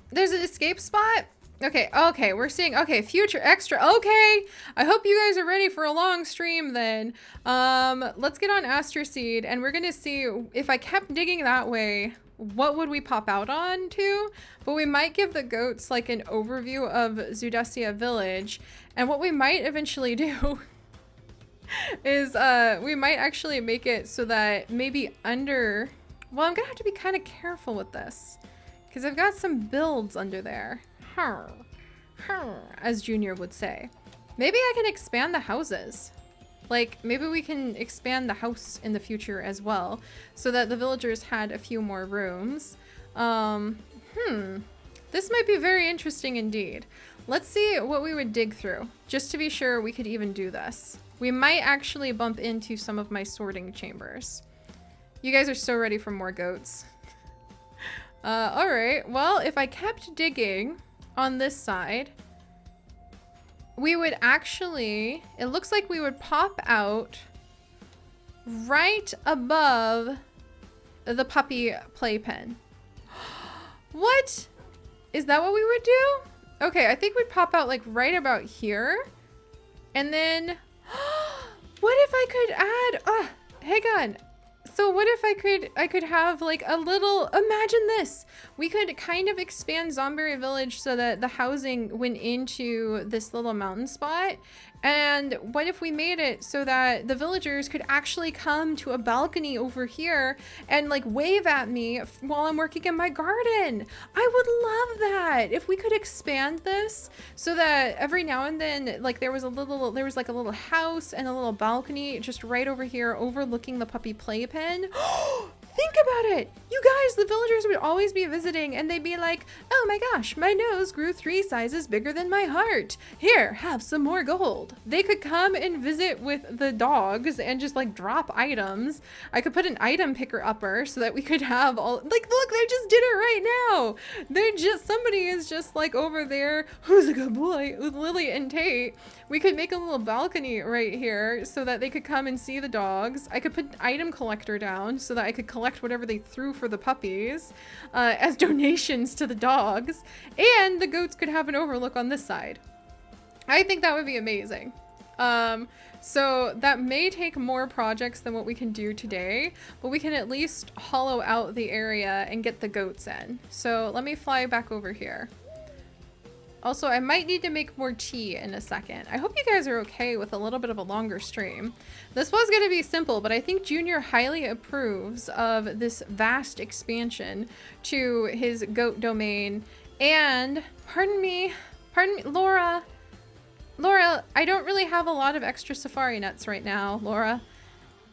There's an escape spot? Okay, we're seeing, okay, future extra, okay. I hope you guys are ready for a long stream then. Let's get on Astroseed and we're gonna see if I kept digging that way, what would we pop out on to? But we might give the goats like an overview of Zudasia Village, and what we might eventually do is we might actually make it so that maybe under, well, I'm gonna have to be kind of careful with this because I've got some builds under there, as Junior would say. Maybe I can expand the houses. Like maybe we can expand the house in the future as well so that the villagers had a few more rooms. This might be very interesting indeed. Let's see what we would dig through just to be sure we could even do this. We might actually bump into some of my sorting chambers. You guys are so ready for more goats. All right, well, if I kept digging on this side, we would actually, it looks like we would pop out right above the puppy playpen. What? Is that what we would do? Okay, I think we'd pop out like right about here. And then, what if I could add, hang on. So what if I could have like a little, imagine this. We could kind of expand Zomberry Village so that the housing went into this little mountain spot. And what if we made it so that the villagers could actually come to a balcony over here and like wave at me while I'm working in my garden? I would love that. If we could expand this so that every now and then, like there was like a little house and a little balcony just right over here overlooking the puppy playpen. Think about it. You guys, the villagers would always be visiting and they'd be like, oh my gosh, my nose grew 3 sizes bigger than my heart. Here, have some more gold. They could come and visit with the dogs and just like drop items. I could put an item picker upper so that we could have all, like, look, they just did it right now. Somebody is just like over there. Who's a good boy? With Lily and Tate. We could make a little balcony right here so that they could come and see the dogs. I could put an item collector down so that I could collect whatever they threw for the puppies as donations to the dogs. And the goats could have an overlook on this side. I think that would be amazing. So that may take more projects than what we can do today, but we can at least hollow out the area and get the goats in. So let me fly back over here. Also, I might need to make more tea in a second. I hope you guys are okay with a little bit of a longer stream. This was going to be simple, but I think Junior highly approves of this vast expansion to his goat domain. And, pardon me, Laura, I don't really have a lot of extra safari nuts right now, Laura.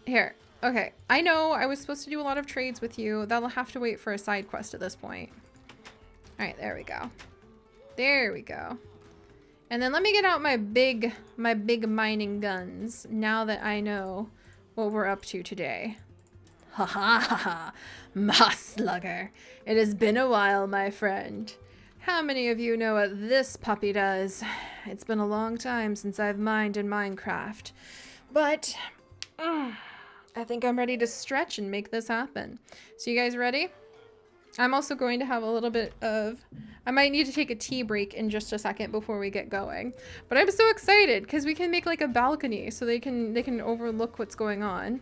Here, okay. I know I was supposed to do a lot of trades with you. That'll have to wait for a side quest at this point. All right, there we go. There we go. And then let me get out my big mining guns now that I know what we're up to today. Ha ha ha ha, Moss Slugger. It has been a while, my friend. How many of you know what this puppy does? It's been a long time since I've mined in Minecraft. But I think I'm ready to stretch and make this happen. So you guys ready? I'm also going to have a little bit of, I might need to take a tea break in just a second before we get going. But I'm so excited because we can make like a balcony so they can overlook what's going on.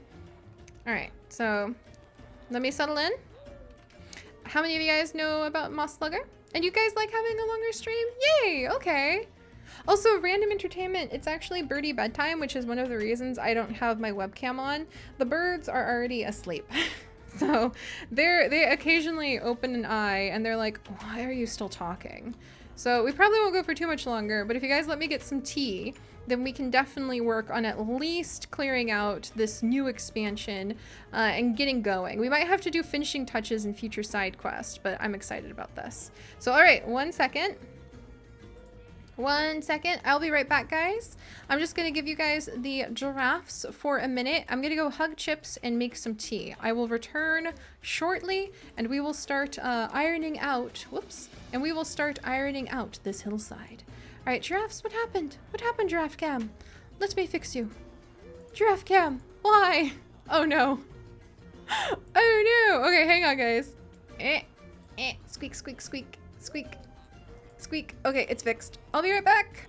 All right, so let me settle in. How many of you guys know about Moss Slugger? And you guys like having a longer stream? Yay, okay. Also, random entertainment, it's actually birdie bedtime, which is one of the reasons I don't have my webcam on. The birds are already asleep. So they occasionally open an eye and they're like, why are you still talking? So we probably won't go for too much longer, but if you guys let me get some tea, then we can definitely work on at least clearing out this new expansion and getting going. We might have to do finishing touches in future side quests, but I'm excited about this. So all right, 1 second. 1 second. I'll be right back, guys. I'm just going to give you guys the giraffes for a minute. I'm going to go hug Chips and make some tea. I will return shortly and we will start ironing out. Whoops. And we will start ironing out this hillside. All right, giraffes, what happened? What happened, Giraffe Cam? Let me fix you. Giraffe Cam, why? Oh no. Oh no. Okay, hang on, guys. Squeak, squeak, squeak, squeak. Squeak. Okay, it's fixed. I'll be right back.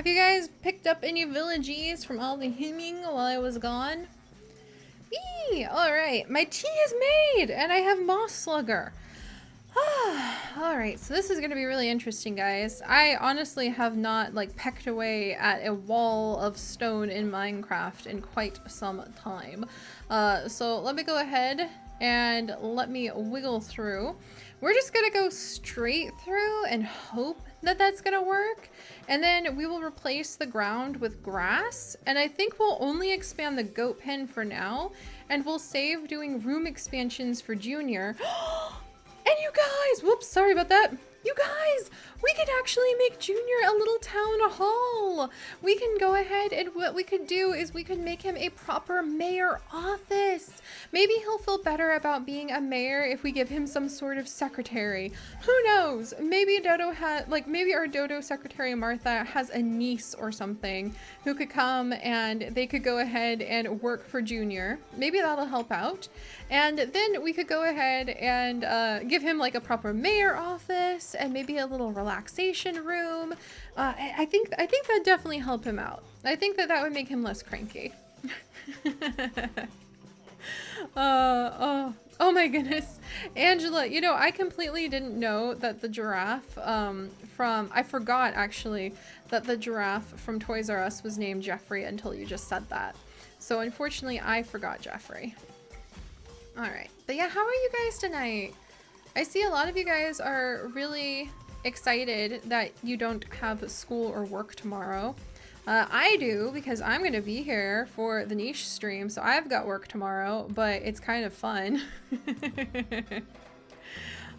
Have you guys picked up any villages from all the hemming while I was gone? Eee! Alright, my tea is made and I have moss slugger. Alright, so this is going to be really interesting, guys. I honestly have not, like, pecked away at a wall of stone in Minecraft in quite some time. So let me go ahead and let me wiggle through. We're just going to go straight through and hope that that's going to work. And then we will replace the ground with grass. And I think we'll only expand the goat pen for now. And we'll save doing room expansions for Junior. And you guys, whoops, sorry about that. You guys, we could actually make Junior a little town hall. We can go ahead and what we could do is we could make him a proper mayor office. Maybe he'll feel better about being a mayor if we give him some sort of secretary. Who knows? Maybe Dodo maybe our Dodo secretary Martha has a niece or something who could come and they could go ahead and work for Junior. Maybe that'll help out. And then we could go ahead and give him like a proper mayor office and maybe a little relaxation room. I think that'd definitely help him out. I think that would make him less cranky. Oh my goodness. Angela, you know, I completely didn't know that the giraffe I forgot actually that the giraffe from Toys R Us was named Jeffrey until you just said that. So unfortunately I forgot Jeffrey. Alright, but yeah, how are you guys tonight? I see a lot of you guys are really excited that you don't have school or work tomorrow. I do, because I'm going to be here for the niche stream, so I've got work tomorrow, but it's kind of fun.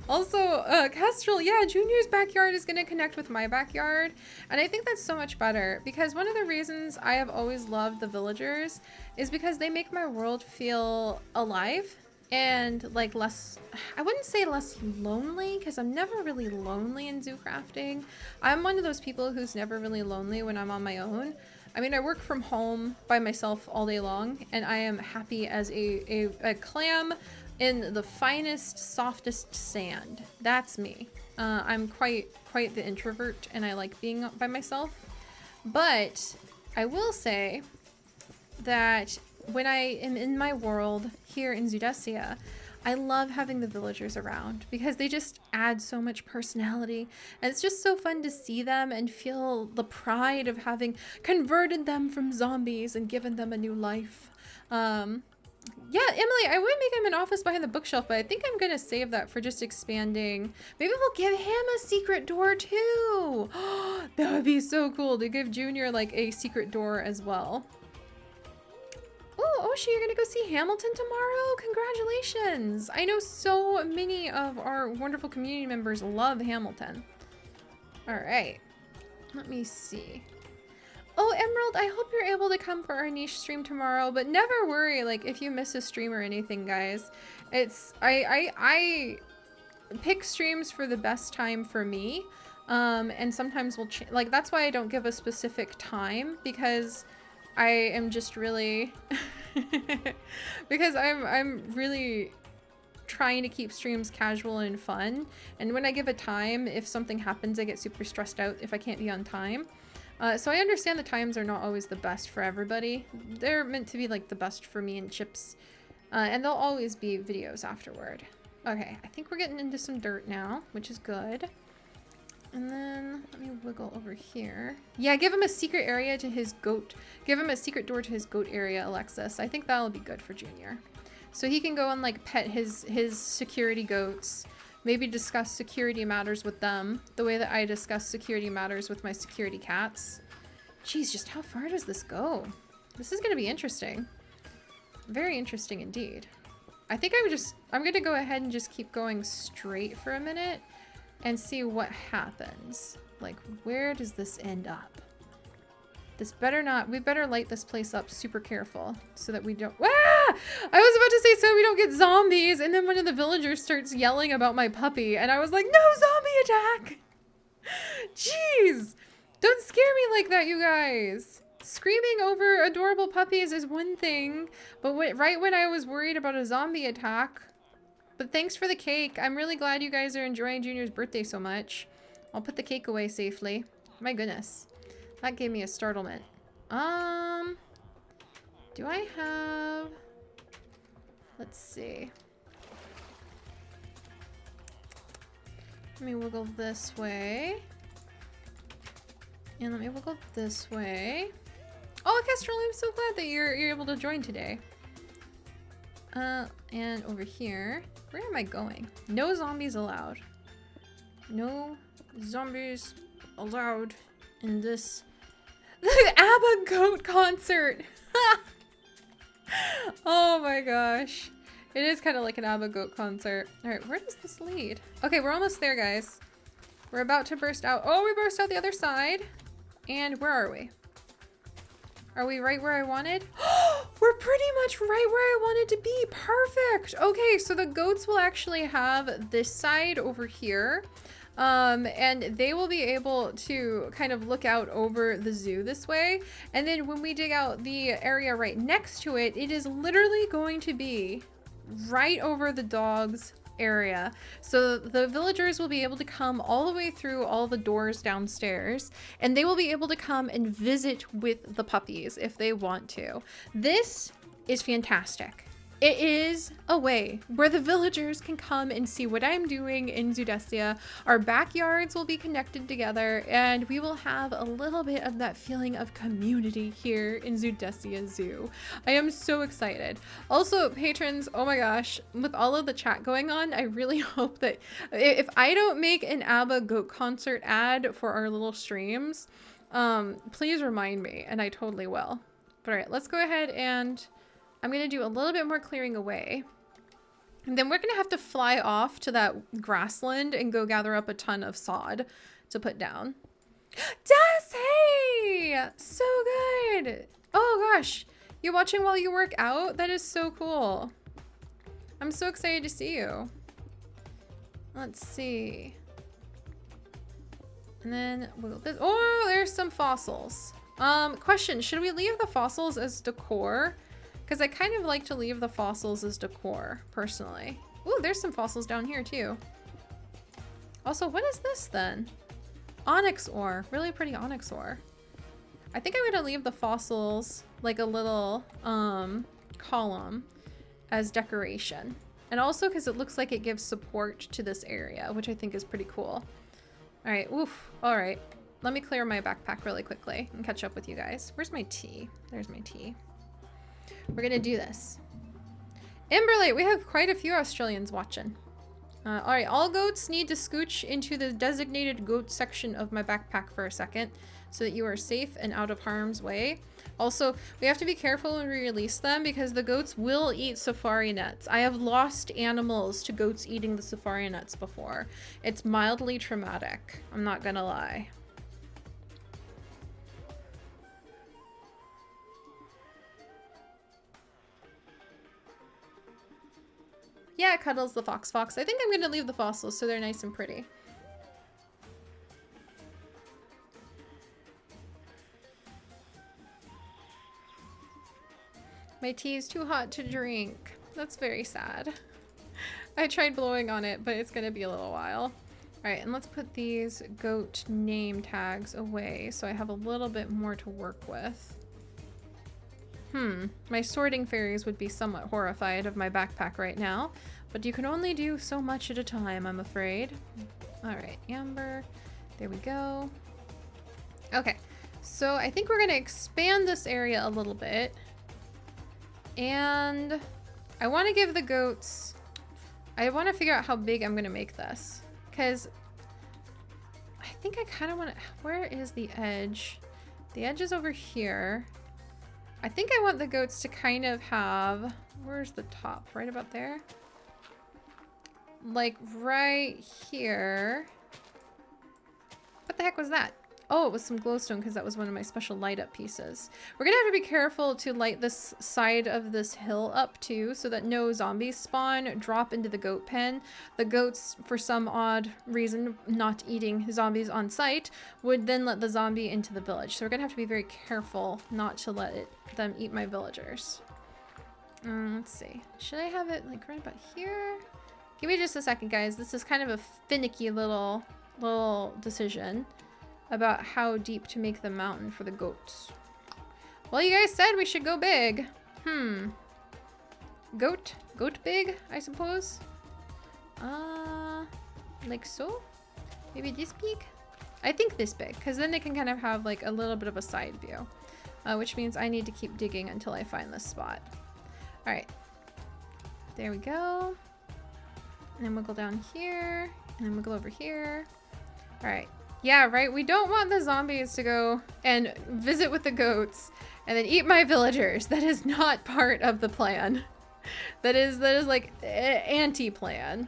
Also, Kestrel, yeah, Junior's backyard is going to connect with my backyard, and I think that's so much better, because one of the reasons I have always loved the villagers is because they make my world feel alive. And like less, I wouldn't say less lonely, because I'm never really lonely in zoo crafting. I'm one of those people who's never really lonely when I'm on my own. I mean, I work from home by myself all day long, and I am happy as a clam in the finest, softest sand. That's me. I'm quite the introvert, and I like being by myself. But I will say that when I am in my world here in Zudesia, I love having the villagers around because they just add so much personality, and it's just so fun to see them and feel the pride of having converted them from zombies and given them a new life. Yeah, Emily, I would make him an office behind the bookshelf, but I think I'm gonna save that for just expanding. Maybe we'll give him a secret door too. That would be so cool to give Junior like a secret door as well. Oh, Oshi, you're gonna go see Hamilton tomorrow? Congratulations! I know so many of our wonderful community members love Hamilton. Alright. Let me see. Oh, Emerald, I hope you're able to come for our niche stream tomorrow, but never worry, like, if you miss a stream or anything, guys. It's... I pick streams for the best time for me, and sometimes we'll... like, that's why I don't give a specific time, because I am just really... because I'm really trying to keep streams casual and fun, and when I give a time, if something happens, I get super stressed out if I can't be on time. So I understand the times are not always the best for everybody. They're meant to be like the best for me and Chips, and there'll always be videos afterward. Okay, I think we're getting into some dirt now, which is good. And then let me wiggle over here. Yeah, give him a secret area to his goat. Give him a secret door to his goat area, Alexis. I think that'll be good for Junior. So he can go and like pet his security goats. Maybe discuss security matters with them. The way that I discuss security matters with my security cats. Jeez, just how far does this go? This is gonna be interesting. Very interesting indeed. I think I'm gonna go ahead and just keep going straight for a minute and see what happens. Like, where does this end up? This better not, we better light this place up super careful so that we don't, ah! I was about to say so we don't get zombies, and then one of the villagers starts yelling about my puppy, and I was like, no zombie attack! Jeez! Don't scare me like that, you guys! Screaming over adorable puppies is one thing, but right when I was worried about a zombie attack. But thanks for the cake. I'm really glad you guys are enjoying Junior's birthday so much. I'll put the cake away safely. My goodness. That gave me a startlement. Do I have... Let's see. Let me wiggle this way. And let me wiggle this way. Oh, Kestrel, I'm so glad that you're able to join today. And over here, where am I going? No zombies allowed. No zombies allowed in this ABBA goat concert. Oh my gosh. It is kind of like an ABBA goat concert. All right, where does this lead? Okay, we're almost there, guys. We're about to burst out. Oh, we burst out the other side. And where are we? Are we right where I wanted? We're pretty much right where I wanted to be. Perfect. Okay, so the goats will actually have this side over here. And they will be able to kind of look out over the zoo this way. And then when we dig out the area right next to it, it is literally going to be right over the dogs area. So the villagers will be able to come all the way through all the doors downstairs, and they will be able to come and visit with the puppies if they want to. This is fantastic. It is a way where the villagers can come and see what I'm doing in Zoodesia. Our backyards will be connected together, and we will have a little bit of that feeling of community here in Zoodesia Zoo. I am so excited. Also, patrons, oh my gosh, with all of the chat going on, I really hope that if I don't make an ABBA goat concert ad for our little streams, please remind me, and I totally will. But all right, let's go ahead and I'm going to do a little bit more clearing away. And then we're going to have to fly off to that grassland and go gather up a ton of sod to put down. Des, hey! So good! Oh gosh, you're watching while you work out? That is so cool. I'm so excited to see you. Let's see. And then wiggle this. Oh, there's some fossils. Question, should we leave the fossils as decor? Because I kind of like to leave the fossils as decor, personally. Ooh, there's some fossils down here, too. Also, what is this, then? Onyx ore. Really pretty onyx ore. I think I'm going to leave the fossils like a little column as decoration. And also because it looks like it gives support to this area, which I think is pretty cool. All right, oof. All right. Let me clear my backpack really quickly and catch up with you guys. Where's my tea? There's my tea. We're gonna do this. Emberlate, we have quite a few Australians watching. All right, all goats need to scooch into the designated goat section of my backpack for a second so that you are safe and out of harm's way. Also, we have to be careful when we release them because the goats will eat safari nuts. I have lost animals to goats eating the safari nuts before. It's mildly traumatic, I'm not gonna lie. Yeah, it cuddles the fox. I think I'm gonna leave the fossils so they're nice and pretty. My tea is too hot to drink. That's very sad. I tried blowing on it, but it's gonna be a little while. All right, and let's put these goat name tags away so I have a little bit more to work with. My sorting fairies would be somewhat horrified of my backpack right now, but you can only do so much at a time, I'm afraid. All right, amber, there we go. Okay, so I think we're gonna expand this area a little bit. And I wanna give the goats, I wanna figure out how big I'm gonna make this. Because I think I kinda wanna, where is the edge? The edge is over here. I think I want the goats to kind of have, where's the top? Right about there? Like right here. What the heck was that? Oh, it was some glowstone because that was one of my special light up pieces. We're gonna have to be careful to light this side of this hill up too so that no zombies spawn, drop into the goat pen. The goats, for some odd reason, not eating zombies on sight, would then let the zombie into the village. So we're gonna have to be very careful not to let them eat my villagers. Let's see. Should I have it like right about here? Give me just a second, guys. This is kind of a finicky little decision. about how deep to make the mountain for the goats. Well, you guys said we should go big. Goat big, I suppose. Like so? Maybe this big? I think this big, because then they can kind of have like a little bit of a side view, which means I need to keep digging until I find this spot. All right, there we go. And then we'll go down here, and then we'll go over here. All right. Yeah, right. We don't want the zombies to go and visit with the goats and then eat my villagers. That is not part of the plan. That is like anti-plan.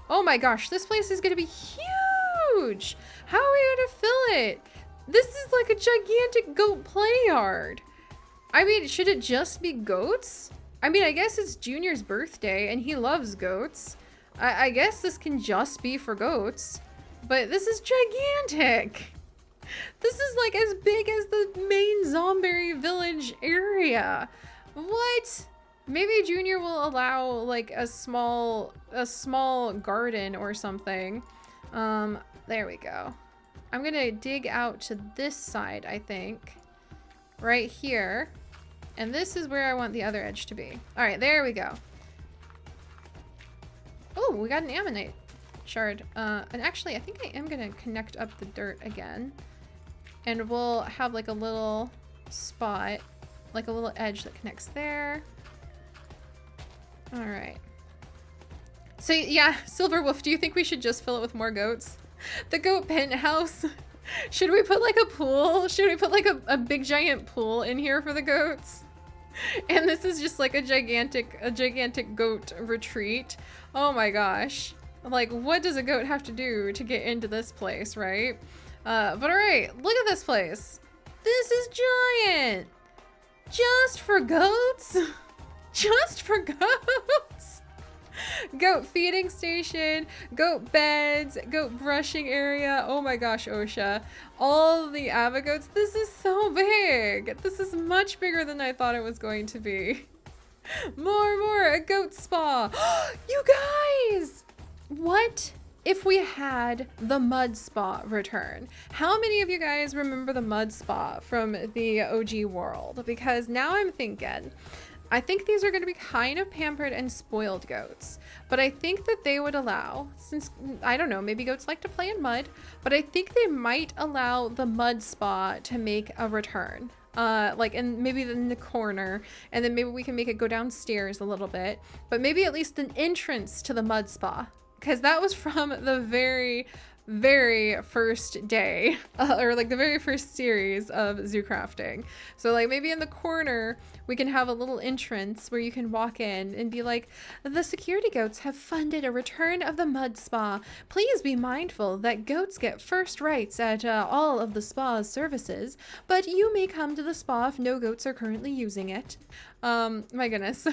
Oh my gosh, this place is gonna be huge. How are we gonna fill it? This is like a gigantic goat play yard. I mean, should it just be goats? I mean, I guess it's Junior's birthday and he loves goats. I guess this can just be for goats. But this is gigantic. This is like as big as the main Zomberry village area. What? Maybe Junior will allow like a small garden or something. There we go. I'm gonna dig out to this side, I think. Right here. And this is where I want the other edge to be. All right, there we go. Oh, we got an ammonite shard. And actually, I think I am gonna connect up the dirt again. And we'll have like a little spot, like a little edge that connects there. All right. So yeah, Silver Wolf, do you think we should just fill it with more goats? The goat penthouse. Should we put like a pool? Should we put like a big giant pool in here for the goats? And this is just like a gigantic goat retreat. Oh my gosh. Like, what does a goat have to do to get into this place, right? But all right, look at this place. This is giant. Just for goats? Just for goats? Goat feeding station, goat beds, goat brushing area. Oh my gosh, Osha. All the avogoats. This is so big. This is much bigger than I thought it was going to be. More, a goat spa. You guys! What if we had the mud spa return? How many of you guys remember the mud spa from the OG world? Because now I'm thinking, I think these are going to be kind of pampered and spoiled goats, but I think that they would allow, since, I don't know, maybe goats like to play in mud, but I think they might allow the mud spa to make a return. Like maybe in the corner, and then maybe we can make it go downstairs a little bit, but maybe at least an entrance to the mud spa, because that was from the very first day, or like the very first series of zoo crafting. So like maybe in the corner we can have a little entrance where you can walk in and be like, the security goats have funded a return of the mud spa. Please be mindful that goats get first rights at all of the spa's services, but you may come to the spa if no goats are currently using it. My goodness.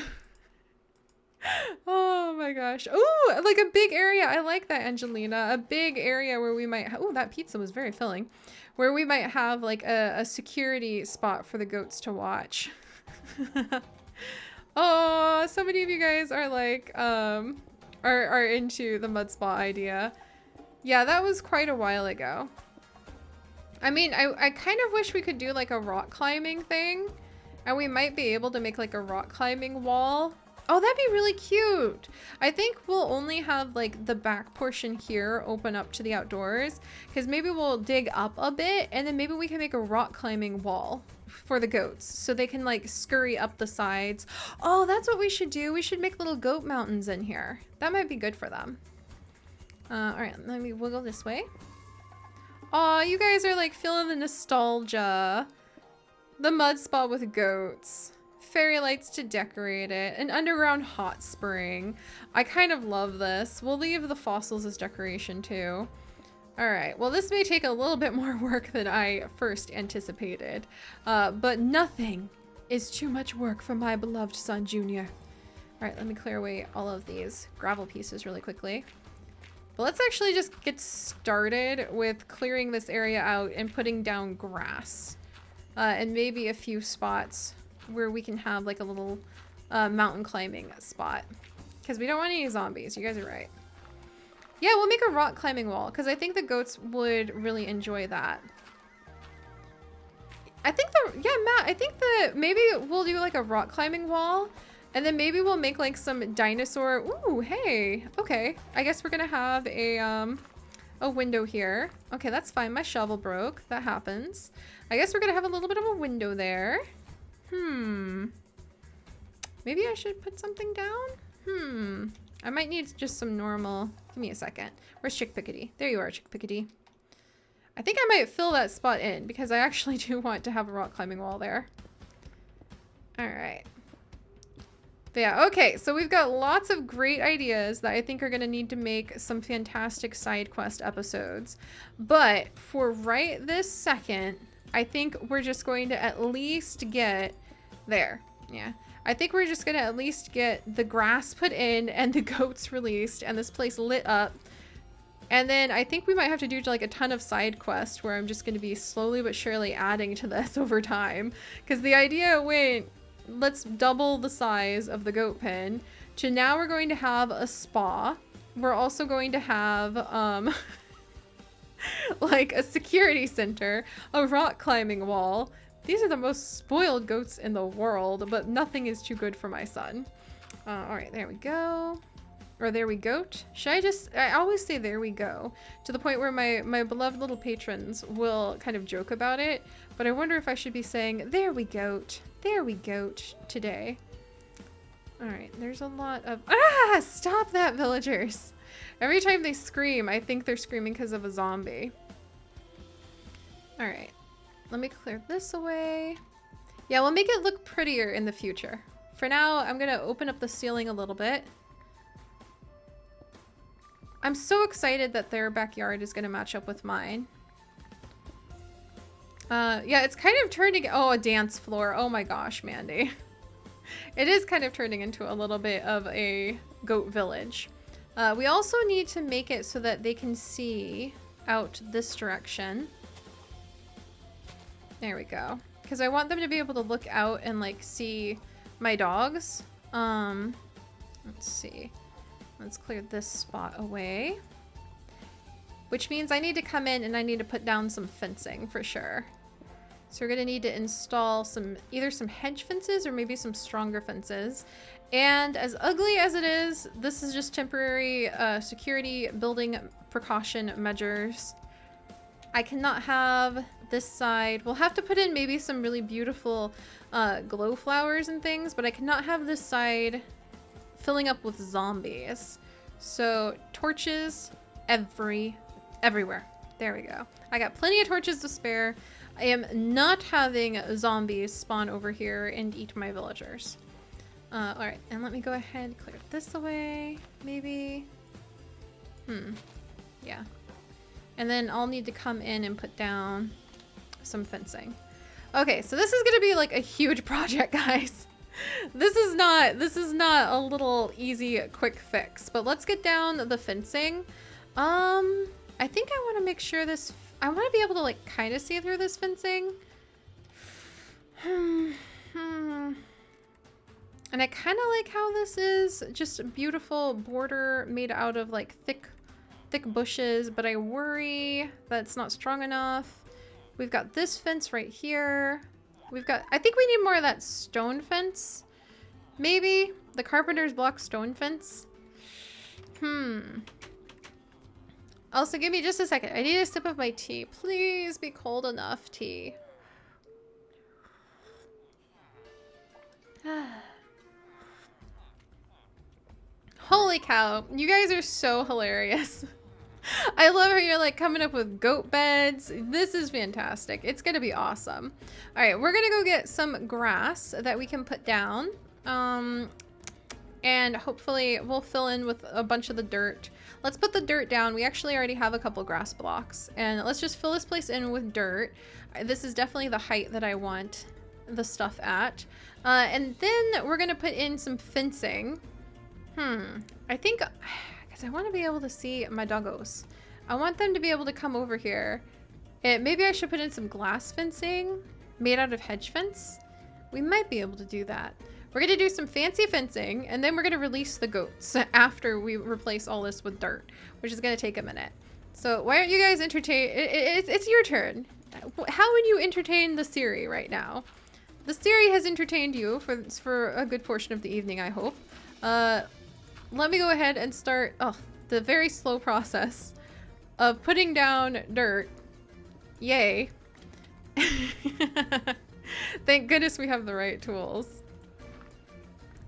Oh my gosh. Oh, like a big area. I like that, Angelina. A big area where we might oh, that pizza was very filling. Where we might have like a security spot for the goats to watch. Oh, so many of you guys are like are into the mud spa idea. Yeah, that was quite a while ago. I mean, I kind of wish we could do like a rock climbing thing, and we might be able to make like a rock climbing wall. Oh, that'd be really cute. I think we'll only have like the back portion here open up to the outdoors, because maybe we'll dig up a bit and then maybe we can make a rock climbing wall for the goats so they can like scurry up the sides. Oh, that's what we should do. We should make little goat mountains in here. That might be good for them. All right, let me wiggle this way. Oh, you guys are like feeling the nostalgia. The mud spa with goats. Fairy lights to decorate it, an underground hot spring. I kind of love this. We'll leave the fossils as decoration too. All right, well, this may take a little bit more work than I first anticipated, but nothing is too much work for my beloved son, Junior. All right, let me clear away all of these gravel pieces really quickly. But let's actually just get started with clearing this area out and putting down grass, and maybe a few spots where we can have like a little mountain climbing spot, because we don't want any zombies. You guys are right. Yeah, we'll make a rock climbing wall because I think the goats would really enjoy that. I think Matt, I think that maybe we'll do like a rock climbing wall, and then maybe we'll make like some dinosaur. Ooh, hey, okay. I guess we're gonna have a window here. Okay, that's fine. My shovel broke. That happens. I guess we're gonna have a little bit of a window there. Maybe I should put something down? I might need just some normal. Give me a second. Where's Chick Pickety? There you are, Chick Pickety. I think I might fill that spot in because I actually do want to have a rock climbing wall there. All right. But yeah, okay, so we've got lots of great ideas that I think are going to need to make some fantastic side quest episodes. But for right this second, I think we're just going to at least get there. Yeah. I think we're just going to at least get the grass put in and the goats released and this place lit up. And then I think we might have to do like a ton of side quests where I'm just going to be slowly but surely adding to this over time. Because the idea went, let's double the size of the goat pen to now we're going to have a spa. We're also going to have like a security center, a rock climbing wall. These are the most spoiled goats in the world, but nothing is too good for my son. All right, there we go. Or there we goat. I always say there we go, to the point where my beloved little patrons will kind of joke about it, but I wonder if I should be saying, there we goat today. All right, there's a lot of, stop that, villagers. Every time they scream, I think they're screaming because of a zombie. All right. Let me clear this away. Yeah, we'll make it look prettier in the future. For now, I'm gonna open up the ceiling a little bit. I'm so excited that their backyard is gonna match up with mine. Yeah, it's kind of turning, oh, a dance floor. Oh my gosh, Mandy. It is kind of turning into a little bit of a goat village. We also need to make it so that they can see out this direction. There we go. Because I want them to be able to look out and like see my dogs. Let's see. Let's clear this spot away. Which means I need to come in and I need to put down some fencing for sure. So we're gonna need to install either some hedge fences or maybe some stronger fences. And as ugly as it is, this is just temporary security building precaution measures. I cannot have this side. We'll have to put in maybe some really beautiful glow flowers and things, but I cannot have this side filling up with zombies. So torches everywhere. There we go. I got plenty of torches to spare. I am not having zombies spawn over here and eat my villagers. All right, and let me go ahead and clear this away, maybe. Yeah. And then I'll need to come in and put down some fencing. Okay, so this is gonna be like a huge project, guys. This is not a little easy quick fix, but let's get down the fencing. I think I want to make sure I want to be able to like kind of see through this fencing. And I kind of like how this is just a beautiful border made out of like thick bushes, but I worry that it's not strong enough. We've got this fence right here. I think we need more of that stone fence. Maybe the carpenter's block stone fence. Also, give me just a second. I need a sip of my tea. Please be cold enough, tea. Holy cow. You guys are so hilarious. I love how you're like coming up with goat beds. This is fantastic. It's gonna be awesome. All right, we're gonna go get some grass that we can put down. And hopefully we'll fill in with a bunch of the dirt. Let's put the dirt down. We actually already have a couple grass blocks. And let's just fill this place in with dirt. This is definitely the height that I want the stuff at. And then we're gonna put in some fencing. I think, because I want to be able to see my doggos. I want them to be able to come over here. Maybe I should put in some glass fencing made out of hedge fence. We might be able to do that. We're going to do some fancy fencing, and then we're going to release the goats after we replace all this with dirt, which is going to take a minute. So why aren't you guys entertained? It's your turn. how would you entertain the Seri right now? The Seri has entertained you for a good portion of the evening, I hope. Let me go ahead and start the very slow process of putting down dirt. Yay. Thank goodness we have the right tools.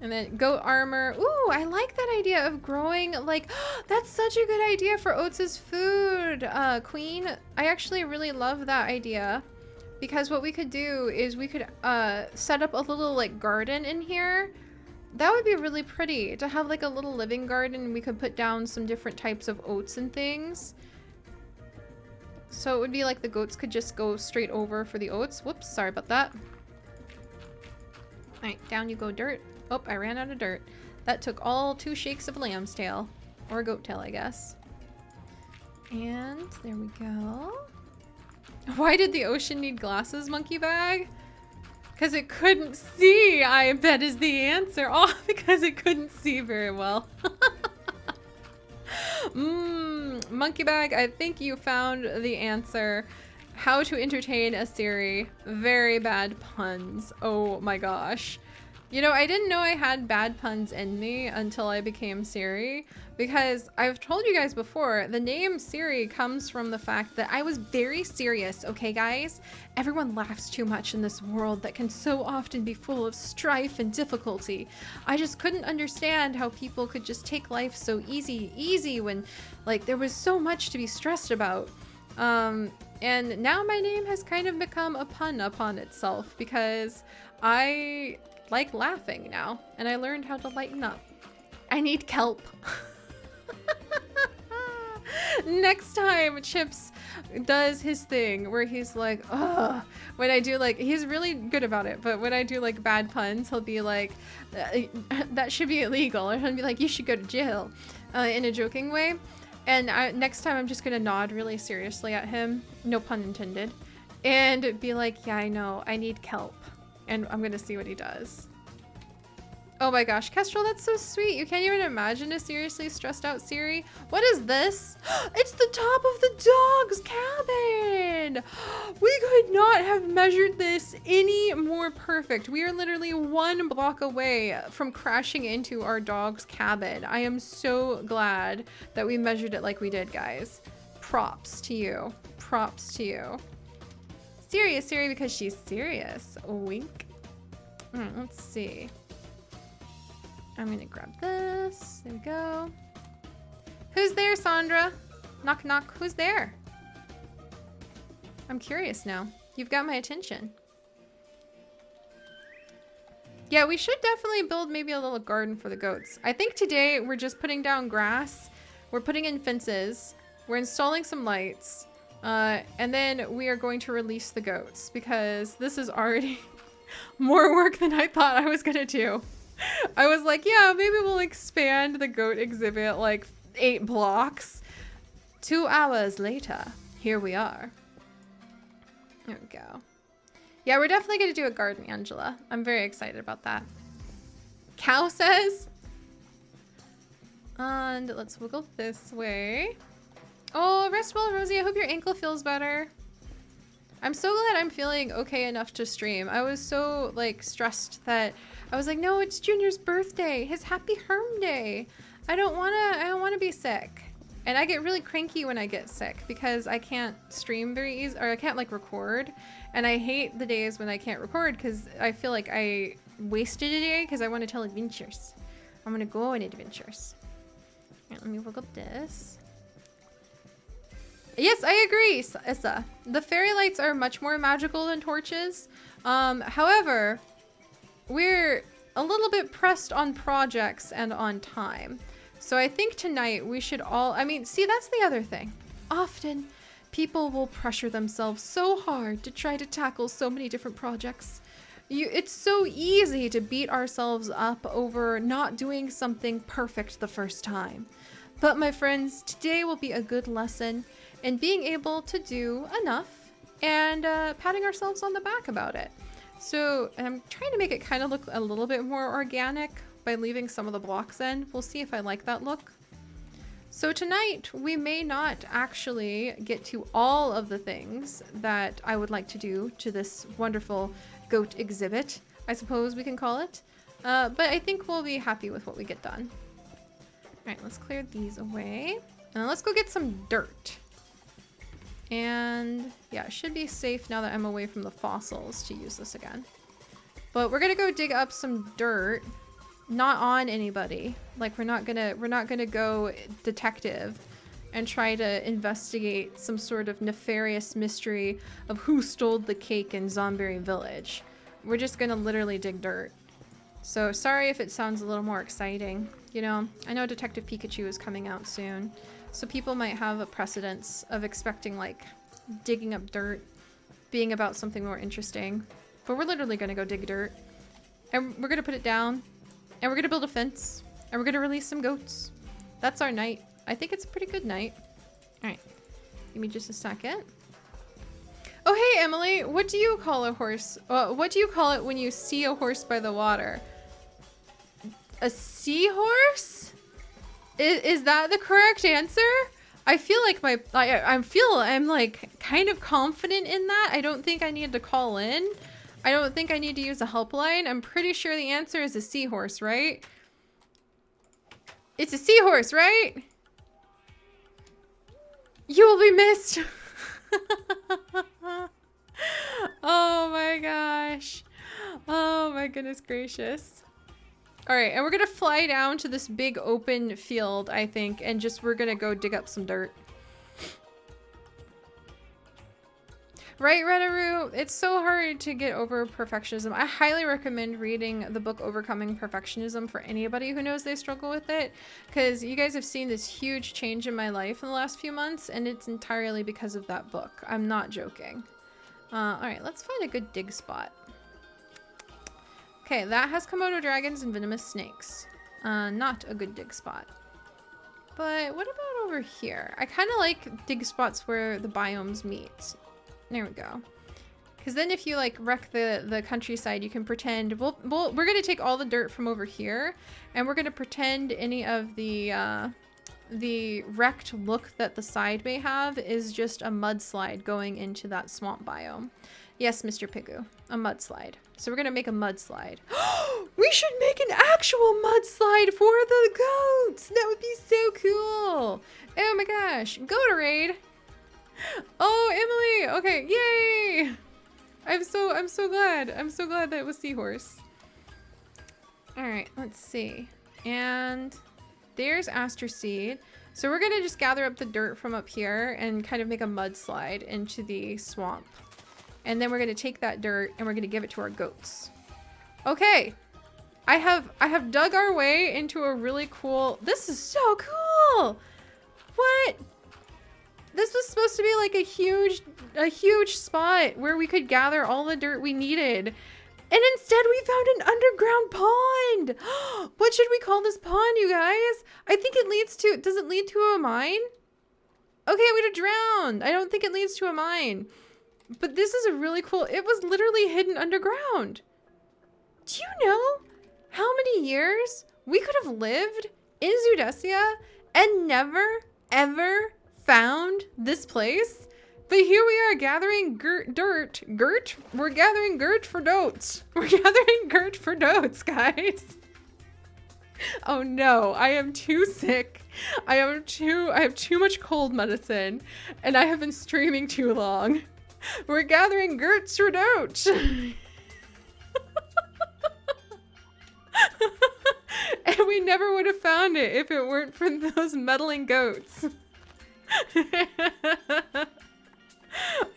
And then goat armor. Ooh, I like that idea of growing, like, that's such a good idea for Oates' food, Queen. I actually really love that idea. Because what we could do is we could set up a little like garden in here. That would be really pretty to have like a little living garden. We could put down some different types of oats and things. So it would be like the goats could just go straight over for the oats. Whoops, sorry about that. All right, down you go, dirt. Oh, I ran out of dirt. That took all 2 shakes of lamb's tail. Or goat tail, I guess. And there we go. Why did the ocean need glasses, monkey bag? Because it couldn't see, I bet is the answer. Oh, because it couldn't see very well. Monkey bag, I think you found the answer. How to entertain a Seri. Very bad puns. Oh my gosh. You know, I didn't know I had bad puns in me until I became Seri, because I've told you guys before, the name Seri comes from the fact that I was very serious, okay guys? Everyone laughs too much in this world that can so often be full of strife and difficulty. I just couldn't understand how people could just take life so easy when, like, there was so much to be stressed about. And now my name has kind of become a pun upon itself, because I like laughing now, and I learned how to lighten up. I need kelp. Next time Chips does his thing where he's like, ugh, when I do like, he's really good about it, but when I do like bad puns, he'll be like, that should be illegal, or he'll be like, you should go to jail, in a joking way. And next time I'm just gonna nod really seriously at him, no pun intended, and be like, yeah, I know, I need kelp. And I'm gonna see what he does. Oh my gosh, Kestrel, that's so sweet. You can't even imagine a seriously stressed out Seri. What is this? It's the top of the dog's cabin. We could not have measured this any more perfect. We are literally 1 block away from crashing into our dog's cabin. I am so glad that we measured it like we did, guys. Props to you. Props to you. Seri is Seri because she's serious. Wink. Let's see. I'm gonna grab this. There we go. Who's there, Sandra? Knock, knock. Who's there? I'm curious now. You've got my attention. Yeah, we should definitely build maybe a little garden for the goats. I think today we're just putting down grass. We're putting in fences. We're installing some lights. And then we are going to release the goats, because this is already more work than I thought I was gonna do. I was like, yeah, maybe we'll expand the goat exhibit like 8 blocks. 2 hours later, here we are. There we go. Yeah, we're definitely gonna do a garden, Angela. I'm very excited about that. Cow says. And let's wiggle this way. Oh, rest well, Rosie. I hope your ankle feels better. I'm so glad I'm feeling okay enough to stream. I was so like stressed that I was like, no, it's Junior's birthday, his happy herm day. I don't wanna be sick. And I get really cranky when I get sick because I can't stream very easy, or I can't like record. And I hate the days when I can't record because I feel like I wasted a day because I want to tell adventures. I'm gonna go on adventures. Right, let me look up this. Yes, I agree, Issa. The fairy lights are much more magical than torches. However, we're a little bit pressed on projects and on time. So I think tonight we should all, I mean, see, that's the other thing. Often people will pressure themselves so hard to try to tackle so many different projects. It's so easy to beat ourselves up over not doing something perfect the first time. But my friends, today will be a good lesson in being able to do enough and patting ourselves on the back about it. So I'm trying to make it kind of look a little bit more organic by leaving some of the blocks in. We'll see if I like that look. So tonight, we may not actually get to all of the things that I would like to do to this wonderful goat exhibit, I suppose we can call it. But I think we'll be happy with what we get done. All right, let's clear these away. And let's go get some dirt. And yeah, it should be safe now that I'm away from the fossils to use this again. But we're gonna go dig up some dirt. Not on anybody. Like we're not gonna go detective and try to investigate some sort of nefarious mystery of who stole the cake in Zomberry Village. We're just gonna literally dig dirt. So sorry if it sounds a little more exciting. You know, I know Detective Pikachu is coming out soon, so people might have a precedence of expecting like digging up dirt being about something more interesting. But we're literally gonna go dig dirt and we're gonna put it down. And we're gonna build a fence. And we're gonna release some goats. That's our night. I think it's a pretty good night. Alright. Give me just a second. Oh, hey, Emily. What do you call a horse? What do you call it when you see a horse by the water? A seahorse? Is that the correct answer? I feel like I'm like kind of confident in that. I don't think I need to call in. I don't think I need to use a helpline. I'm pretty sure the answer is a seahorse, right? It's a seahorse, right? You will be missed. Oh my gosh. Oh my goodness gracious. All right, and we're gonna fly down to this big open field, I think, and we're gonna go dig up some dirt. Right, Redaru? It's so hard to get over perfectionism. I highly recommend reading the book Overcoming Perfectionism for anybody who knows they struggle with it, because you guys have seen this huge change in my life in the last few months, and it's entirely because of that book. I'm not joking. All right, let's find a good dig spot. Okay, that has Komodo dragons and venomous snakes. Not a good dig spot. But what about over here? I kind of like dig spots where the biomes meet. There we go. Because then if you like wreck the countryside, you can pretend we're gonna take all the dirt from over here, and we're gonna pretend any of the wrecked look that the side may have is just a mudslide going into that swamp biome. Yes, Mr. Pigu, a mudslide. So we're gonna make a mudslide. We should make an actual mudslide for the goats. That would be so cool. Oh my gosh, Goaterade. Oh, Emily! Okay, yay! I'm so glad. I'm so glad that it was seahorse. Alright, let's see. And there's Aster Seed. So we're gonna just gather up the dirt from up here and kind of make a mudslide into the swamp. And then we're gonna take that dirt and we're gonna give it to our goats. Okay. I have dug our way into a really cool... This is so cool! What? This was supposed to be like a huge spot where we could gather all the dirt we needed. And instead we found an underground pond. What should we call this pond, you guys? I think it leads to, does it lead to a mine? Okay, I'm gonna drown. I don't think it leads to a mine. But this is a really cool, it was literally hidden underground. Do you know how many years we could have lived in Zudesia and never, ever found this place? But here we are gathering dirt. We're gathering dirt for dotes. We're gathering dirt for dotes, guys. Oh no, I am too sick. I have too much cold medicine, and I have been streaming too long. We're gathering gerts for dotes. And we never would have found it if it weren't for those meddling goats.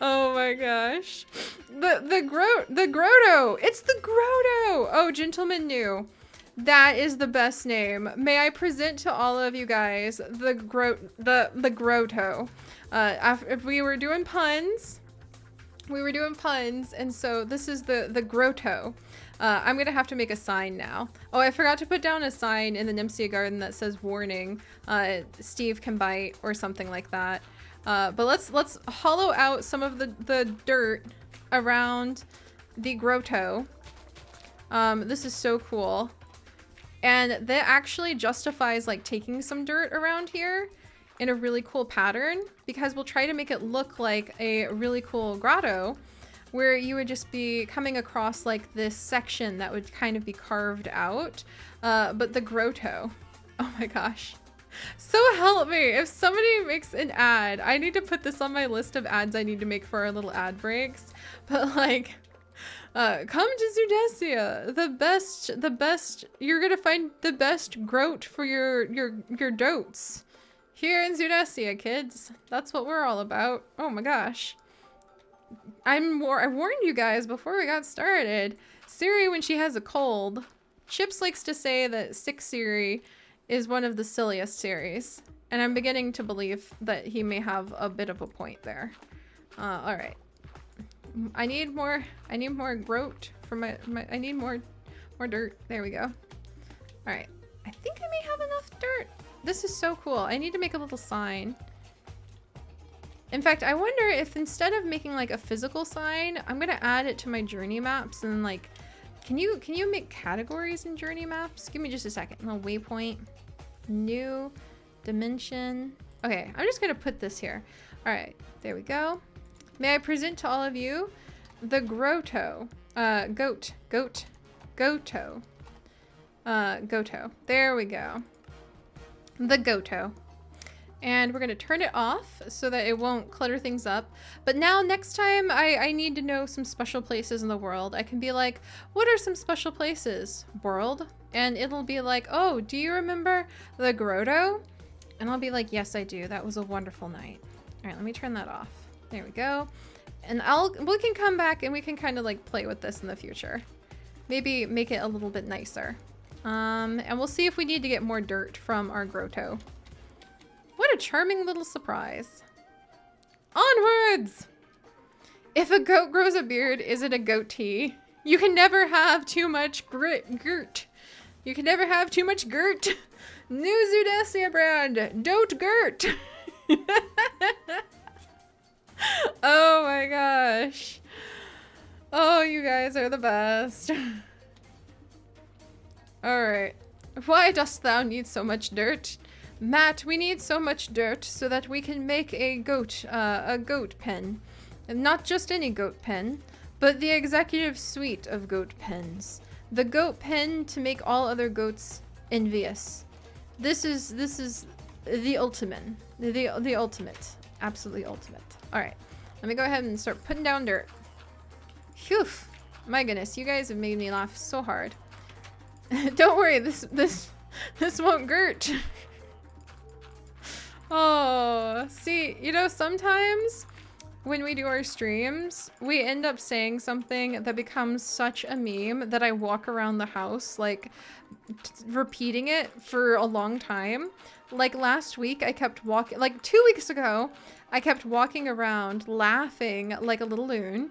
Oh my gosh. The grotto. It's the grotto. Oh, gentlemen knew. That is the best name. May I present to all of you guys the grotto. If we were doing puns, and so this is the grotto. I'm gonna have to make a sign now. Oh, I forgot to put down a sign in the Nympsia garden that says warning. Steve can bite or something like that. But let's hollow out some of the dirt around the grotto. This is so cool. And that actually justifies like taking some dirt around here, in a really cool pattern, because we'll try to make it look like a really cool grotto where you would just be coming across like this section that would kind of be carved out. But the grotto, oh my gosh. So help me, if somebody makes an ad, I need to put this on my list of ads I need to make for our little ad breaks. But like, come to Zudesia, the best, you're gonna find the best groat for your dotes. Here in Zudesia, kids. That's what we're all about. Oh my gosh. I warned you guys before we got started. Seri, when she has a cold, Chips likes to say that sick Seri is one of the silliest series, and I'm beginning to believe that he may have a bit of a point there. All right. I need more groat for my I need more dirt. There we go. All right. I think I may have enough dirt. This is so cool. I need to make a little sign. In fact, I wonder if instead of making like a physical sign, I'm gonna add it to my journey maps and like, can you make categories in journey maps? Give me just a second. A waypoint, new dimension. Okay, I'm just gonna put this here. All right, there we go. May I present to all of you the grotto, grotto. There we go. The grotto. And we're gonna turn it off so that it won't clutter things up. But now next time I need to know some special places in the world. I can be like, what are some special places, world? And it'll be like, oh, do you remember the grotto? And I'll be like, yes, I do. That was a wonderful night. All right, let me turn that off. There we go. And we can come back and we can kind of like play with this in the future. Maybe make it a little bit nicer. And we'll see if we need to get more dirt from our grotto. What a charming little surprise. Onwards! If a goat grows a beard, is it a goatee? You can never have too much girt. You can never have too much girt. New Zudesia brand, don't girt. Oh my gosh. Oh, you guys are the best. All right. Why dost thou need so much dirt? Matt, we need so much dirt so that we can make a goat pen. And not just any goat pen, but the executive suite of goat pens. The goat pen to make all other goats envious. This is the ultimate. The ultimate. Absolutely ultimate. All right. Let me go ahead and start putting down dirt. Phew. My goodness, you guys have made me laugh so hard. Don't worry, this won't girt. Oh, see, you know, sometimes when we do our streams, we end up saying something that becomes such a meme that I walk around the house, like, repeating it for a long time. Like last week, I kept walking, like 2 weeks ago, I kept walking around laughing like a little loon.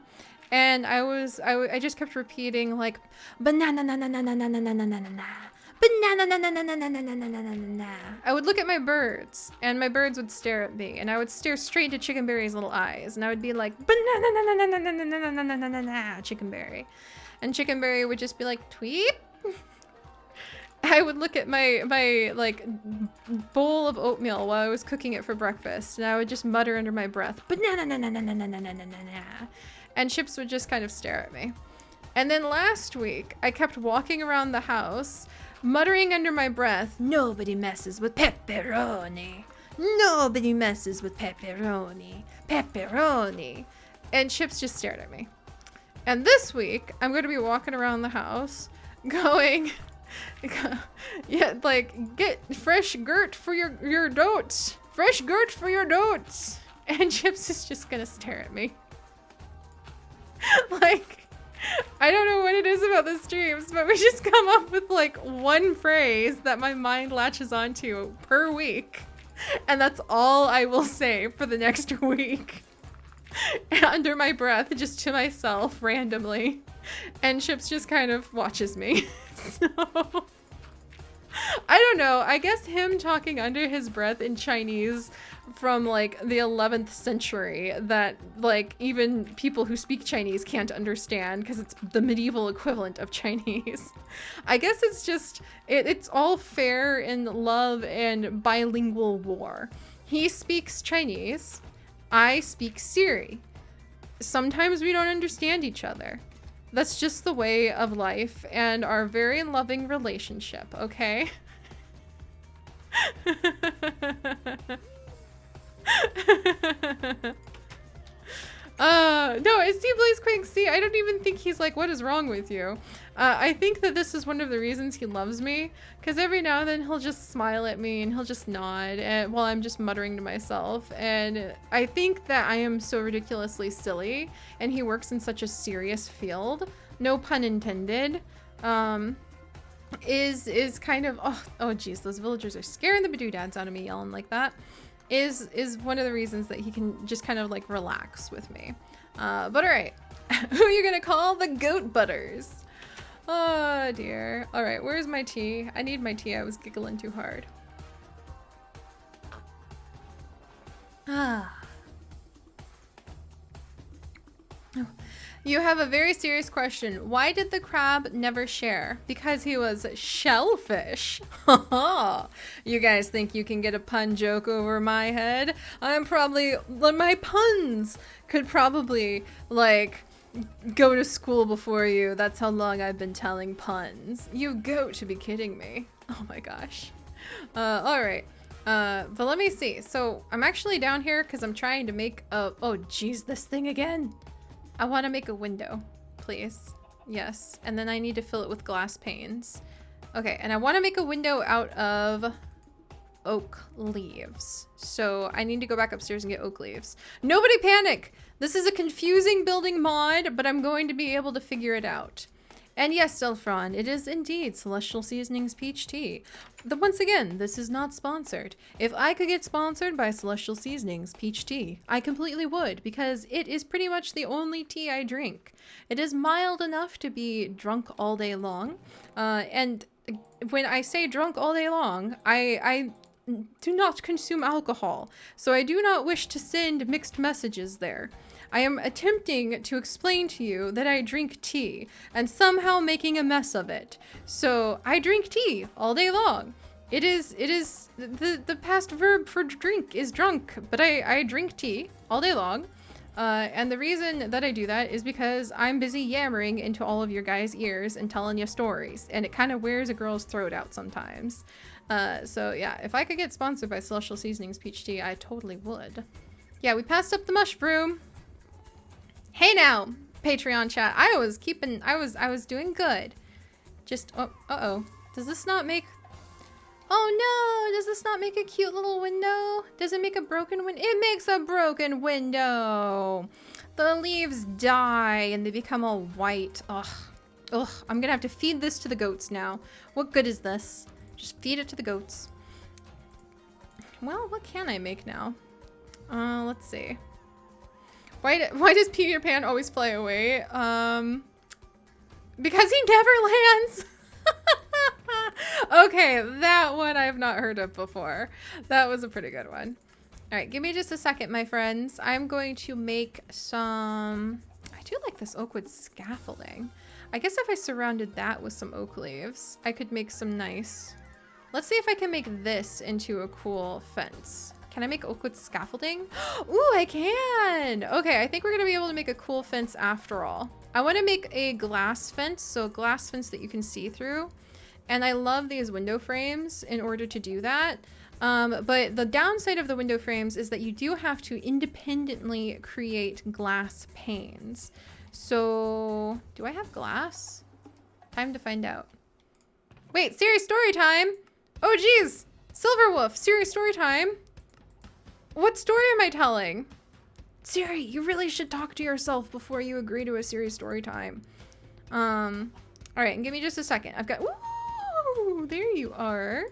And I just kept repeating like, banana, na na na na na na na na na na. Banana, na na na na na na na na na na. I would look at my birds, and my birds would stare at me, and I would stare straight into Chickenberry's little eyes, and I would be like, banana, na na na na na na na na na na na, Chickenberry, and Chickenberry would just be like, tweet. I would look at my like bowl of oatmeal while I was cooking it for breakfast, and I would just mutter under my breath, banana, na na na na na na na na na, and Chips would just kind of stare at me. And then last week, I kept walking around the house, muttering under my breath, nobody messes with pepperoni. Nobody messes with pepperoni. Pepperoni. And Chips just stared at me. And this week, I'm going to be walking around the house going, yeah, like, get fresh girt for your dotes. Fresh girt for your dotes. And Chips is just going to stare at me. Like, I don't know what it is about the streams, but we just come up with like one phrase that my mind latches onto per week. And that's all I will say for the next week. Under my breath, just to myself randomly. And Chips just kind of watches me. So, I don't know. I guess him talking under his breath in Chinese from like the 11th century that like even people who speak Chinese can't understand because it's the medieval equivalent of Chinese. I guess it's just, it's all fair in love and bilingual war. He speaks Chinese. I speak Seri. Sometimes we don't understand each other. That's just the way of life and our very loving relationship, okay? No, it's Sea Blaze Quake. See, I don't even think he's like, what is wrong with you? I think that this is one of the reasons he loves me, because every now and then he'll just smile at me and he'll just nod while I'm just muttering to myself. And I think that I am so ridiculously silly, and he works in such a serious field, no pun intended, is kind of, oh geez, those villagers are scaring the badoodads out of me yelling like that. Is one of the reasons that he can just kind of like relax with me. But all right, who are you gonna call? The Goat Butters. Oh dear. All right, where's my tea? I need my tea. I was giggling too hard. Ah. Oh. You have a very serious question. Why did the crab never share? Because he was shellfish. You guys think you can get a pun joke over my head? My puns could probably, like, go to school before you. That's how long I've been telling puns. You goat to be kidding me. Oh my gosh. All right. But let me see. So I'm actually down here because I'm trying to make a, oh geez, this thing again. I want to make a window, please. Yes. And then I need to fill it with glass panes. Okay, and I want to make a window out of oak leaves. So I need to go back upstairs and get oak leaves. Nobody panic! This is a confusing building mod, but I'm going to be able to figure it out. And yes, Delphron, it is indeed Celestial Seasonings Peach Tea. Once again, this is not sponsored. If I could get sponsored by Celestial Seasonings Peach Tea, I completely would, because it is pretty much the only tea I drink. It is mild enough to be drunk all day long. And when I say drunk all day long, I do not consume alcohol, so I do not wish to send mixed messages there. I am attempting to explain to you that I drink tea and somehow making a mess of it. So I drink tea all day long. It is the past verb for drink is drunk, but I drink tea all day long. And the reason that I do that is because I'm busy yammering into all of your guys' ears and telling you stories, and it kind of wears a girl's throat out sometimes. So yeah, if I could get sponsored by Celestial Seasonings Peach Tea, I totally would. Yeah, we passed up the mushroom. Hey now, Patreon chat. I was doing good. Just, uh-oh. Does this not make, oh no, does this not make a cute little window? Does it make a broken window? It makes a broken window. The leaves die and they become all white. Ugh, I'm gonna have to feed this to the goats now. What good is this? Just feed it to the goats. Well, what can I make now? Let's see. Why does Peter Pan always fly away? Because he never lands. Okay, that one I've not heard of before. That was a pretty good one. All right, give me just a second, my friends. I'm going to make some, I do like this oak wood scaffolding. I guess if I surrounded that with some oak leaves, I could make some nice, let's see if I can make this into a cool fence. Can I make oak wood scaffolding? Ooh, I can! Okay, I think we're gonna be able to make a cool fence after all. I wanna make a glass fence, so a glass fence that you can see through. And I love these window frames in order to do that. But the downside of the window frames is that you do have to independently create glass panes. So, do I have glass? Time to find out. Wait, Seri story time! Oh geez! Silverwolf, Seri story time! What story am I telling? Seri, you really should talk to yourself before you agree to a Seri story time. All right, and give me just a second. I've got, ooh, there you are.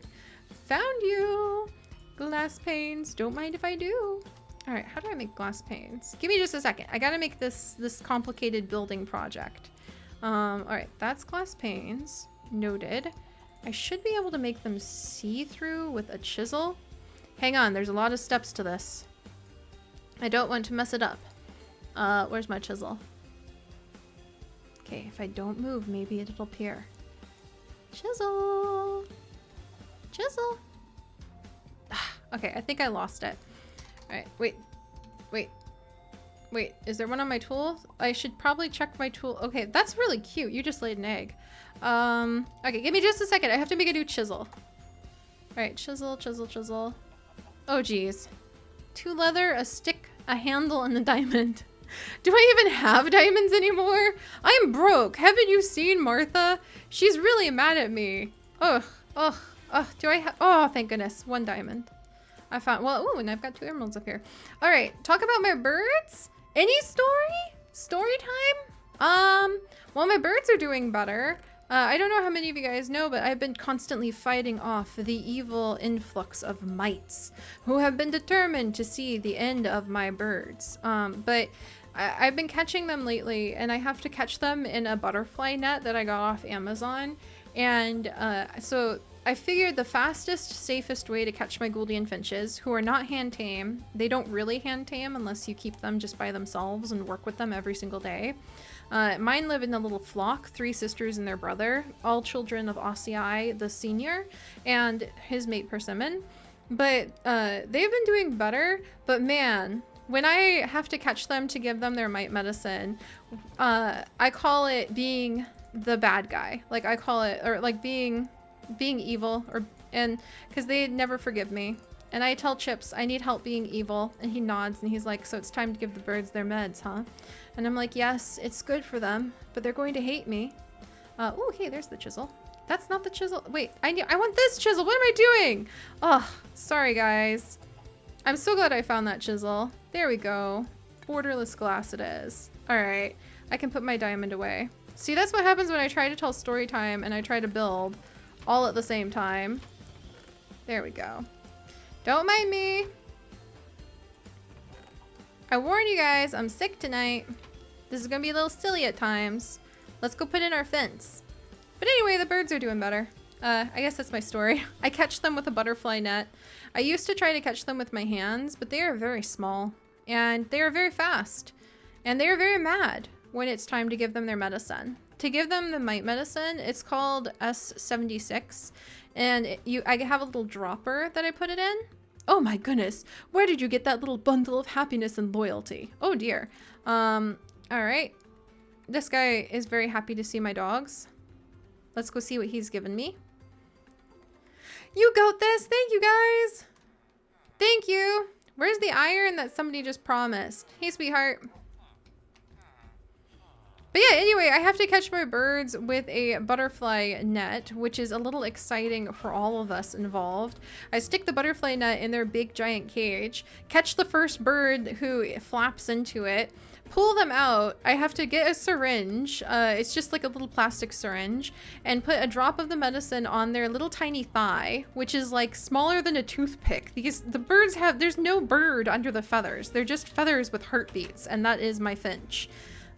Found you. Glass panes, don't mind if I do. All right, how do I make glass panes? Give me just a second. I gotta make this complicated building project. All right, that's glass panes, noted. I should be able to make them see-through with a chisel. Hang on, there's a lot of steps to this. I don't want to mess it up. Where's my chisel? Okay, if I don't move, maybe it'll appear. Chisel! Chisel! Okay, I think I lost it. All right, wait. Wait, is there one on my tool? I should probably check my tool. Okay, that's really cute. You just laid an egg. Okay, give me just a second. I have to make a new chisel. All right, chisel. Oh, geez. 2 leather, a stick, a handle, and a diamond. Do I even have diamonds anymore? I'm broke. Haven't you seen Martha? She's really mad at me. Ugh. Do I have... Oh, thank goodness. 1 diamond. I found... Well, ooh, and I've got 2 emeralds up here. All right, talk about my birds. Any story? Story time? Well, my birds are doing better. I don't know how many of you guys know, but I've been constantly fighting off the evil influx of mites who have been determined to see the end of my birds. But I've been catching them lately, and I have to catch them in a butterfly net that I got off Amazon. And so I figured the fastest, safest way to catch my Gouldian finches, who are not hand tame, they don't really hand tame unless you keep them just by themselves and work with them every single day. Mine live in a little flock, 3 sisters and their brother, all children of Ossii the senior and his mate Persimmon. But they've been doing better, but man, when I have to catch them to give them their mite medicine, I call it being the bad guy. Like I call it, or like being evil, and because they never forgive me. And I tell Chips I need help being evil, and he nods and he's like, so it's time to give the birds their meds, huh? And I'm like, yes, it's good for them, but they're going to hate me. Oh, hey, there's the chisel. That's not the chisel. Wait, I want this chisel. What am I doing? Oh, sorry guys. I'm so glad I found that chisel. There we go. Borderless glass it is. All right, I can put my diamond away. See, that's what happens when I try to tell story time and I try to build all at the same time. There we go. Don't mind me. I warn you guys, I'm sick tonight. This is gonna be a little silly at times. Let's go put in our fence. But anyway, the birds are doing better. I guess that's my story. I catch them with a butterfly net. I used to try to catch them with my hands, but they are very small and they are very fast and they are very mad when it's time to give them their medicine. To give them the mite medicine, it's called S76, and I have a little dropper that I put it in. Oh my goodness, where did you get that little bundle of happiness and loyalty? Oh dear. All right. This guy is very happy to see my dogs. Let's go see what he's given me. You got this. Thank you, guys. Thank you. Where's the iron that somebody just promised? Hey, sweetheart. But yeah, anyway, I have to catch my birds with a butterfly net, which is a little exciting for all of us involved. I stick the butterfly net in their big giant cage, catch the first bird who flaps into it, pull them out. I have to get a syringe. It's just like a little plastic syringe, and put a drop of the medicine on their little tiny thigh, which is like smaller than a toothpick, because the birds there's no bird under the feathers. They're just feathers with heartbeats, and that is my finch.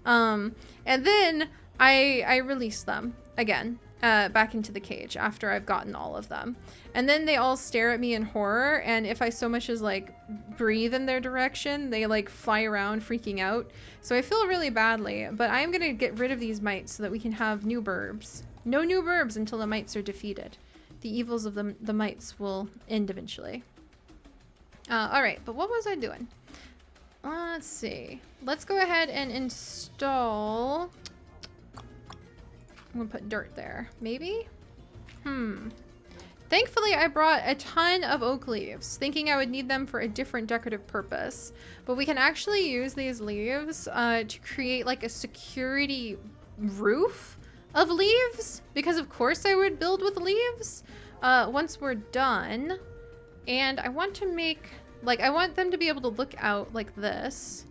And then I release them again, back into the cage after I've gotten all of them. And then they all stare at me in horror. And if I so much as like breathe in their direction, they like fly around freaking out. So I feel really badly, but I'm going to get rid of these mites so that we can have new burbs. No new burbs until the mites are defeated. The evils of the mites will end eventually. All right, but what was I doing? Let's see. Let's go ahead and install... I'm gonna put dirt there. Maybe? Thankfully, I brought a ton of oak leaves, thinking I would need them for a different decorative purpose. But we can actually use these leaves to create like a security roof of leaves, because of course I would build with leaves once we're done. And I want to make... like, I want them to be able to look out like this.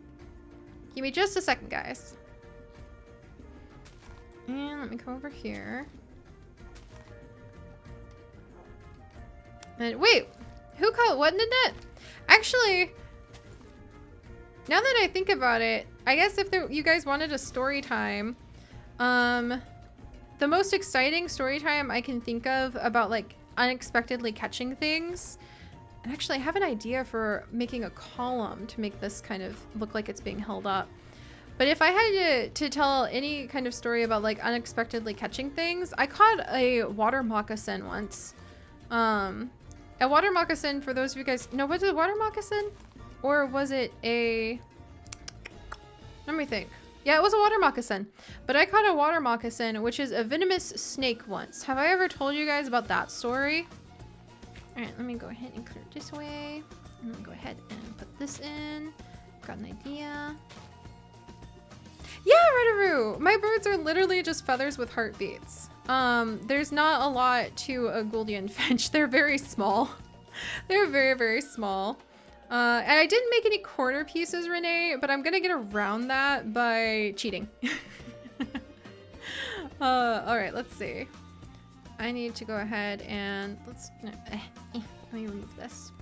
Give me just a second, guys. And let me come over here. And wait, who caught what in the net? Actually, now that I think about it, I guess if you guys wanted a story time, the most exciting story time I can think of about like unexpectedly catching things. And actually, I have an idea for making a column to make this kind of look like it's being held up. But if I had to tell any kind of story about like unexpectedly catching things, I caught a water moccasin once. A water moccasin, for those of you guys, no, was it a water moccasin? Or was it a, let me think. Yeah, it was a water moccasin. But I caught a water moccasin, which is a venomous snake once. Have I ever told you guys about that story? All right, let me go ahead and clear it this way. I'm gonna go ahead and put this in. Got an idea. Yeah, Redaroo! My birds are literally just feathers with heartbeats. There's not a lot to a Gouldian finch. They're very small. They're very, very small. And I didn't make any corner pieces, Renee, but I'm gonna get around that by cheating. All right, let's see. I need to go ahead and let me remove this.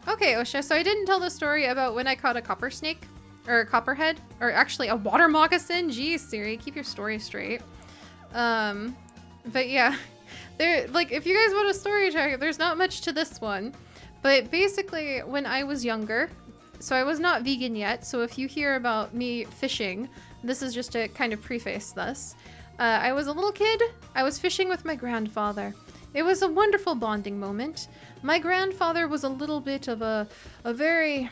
Okay, Osha, so I didn't tell the story about when I caught a copper snake, or a copperhead, or actually a water moccasin. Geez, Seri, keep your story straight. But yeah, there, like, if you guys want a story time, there's not much to this one. But basically, when I was younger, so I was not vegan yet, so if you hear about me fishing, this is just to kind of preface this. I was a little kid, I was fishing with my grandfather. It was a wonderful bonding moment. My grandfather was a little bit of a very,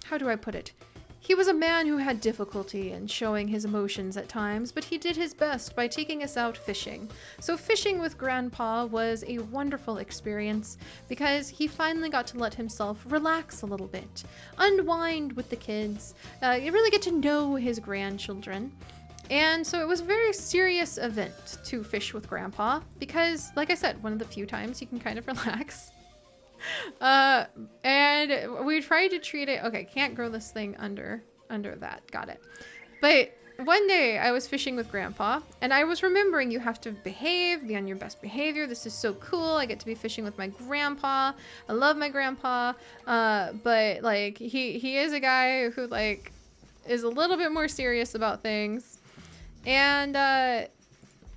how do I put it? He was a man who had difficulty in showing his emotions at times, but he did his best by taking us out fishing. So fishing with Grandpa was a wonderful experience because he finally got to let himself relax a little bit, unwind with the kids, really get to know his grandchildren. And so it was a very serious event to fish with Grandpa because, like I said, one of the few times you can kind of relax. And we tried to treat it, okay, can't grow this thing under that, got it. But one day I was fishing with Grandpa and I was remembering you have to behave, be on your best behavior. This is so cool. I get to be fishing with my grandpa. I love my grandpa. But like he is a guy who like is a little bit more serious about things. And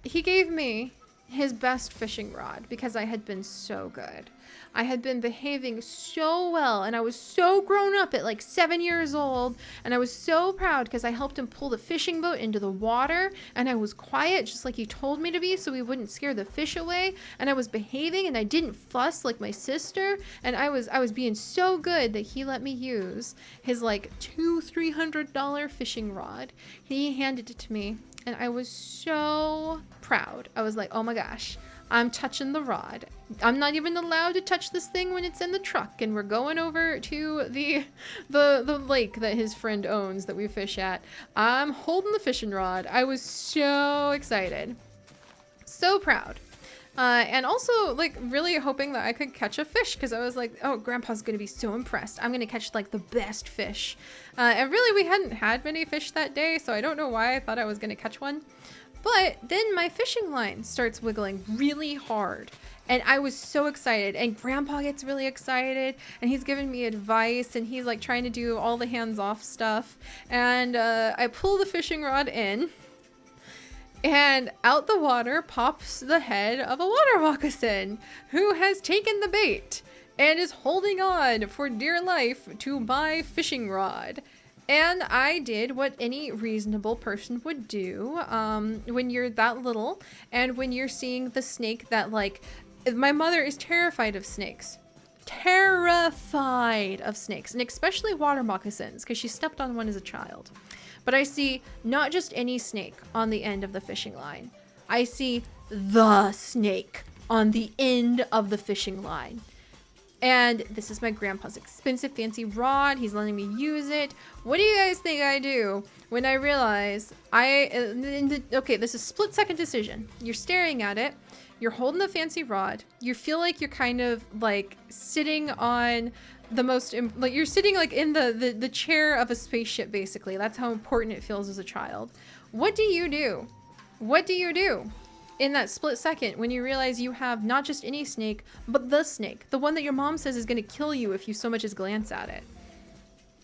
he gave me his best fishing rod because I had been so good. I had been behaving so well and I was so grown up at like 7 years old, and I was so proud because I helped him pull the fishing boat into the water and I was quiet just like he told me to be so we wouldn't scare the fish away, and I was behaving and I didn't fuss like my sister, and I was being so good that he let me use his like $200-300 fishing rod. He handed it to me and I was so proud. I was like, oh my gosh, I'm touching the rod. I'm not even allowed to touch this thing when it's in the truck, and we're going over to the lake that his friend owns that we fish at. I'm holding the fishing rod. I was so excited. So proud. And also like really hoping that I could catch a fish because I was like, oh, Grandpa's gonna be so impressed. I'm gonna catch like the best fish. And really we hadn't had many fish that day, so I don't know why I thought I was gonna catch one. But then my fishing line starts wiggling really hard and I was so excited, and Grandpa gets really excited and he's giving me advice and he's like trying to do all the hands-off stuff, and I pull the fishing rod in and out the water pops the head of a water moccasin who has taken the bait and is holding on for dear life to my fishing rod. And I did what any reasonable person would do when you're that little and when you're seeing the snake that, like, my mother is terrified of snakes. Terrified of snakes, and especially water moccasins because she stepped on one as a child. But I see not just any snake on the end of the fishing line. I see the snake on the end of the fishing line. And this is my grandpa's expensive fancy rod. He's letting me use it. What do you guys think I do when I realize okay, this is a split-second decision. You're staring at it. You're holding the fancy rod. You feel like you're kind of like sitting on the most, like you're sitting like in the chair of a spaceship, basically. That's how important it feels as a child. What do you do? What do you do in that split second when you realize you have not just any snake, but the snake, the one that your mom says is going to kill you if you so much as glance at it?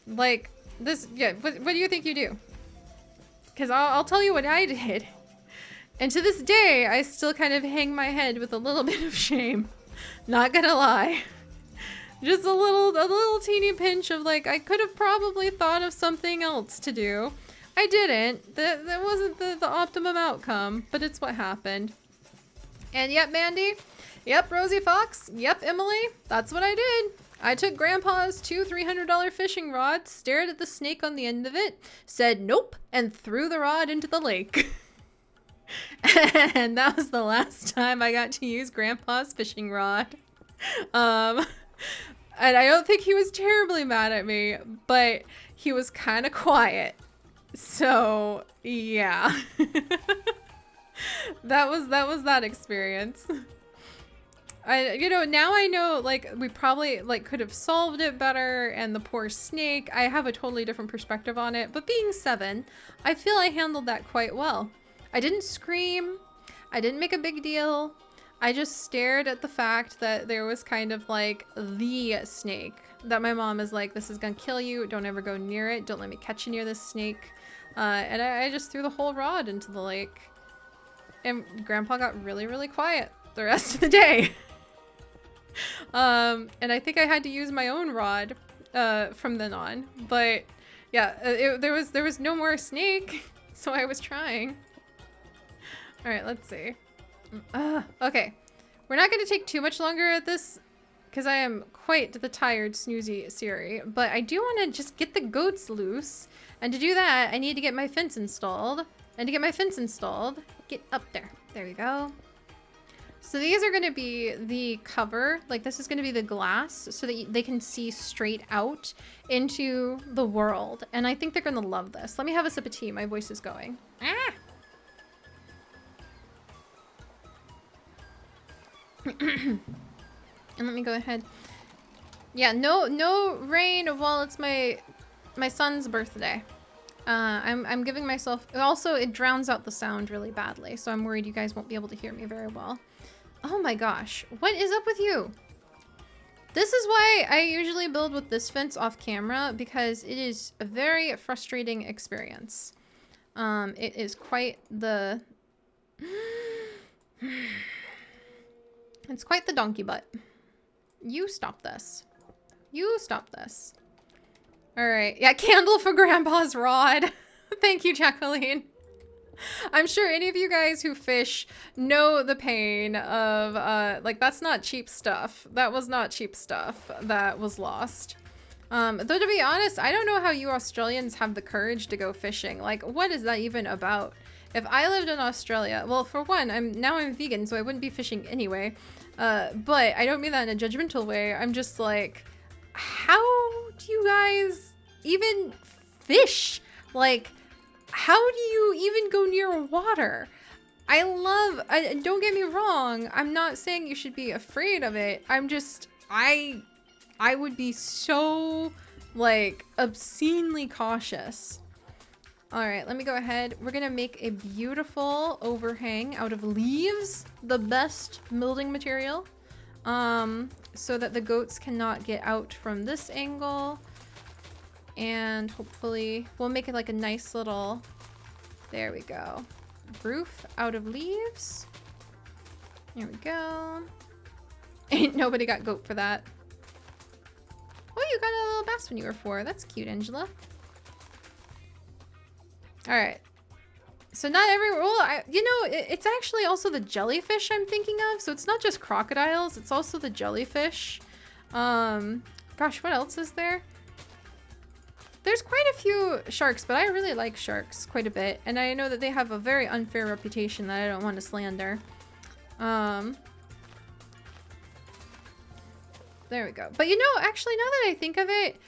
Like this, yeah, what do you think you do? Because I'll tell you what I did. And to this day, I still kind of hang my head with a little bit of shame. Not gonna lie. Just a little teeny pinch of like, I could have probably thought of something else to do. I didn't. That wasn't the optimum outcome, but it's what happened. And yet, Mandy, Yep, Rosie Fox. Yep, Emily. That's what I did. I took Grandpa's two $300 fishing rods, stared at the snake on the end of it, said nope, and threw the rod into the lake. And that was the last time I got to use Grandpa's fishing rod. And I don't think he was terribly mad at me, but he was kind of quiet. So, yeah. that was that experience. Now I know, like, we probably, like, could have solved it better, and the poor snake, I have a totally different perspective on it, but being 7, I feel I handled that quite well. I didn't scream, I didn't make a big deal, I just stared at the fact that there was kind of, like, the snake, that my mom is like, this is gonna kill you, don't ever go near it, don't let me catch you near this snake, and I just threw the whole rod into the lake, and Grandpa got really, really quiet the rest of the day. And I think I had to use my own rod from then on, but yeah, there was no more snake, so I was trying. All right, let's see. Okay, we're not going to take too much longer at this because I am quite the tired, snoozy Seri, but I do want to just get the goats loose, and to do that, I need to get my fence installed, and to get my fence installed, get up there. There we go. So these are going to be the cover, like this is going to be the glass so that they can see straight out into the world. And I think they're going to love this. Let me have a sip of tea. My voice is going. Ah! And let me go ahead. Yeah, no rain while it's my son's birthday. I'm giving myself, also it drowns out the sound really badly. So I'm worried you guys won't be able to hear me very well. Oh my gosh, what is up with you? This is why I usually build with this fence off camera, because it is a very frustrating experience. It is quite the... It's quite the donkey butt. You stop this. You stop this. Alright, yeah, candle for Grandpa's rod. Thank you, Jacqueline. I'm sure any of you guys who fish know the pain of, like, that's not cheap stuff. That was not cheap stuff that was lost. Though, to be honest, I don't know how you Australians have the courage to go fishing. Like, what is that even about? If I lived in Australia, well, for one, I'm vegan, so I wouldn't be fishing anyway. But I don't mean that in a judgmental way. I'm just like, how do you guys even fish? Like, how do you even go near water? Don't get me wrong, I'm not saying you should be afraid of it. I'm just, I would be so, like, obscenely cautious. All right, let me go ahead. We're gonna make a beautiful overhang out of leaves, the best building material, so that the goats cannot get out from this angle. And hopefully we'll make it like a nice little, there we go, roof out of leaves. There we go. Ain't nobody got goat for that. Oh, you got a little bass when you were 4. That's cute, Angela. All right. So not every, well, it's actually also the jellyfish I'm thinking of. So it's not just crocodiles, it's also the jellyfish. Gosh, what else is there? There's quite a few sharks, but I really like sharks quite a bit. And I know that they have a very unfair reputation that I don't want to slander. There we go. But actually, now that I think of it,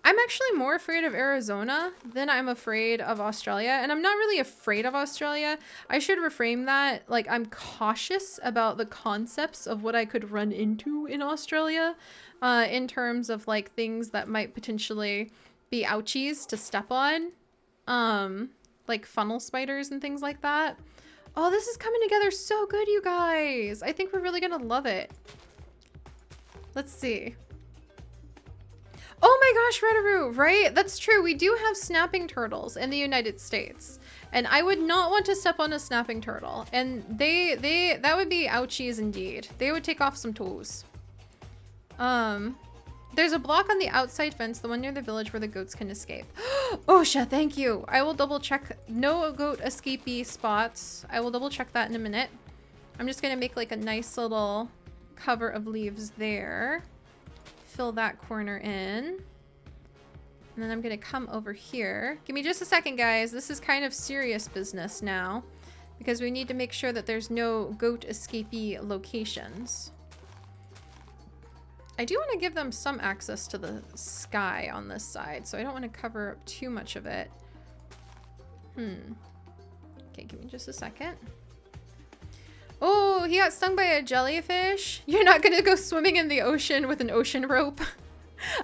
I'm actually more afraid of Arizona than I'm afraid of Australia. And I'm not really afraid of Australia. I should reframe that. Like, I'm cautious about the concepts of what I could run into in Australia, in terms of, like, things that might potentially be ouchies to step on, like funnel spiders and things like that. Oh, this is coming together so good, you guys. I think we're really gonna love it. Let's see. Oh my gosh, Redaroo, right? That's true. We do have snapping turtles in the United States, and I would not want to step on a snapping turtle, and that would be ouchies indeed. They would take off some toes. There's a block on the outside fence, the one near the village where the goats can escape. Osha, thank you. I will double check. No goat escapee spots. I will double check that in a minute. I'm just gonna make like a nice little cover of leaves there. Fill that corner in. And then I'm gonna come over here. Give me just a second, guys. This is kind of serious business now, because we need to make sure that there's no goat escapee locations. I do want to give them some access to the sky on this side, so I don't want to cover up too much of it. Okay, give me just a second. Oh, he got stung by a jellyfish. You're not gonna go swimming in the ocean with an ocean rope.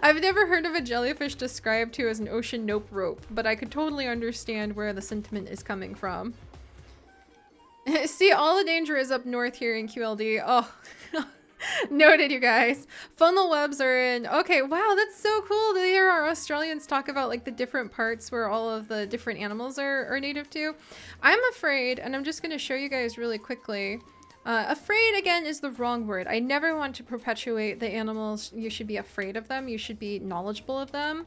I've never heard of a jellyfish described to as an ocean nope rope, but I could totally understand where the sentiment is coming from. See, all the danger is up north here in QLD. Oh, noted, you guys. Funnel webs are in. Okay, wow, that's so cool to hear our Australians talk about like the different parts where all of the different animals are native to. I'm afraid, and I'm just going to show you guys really quickly. Afraid, again, is the wrong word. I never want to perpetuate the animals. You should be afraid of them. You should be knowledgeable of them.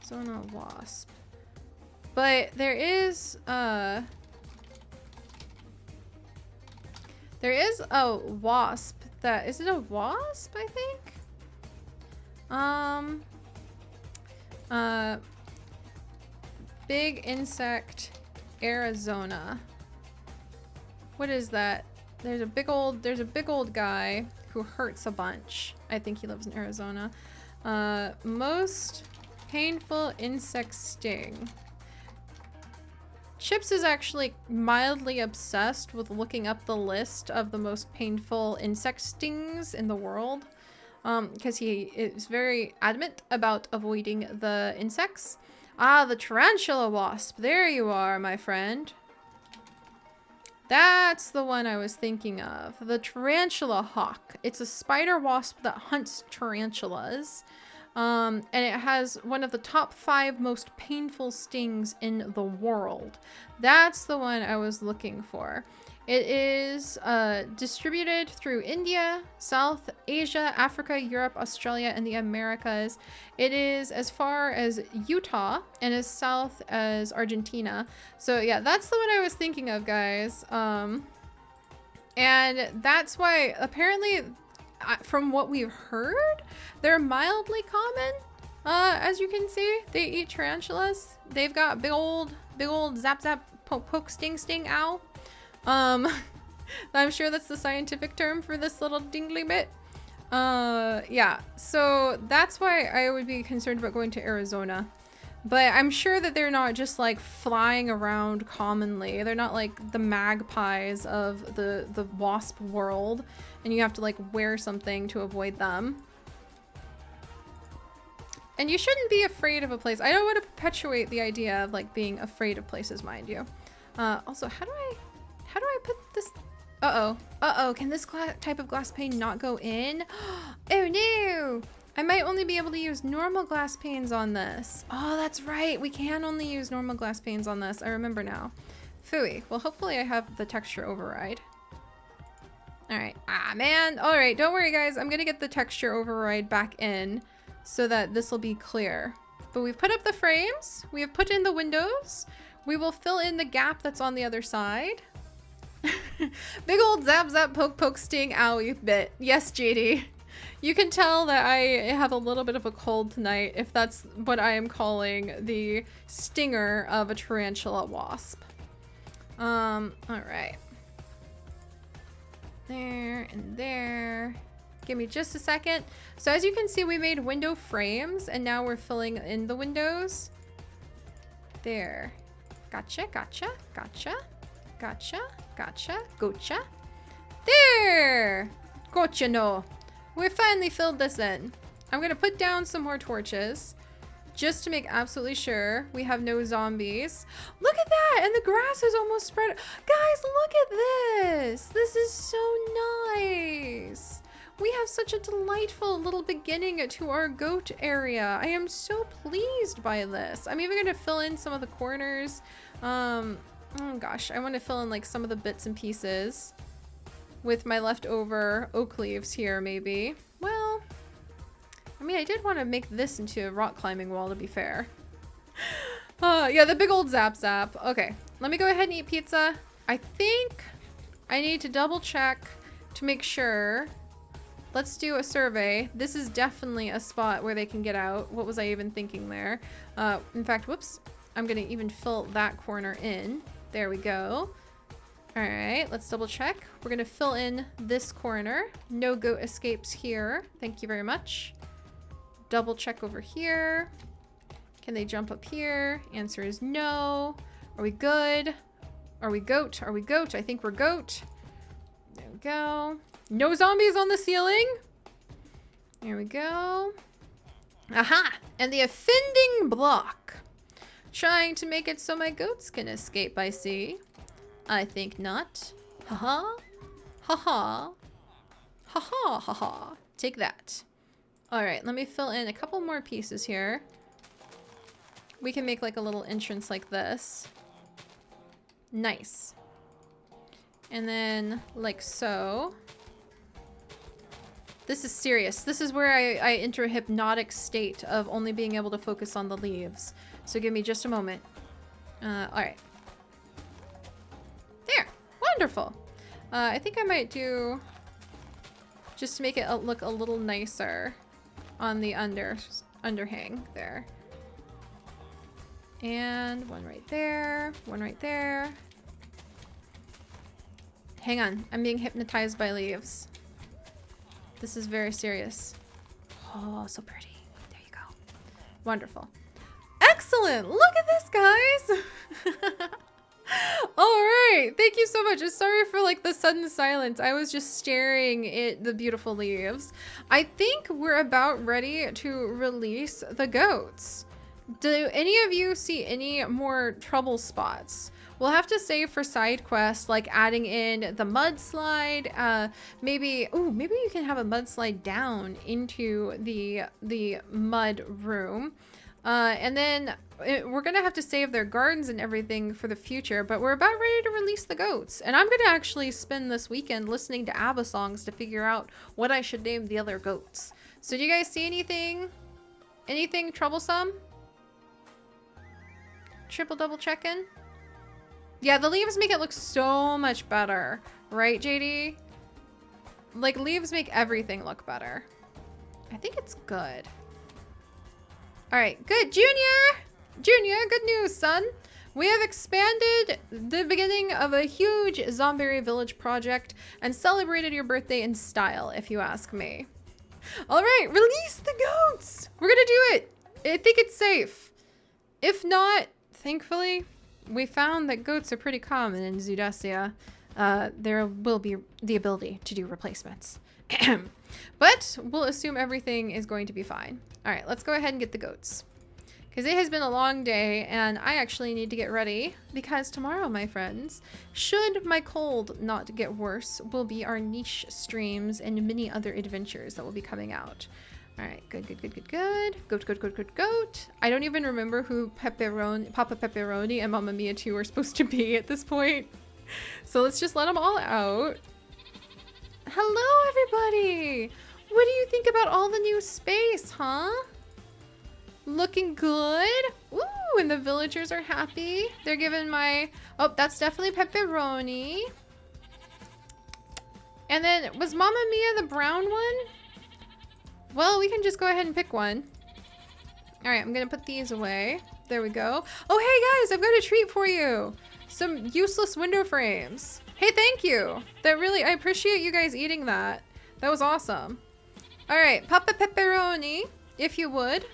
Zona wasp. But there is a wasp that... Is it a wasp, I think? Big insect, Arizona. What is that? There's a big old guy who hurts a bunch. I think he lives in Arizona. Most painful insect sting. Chips is actually mildly obsessed with looking up the list of the most painful insect stings in the world, because he is very adamant about avoiding the insects. Ah, the tarantula wasp. There you are, my friend. That's the one I was thinking of. The tarantula hawk. It's a spider wasp that hunts tarantulas. And it has one of the top 5 most painful stings in the world. That's the one I was looking for. It is distributed through India, South Asia, Africa, Europe, Australia, and the Americas. It is as far as Utah and as south as Argentina. So yeah, that's the one I was thinking of, guys. And that's why apparently, from what we've heard, they're mildly common. As you can see, they eat tarantulas. They've got big old zap zap poke poke sting sting ow. I'm sure that's the scientific term for this little dingly bit. Yeah, so that's why I would be concerned about going to Arizona. But I'm sure that they're not just like flying around commonly. They're not like the magpies of the wasp world, and you have to like wear something to avoid them. And you shouldn't be afraid of a place. I don't want to perpetuate the idea of like being afraid of places, mind you. Also, how do I put this? Uh-oh, can this type of glass pane not go in? Oh no! I might only be able to use normal glass panes on this. Oh, that's right. We can only use normal glass panes on this. I remember now. Phooey. Well, hopefully I have the texture override. All right. Ah, man. All right. Don't worry, guys. I'm going to get the texture override back in so that this will be clear. But we've put up the frames. We have put in the windows. We will fill in the gap that's on the other side. Big old zap zap poke poke sting owie bit. Yes, JD. You can tell that I have a little bit of a cold tonight if that's what I am calling the stinger of a tarantula wasp. All right. There and there. Give me just a second. So as you can see, we made window frames and now we're filling in the windows. There. Gotcha, gotcha, gotcha, gotcha, gotcha, gotcha. There! Gotcha, no. We finally filled this in. I'm gonna put down some more torches just to make absolutely sure we have no zombies. Look at that! And the grass is almost spread. Guys, look at this! This is so nice. We have such a delightful little beginning to our goat area. I am so pleased by this. I'm even gonna fill in some of the corners. Oh gosh, I want to fill in like some of the bits and pieces with my leftover oak leaves here, maybe. Well, I mean, I did want to make this into a rock climbing wall, to be fair. Yeah, the big old zap zap. Okay, let me go ahead and eat pizza. I think I need to double check to make sure let's do a survey. This is definitely a spot where they can get out. What was I even thinking there? In fact, whoops. I'm gonna even fill that corner in. There we go. All right, let's double check. We're gonna fill in this corner. No goat escapes here. Thank you very much. Double check over here. Can they jump up here? Answer is no. Are we good? Are we goat? Are we goat? I think we're goat. There we go. No zombies on the ceiling. There we go. Aha! And the offending block. Trying to make it so my goats can escape, I see. I think not. Haha. Haha. Haha. Haha. Take that. Alright, let me fill in a couple more pieces here. We can make like a little entrance like this. Nice. And then like so. This is serious. This is where I enter a hypnotic state of only being able to focus on the leaves. So give me just a moment. Alright. There. Wonderful. I think I might do... just to make it look a little nicer on the underhang there. And one right there. One right there. Hang on. I'm being hypnotized by leaves. This is very serious. Oh, so pretty. There you go. Wonderful. Excellent! Look at this, guys! Alright, thank you so much. Sorry for like the sudden silence. I was just staring at the beautiful leaves. I think we're about ready to release the goats. Do any of you see any more trouble spots? We'll have to save for side quests like adding in the mudslide. Maybe you can have a mudslide down into the mud room. And then we're gonna have to save their gardens and everything for the future, but we're about ready to release the goats. And I'm gonna actually spend this weekend listening to ABBA songs to figure out what I should name the other goats. So do you guys see anything troublesome? Triple double checking. Yeah, the leaves make it look so much better, right, JD? Like, leaves make everything look better. I think it's good. All right, good. Junior, good news, son. We have expanded the beginning of a huge Zomberry village project and celebrated your birthday in style, if you ask me. All right, release the goats. We're gonna do it. I think it's safe. If not, thankfully, we found that goats are pretty common in Zudasia. There will be the ability to do replacements. But we'll assume everything is going to be fine. All right, let's go ahead and get the goats. Because it has been a long day, and I actually need to get ready. Because tomorrow, my friends, should my cold not get worse, will be our niche streams and many other adventures that will be coming out. All right, good. Goat. I don't even remember who Papa Pepperoni and Mamma Mia 2 are supposed to be at this point. So let's just let them all out. Hello, everybody. What do you think about all the new space, huh? Looking good? Ooh, and the villagers are happy. They're giving my... Oh, that's definitely pepperoni. And then, was Mamma Mia the brown one? Well, we can just go ahead and pick one. All right, I'm gonna put these away. There we go. Oh, hey guys, I've got a treat for you. Some useless window frames. Hey, thank you. I appreciate you guys eating that. That was awesome. All right, Papa Pepperoni, if you would.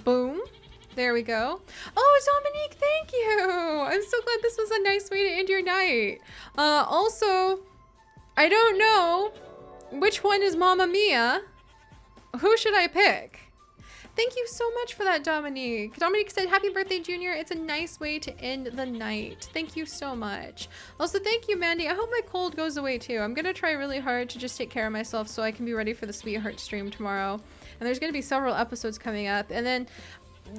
Boom. There we go. Oh, Dominique, thank you. I'm so glad this was a nice way to end your night. Also, I don't know which one is Mamma Mia. Who should I pick? Thank you so much for that, Dominique. Dominique said, happy birthday, Junior. It's a nice way to end the night. Thank you so much. Also, thank you, Mandy. I hope my cold goes away too. I'm gonna try really hard to just take care of myself so I can be ready for the Sweetheart stream tomorrow. And there's gonna be several episodes coming up. And then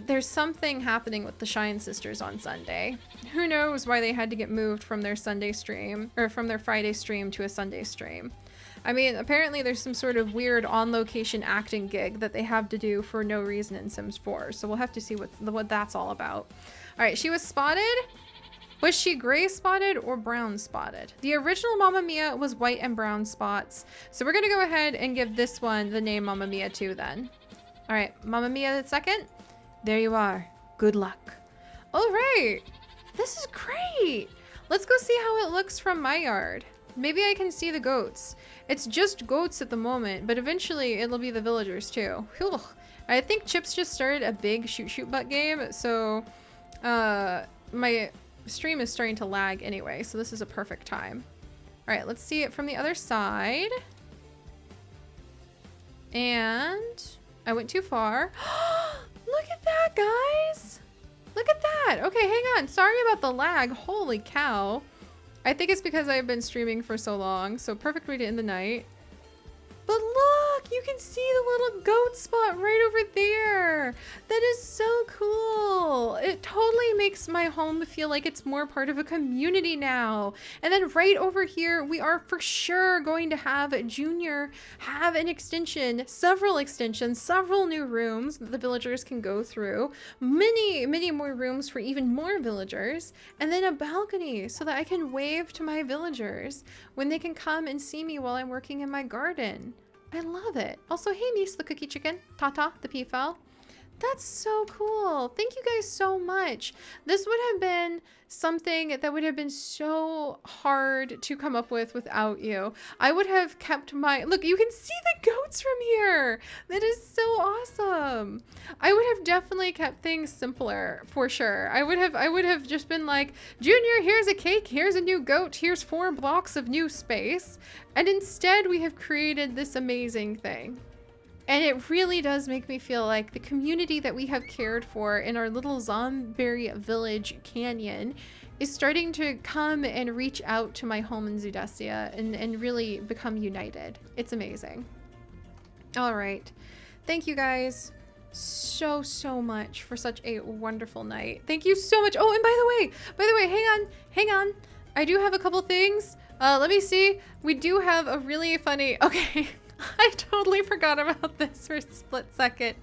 there's something happening with the Shine Sisters on Sunday. Who knows why they had to get moved from their Sunday stream, or from their Friday stream to a Sunday stream. I mean, apparently there's some sort of weird on-location acting gig that they have to do for no reason in Sims 4. So we'll have to see what that's all about. All right, she was spotted. Was she gray spotted or brown spotted? The original Mamma Mia was white and brown spots. So we're gonna go ahead and give this one the name Mamma Mia too then. All right, Mamma Mia the second. There you are. Good luck. All right, this is great. Let's go see how it looks from my yard. Maybe I can see the goats. It's just goats at the moment, but eventually it'll be the villagers too. Whew. I think Chips just started a big shoot butt game, so my stream is starting to lag anyway, so this is a perfect time. All right, let's see it from the other side. And I went too far. Look at that, guys. Look at that. Okay, hang on. Sorry about the lag. Holy cow. I think it's because I've been streaming for so long, so perfect way to end the night. But look, you can see the little goat spot right over there. That is so cool. It totally makes my home feel like it's more part of a community now. And then right over here, we are for sure going to have Junior have an extension, several extensions, several new rooms that the villagers can go through, many more rooms for even more villagers, and then a balcony so that I can wave to my villagers when they can come and see me while I'm working in my garden. I love it. Also, hey, Niece, the cookie chicken. Tata, the peafowl. That's so cool. Thank you guys so much. This would have been something that would have been so hard to come up with without you. I would have kept my... Look, you can see the goats from here. That is so awesome. I would have definitely kept things simpler, for sure. I would have just been like, Junior, here's a cake, here's a new goat, here's 4 blocks of new space. And instead, we have created this amazing thing. And it really does make me feel like the community that we have cared for in our little Zomberry village canyon is starting to come and reach out to my home in Zudesia and really become united. It's amazing. All right. Thank you guys so much for such a wonderful night. Thank you so much. Oh, and by the way, hang on. I do have a couple things. Let me see. We do have a really funny, okay. I totally forgot about this for a split second.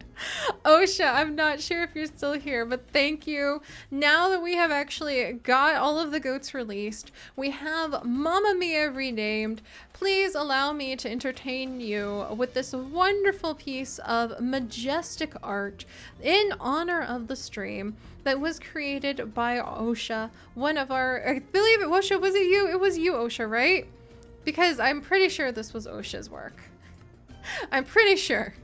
Osha, I'm not sure if you're still here, but thank you. Now that we have actually got all of the goats released, we have Mamma Mia renamed. Please allow me to entertain you with this wonderful piece of majestic art in honor of the stream that was created by Osha, one of our, I believe it, Osha, was it you? It was you, Osha, right? Because I'm pretty sure this was Osha's work. I'm pretty sure.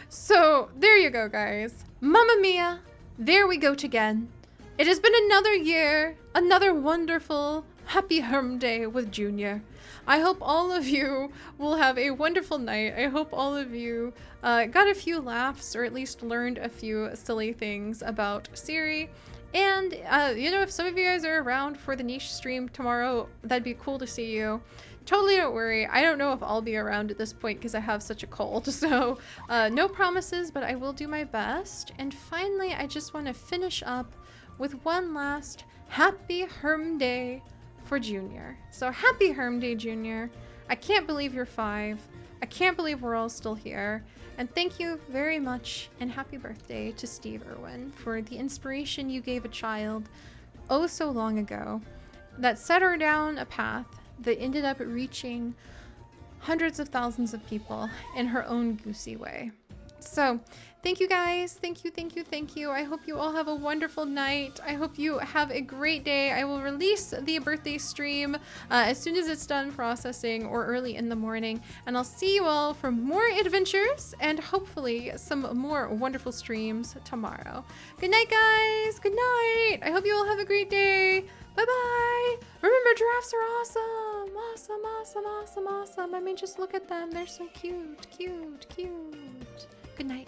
So there you go, guys. Mamma Mia, there we go again. It has been another year, another wonderful happy Herm Day with Junior. I hope all of you will have a wonderful night. I hope all of you got a few laughs or at least learned a few silly things about Seri. And, you know, if some of you guys are around for the niche stream tomorrow, that'd be cool to see you. Totally don't worry. I don't know if I'll be around at this point because I have such a cold. So no promises, but I will do my best. And finally, I just want to finish up with one last happy Herm Day for Junior. So happy Herm Day, Junior. I can't believe you're 5. I can't believe we're all still here. And thank you very much and happy birthday to Steve Irwin for the inspiration you gave a child oh so long ago that set her down a path that ended up reaching hundreds of thousands of people in her own goosey way. So thank you guys. Thank you. I hope you all have a wonderful night. I hope you have a great day. I will release the birthday stream as soon as it's done processing or early in the morning. And I'll see you all for more adventures and hopefully some more wonderful streams tomorrow. Good night, guys. Good night. I hope you all have a great day. Bye-bye. Remember, giraffes are awesome. Awesome. I mean, just look at them. They're so cute. Good night.